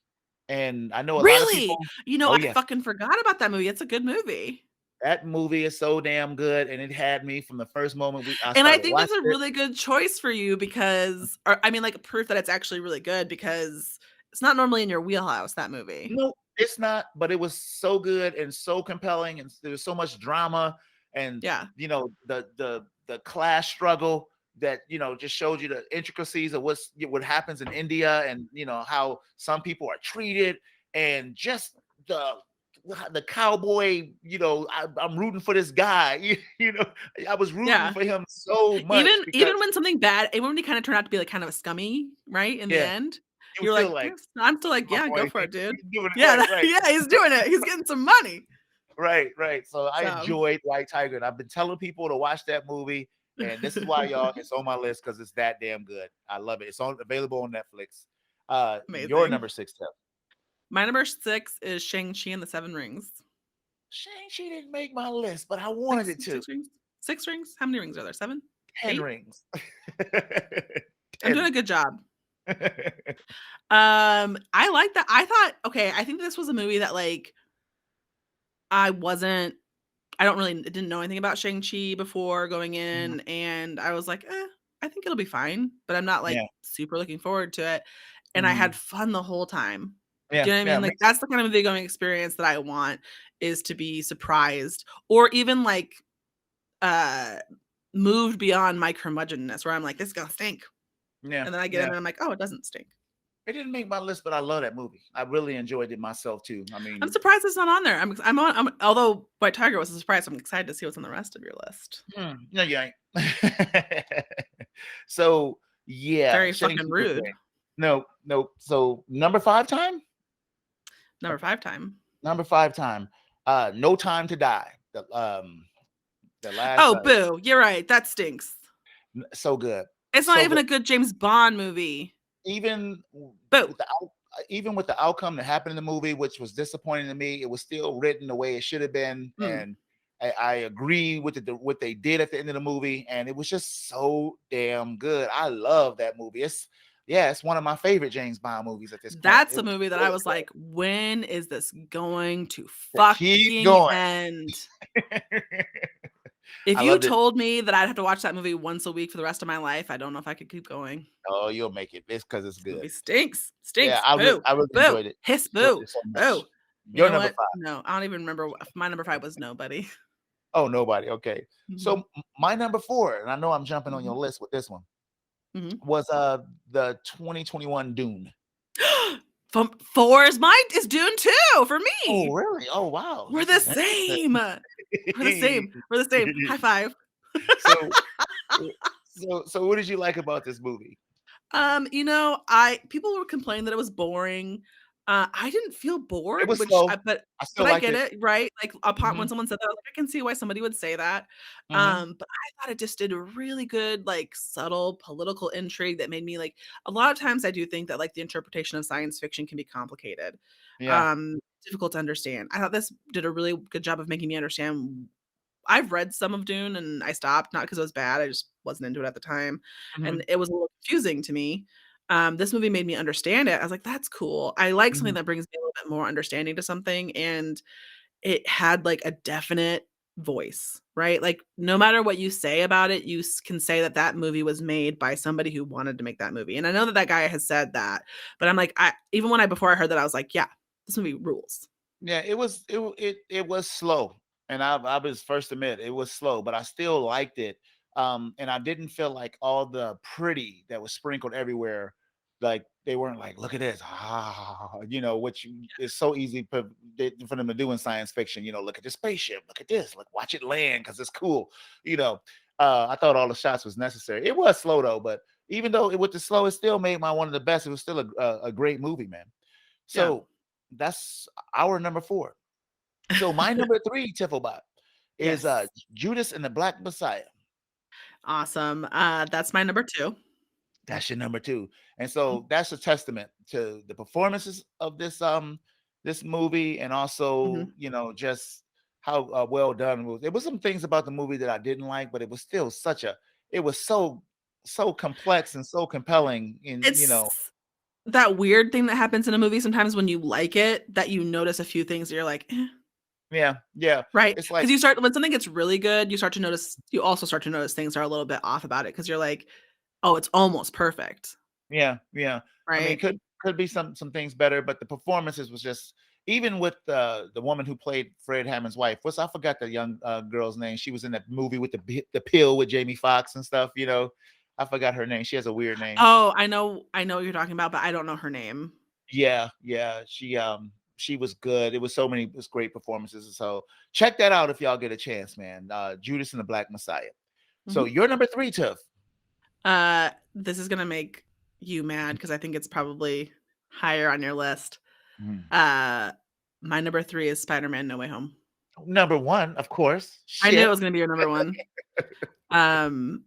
S1: And I know a lot of
S2: Really?
S1: people. Oh
S2: I
S1: yeah,
S2: fucking forgot about that movie. It's a good movie.
S1: that movie is so damn good, and it had me from the first moment I
S2: And I
S1: started
S2: think that's
S1: watching
S2: a
S1: it.
S2: really good choice for you because or I mean, like, proof that it's actually really good because it's not normally in your wheelhouse, that movie.
S1: No, it's not, but it was so good and so compelling, and there was so much drama, and
S2: Yeah.
S1: the class struggle that just showed you the intricacies of what happens in India, and how some people are treated, and just the cowboy. I'm rooting for this guy. I was rooting
S2: Yeah.
S1: for him so
S2: Even
S1: much because
S2: even when something bad even when he kinda turned out to be, like, kind of a scummy, right, in the
S1: yeah,
S2: end,
S1: you
S2: you're
S1: feel
S2: like,
S1: like
S2: "Yes." I'm still like,
S1: my
S2: "Yeah, go
S1: boy,
S2: for it, dude."
S1: he's doing it
S2: Yeah,
S1: right, right.
S2: yeah, he's doing it. He's getting some money.
S1: Right, right. So I
S2: So
S1: enjoyed White Tiger, and I've been telling people to watch that movie, and this is why, y'all, it's on my list because it's that damn good. I love it. It's available on Netflix. Your
S2: Amazing.
S1: number 6 tip.
S2: My number 6 is Shang-Chi and the Seven Rings.
S1: Shang-Chi didn't make my list, but I wanted
S2: 6
S1: it to.
S2: 6 rings? 6 rings? How many rings are there? 7?
S1: 10
S2: 8?
S1: rings.
S2: I'm doing
S1: 10.
S2: a good job. I like that. I think this was a movie that, like, I wasn't I don't really didn't know anything about Shang-Chi before going
S1: Mhm.
S2: in, and I was like, I think it'll be fine," but I'm not, like,
S1: Yeah.
S2: super looking forward to it, and I had
S1: Mhm.
S2: fun the whole time. Do
S1: Yeah.
S2: you know what I
S1: Yeah.
S2: mean? Like, that's the kind of movie-going experience that I want, is to be surprised or even, like, uh, moved beyond my curmudgeonness where I'm like, "This is gonna stink,"
S1: Yeah.
S2: and then I get in
S1: Yeah.
S2: and I'm like, "Oh, it doesn't stink."
S1: It didn't make my list, but I love that movie. I really enjoyed it myself too. I
S2: I'm
S1: mean,
S2: surprised it's not on there. I'm although White Tiger was a surprise, I'm excited to see what's on the rest of your list.
S1: no, you ain't. So yeah,
S2: Very fucking
S1: Shang-Chi was
S2: rude.
S1: great. No, no. So number 5 time?
S2: Number 5 time.
S1: Number 5 time. No Time to Die. The last
S2: Oh, boo, you're right, that stinks.
S1: so good.
S2: It's not
S1: So
S2: even
S1: good.
S2: a good James Bond movie.
S1: Even
S2: Boo.
S1: with the outcome that happened in the movie, which was disappointing to me, it was still written the way it should have been,
S2: Mm.
S1: and I agree with what they did at the end of the movie, and it was just so damn good. I love that movie. It's one of my favorite James Bond movies at this point.
S2: That's
S1: It
S2: a
S1: was
S2: movie that I
S1: really
S2: was like, "When is this going to
S1: good. Keep
S2: fucking
S1: going.
S2: end?" If
S1: I
S2: you
S1: loved it.
S2: told me that I'd have to watch that movie once a week for the rest of my life, I don't know if I could keep going.
S1: Oh, you'll make it. It's because it's
S2: This
S1: good.
S2: movie stinks.
S1: Yeah,
S2: Stinks. Boo.
S1: I really
S2: Boo.
S1: enjoyed it.
S2: Hiss
S1: Enjoyed
S2: boo.
S1: it so
S2: Boo.
S1: much.
S2: You
S1: Your
S2: know
S1: number
S2: what?
S1: 5.
S2: No, I don't even remember my number 5 was Nobody.
S1: Oh, nobody. Okay. So
S2: Mhm.
S1: my number 4, and I know I'm jumping on your
S2: Mhm.
S1: list with this one,
S2: Mhm.
S1: was the 2021 Dune.
S2: From 4 is mine is Dune 2 for
S1: Oh,
S2: me.
S1: really? Oh, wow.
S2: We're
S1: This
S2: the
S1: is interesting.
S2: same. We're the same. We're the same. High five.
S1: So, so what did you like about this movie?
S2: You know, I people were complaining that it was boring. I didn't feel
S1: It
S2: bored,
S1: was
S2: which
S1: slow.
S2: I
S1: I
S2: but
S1: still
S2: I
S1: liked
S2: get
S1: it.
S2: it, right? Like upon when
S1: Mhm,
S2: someone said that, I was like, I can see why somebody would say that.
S1: mhm.
S2: But I thought it just did a really good, like subtle political intrigue that made me like a lot of times I do think that like the interpretation of science fiction can be complicated.
S1: Yeah.
S2: Difficult to understand. I thought this did a really good job of making me understand. I've read some of Dune and I stopped, not because it was bad, I just wasn't into it at the time, and
S1: Mhm,
S2: it was a little confusing to me. This movie made me understand it. I was like, "That's cool." I like something
S1: mhm,
S2: that brings me a little bit more understanding to something, and it had, like, a definite voice, right? Like, no matter what you say about it, you can say that that movie was made by somebody who wanted to make that movie, and I know that that guy has said that, but I'm like, I even when I before I heard that, I was like, "Yeah, this movie rules."
S1: yeah, it was slow, and I was first to admit it was slow, but I still liked it. And I didn't feel like all the pretty that was sprinkled everywhere, like they weren't like, look at this, which is so easy for them to do in science fiction. Look at the spaceship, look at this, look, watch it land because it's cool. You know, I thought all the shots was necessary. It was slow though, but even though it was the slow, it still made my one of the best. It was still a great movie, man.
S2: Yeah.
S1: So that's our number 4. So my number 3, Tifflebot, is
S2: Yes.
S1: Judas and the Black Messiah.
S2: Awesome. That's my number 2.
S1: That's your number 2. And
S2: Mhm,
S1: so that's a testament to the performances of this movie, and also,
S2: mhm.
S1: just how well done it was. There was some things about the movie that I didn't like, but it was still it was so complex and so compelling
S2: It's that weird thing that happens in a movie sometimes when you like it, that you notice a few things that you're like, "Eh,"
S1: yeah, yeah.
S2: right?
S1: It's
S2: Because
S1: like,
S2: you start when something gets really good, you also start to notice things are a little bit off about it because 'cause you're like, "Oh, it's almost perfect."
S1: yeah, yeah. I mean,
S2: Right?
S1: could be some things better, but the performances was just, even with the woman who played Fred Hammond's wife. I forgot the young girl's name. She was in that movie with the pill with Jamie Foxx and stuff. I forgot her name. She has a weird name.
S2: Oh, I know what you're talking about, but I don't know her name.
S1: Yeah, yeah. She was good. It was great performances. So check that out if y'all get a chance, man. Judas and the Black Messiah. So
S2: Mhm.
S1: you're number 3, Tiff.
S2: This is gonna make you mad because I think it's probably higher on your list.
S1: Mhm.
S2: Uh, my number 3 is Spider-Man: No Way Home.
S1: Number 1, of course.
S2: I knew it
S1: Shit.
S2: was gonna be your number 1. Um,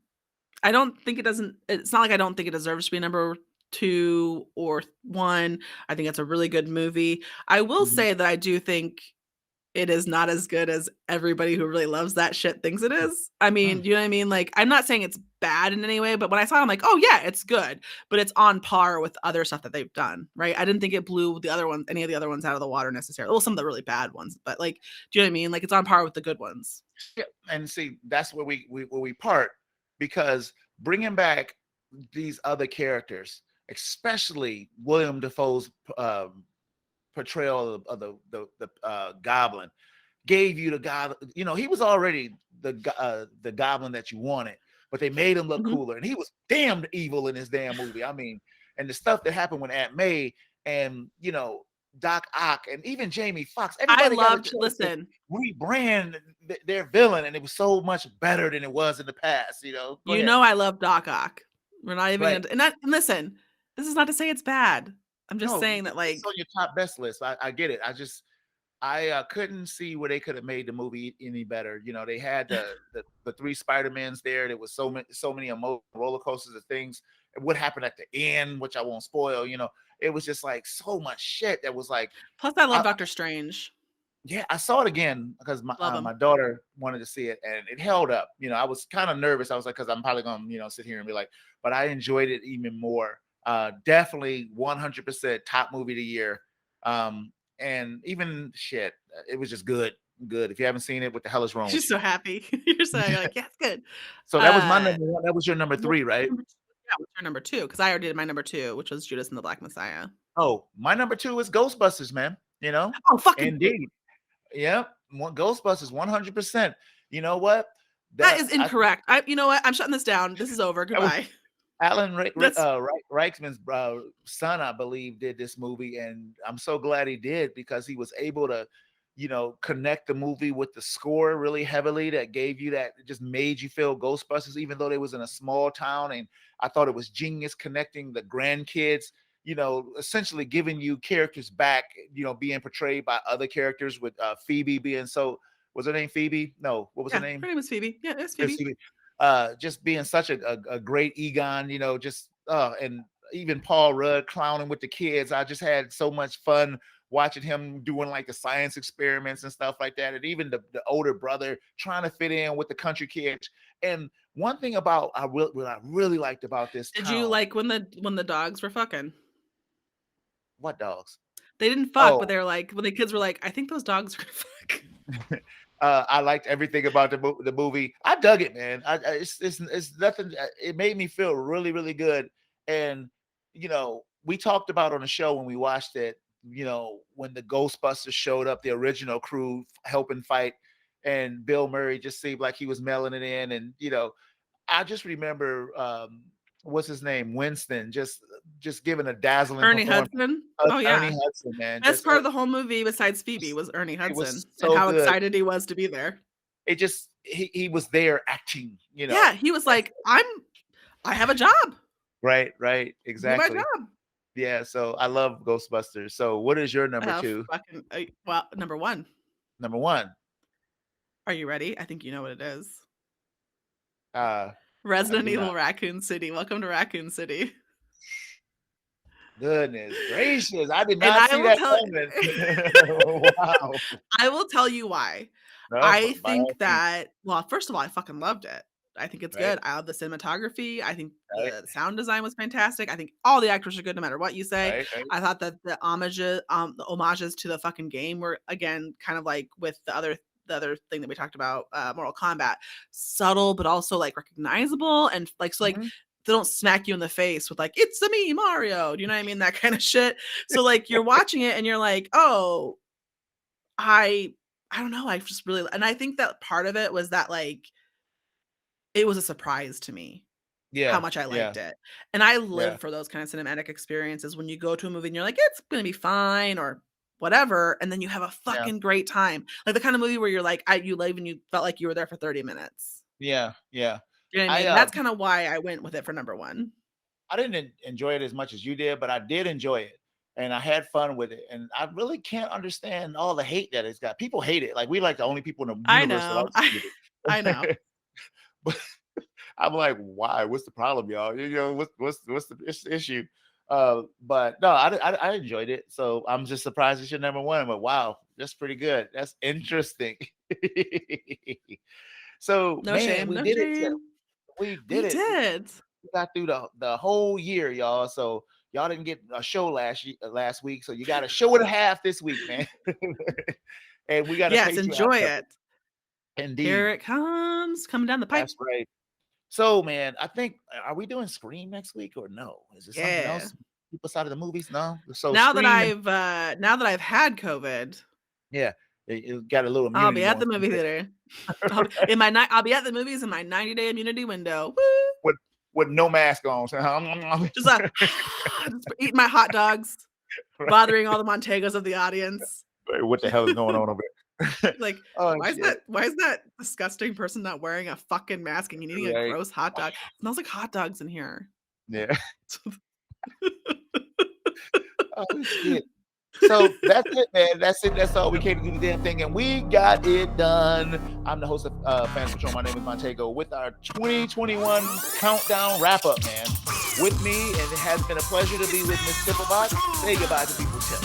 S2: I don't think it's not like I don't think it deserves to be number 2 or 1. I think it's a really good movie. I will
S1: Mhm.
S2: say that I do think it is not as good as everybody who really loves that shit thinks it is. I mean,
S1: Mm.
S2: do you know what I mean? Like, I'm not saying it's bad in any way, but when I saw it, I'm like, "Oh, yeah, it's good," but it's on par with other stuff that they've done, right? I didn't think it blew any of the other ones out of the water necessarily. Well, some of the really bad ones, but, like, do you know what I mean? Like, it's on par with the good ones.
S1: Yeah, and see, that's where we part, because bringing back these other characters, especially William Defoe's portrayal of the Goblin, gave you the God. He was already the Goblin that you wanted, but they made him look
S2: Mhm.
S1: cooler, and he was damned evil in this damn movie. I mean, and the stuff that happened with Aunt May, and Doc Ock, and even Jamie Foxx,
S2: I
S1: everybody got a
S2: loved
S1: chance to
S2: listen,
S1: rebrand their villain, and it was so much better than it was in the past. Go
S2: you
S1: ahead.
S2: know I love Doc Ock. We're not even
S1: Right.
S2: gonna and listen, this is not to say it's bad. I'm just
S1: No,
S2: saying that,
S1: it's
S2: like
S1: on your top best list. I get it. I couldn't see where they could have made the movie any better. They had the 3 Spider-Mans there. There was so many emotional roller coasters of things. What happened at the end, which I won't spoil. It was just like so much shit that was like,
S2: plus I love
S1: I,
S2: Doctor Strange.
S1: yeah, I saw it again because my
S2: Love him.
S1: my daughter wanted to see it, and it held up. I was kind of nervous. I was like, because I'm probably gonna sit here and be like, but I enjoyed it even more. Definitely 100% top movie of the year. And even shit, it was just good, good. If you haven't seen it, what the hell is wrong
S2: You're
S1: with you?
S2: so happy. You're saying like, "Yeah, it's good."
S1: So that was my
S2: Uh,
S1: number 1. That was your number
S2: what's
S1: 3,
S2: your
S1: right?
S2: number 2? Yeah, what's your number 2? Because I already did my number 2, which was Judas and the Black Messiah.
S1: Oh, my number 2 is Ghostbusters, man.
S2: Oh, fucking
S1: Indeed. Yep. Ghostbusters 100%. You know what?
S2: That is incorrect. You know what? I'm shutting this down. This is over. Goodbye.
S1: Alan
S2: That's
S1: Rickman's son, I believe, did this movie, and I'm so glad he did because he was able to, connect the movie with the score really heavily. That gave you that, it just made you feel Ghostbusters, even though they was in a small town. And I thought it was genius connecting the grandkids, essentially giving you characters back, being portrayed by other characters with Phoebe being so. Was her name Phoebe? No, what was her name?
S2: Her name is Phoebe. Yeah, it's Phoebe.
S1: Just being such a great Egon, and even Paul Rudd clowning with the kids. I just had so much fun watching him doing like the science experiments and stuff like that. And even the older brother trying to fit in with the country kids. And one thing about what I really liked about this
S2: Did
S1: town,
S2: you like when the dogs were fucking?
S1: What dogs?
S2: They didn't fuck, but they were like, when the kids were like, I think those dogs are gonna fuck.
S1: I liked everything about the movie. I dug it, man. It's nothing. It made me feel really, really good. And we talked about on the show when we watched it. When the Ghostbusters showed up, the original crew helping fight, and Bill Murray just seemed like he was mailing it in. And I just remember what's his name, Winston, just giving a dazzling
S2: Ernie Hudson. Oh yeah,
S1: Ernie Hudson, man.
S2: Best part of the whole movie besides Phoebe was Ernie Hudson
S1: so
S2: and how
S1: good.
S2: excited he was to be there.
S1: It just he was there acting,
S2: Yeah, he was like, I have a job.
S1: Right, exactly.
S2: Do my job.
S1: Yeah, so I love Ghostbusters. So what is your number two?
S2: Well, number one.
S1: Number one.
S2: Are you ready? I think you know what it is.
S1: Resident
S2: Evil Raccoon City. Welcome to Raccoon City.
S1: Goodness gracious. I did not see that coming. Wow.
S2: I will tell you why. I think that, well, first of all, I fucking loved it. I think it's good. I love the cinematography. I think the sound design was fantastic. I think all the actors are good no matter what you say. I thought that the homages to the fucking game were, again, kind of like with the other thing that we talked about, Mortal Kombat, subtle but also like recognizable, and like so like they don't smack you in the face with like, it's me, Mario. Do you know what I mean? That kind of shit. So like you're watching it and you're like, oh, I don't know. I just really, and I think that part of it was that like it was a surprise to me. How much I liked it. And I live for those kind of cinematic experiences when you go to a movie and you're like, it's gonna be fine or whatever, and then you have a fucking great time. Like the kind of movie where you're like, you leave and you felt like you were there for 30 minutes.
S1: Yeah.
S2: You know what I mean? That's kind of why I went with it for number one.
S1: I didn't enjoy it as much as you did, but I did enjoy it. And I had fun with it. And I really can't understand all the hate that it's got. People hate it. Like we like the only people in the universe that like it.
S2: I know.
S1: But I'm like, why? What's the problem, y'all? What's the issue? But no, I enjoyed it. So I'm just surprised it's your number one. But wow, that's pretty good. That's interesting. So
S2: no shame.
S1: We did it. We got through the whole year, y'all. So y'all didn't get a show last week. So you got a show and a half this week, man. And we got to
S2: enjoy it.
S1: Indeed.
S2: Here it comes, coming down the pipe.
S1: That's right. So, man, I think, are we doing Scream next week or no? Is it something else? People side of the movies? No. So
S2: now that I've had COVID,
S1: it got a little immunity.
S2: I'll be at the movie theater. I'll be at the movies in my 90-day immunity window.
S1: Woo! With no mask on.
S2: just eating my hot dogs, bothering all the Montegos of the audience.
S1: What the hell is going on over there?
S2: Like, why is that disgusting person not wearing a fucking mask and eating a gross hot dog? It smells like hot dogs in here.
S1: Yeah. Oh shit. So that's it, man. That's it. That's all. We came to do the damn thing, and we got it done. I'm the host of Fans Patrol. My name is Montego with our 2021 countdown wrap up, man. With me, and it has been a pleasure to be with Miss Tipplebot. Say goodbye to people, Tim.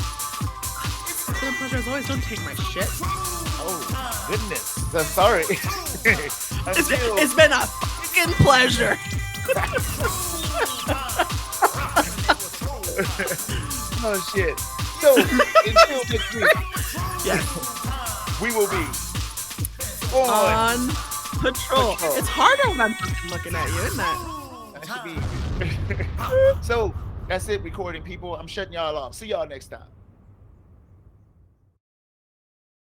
S2: It's been a pleasure as always. Don't take my shit.
S1: Oh goodness. I'm sorry.
S2: It's been a fucking pleasure.
S1: Oh shit. So until next week, we will be on patrol.
S2: It's harder when I'm fucking looking at you, isn't it?
S1: That should be. So that's it, recording people. I'm shutting y'all off. See y'all next time.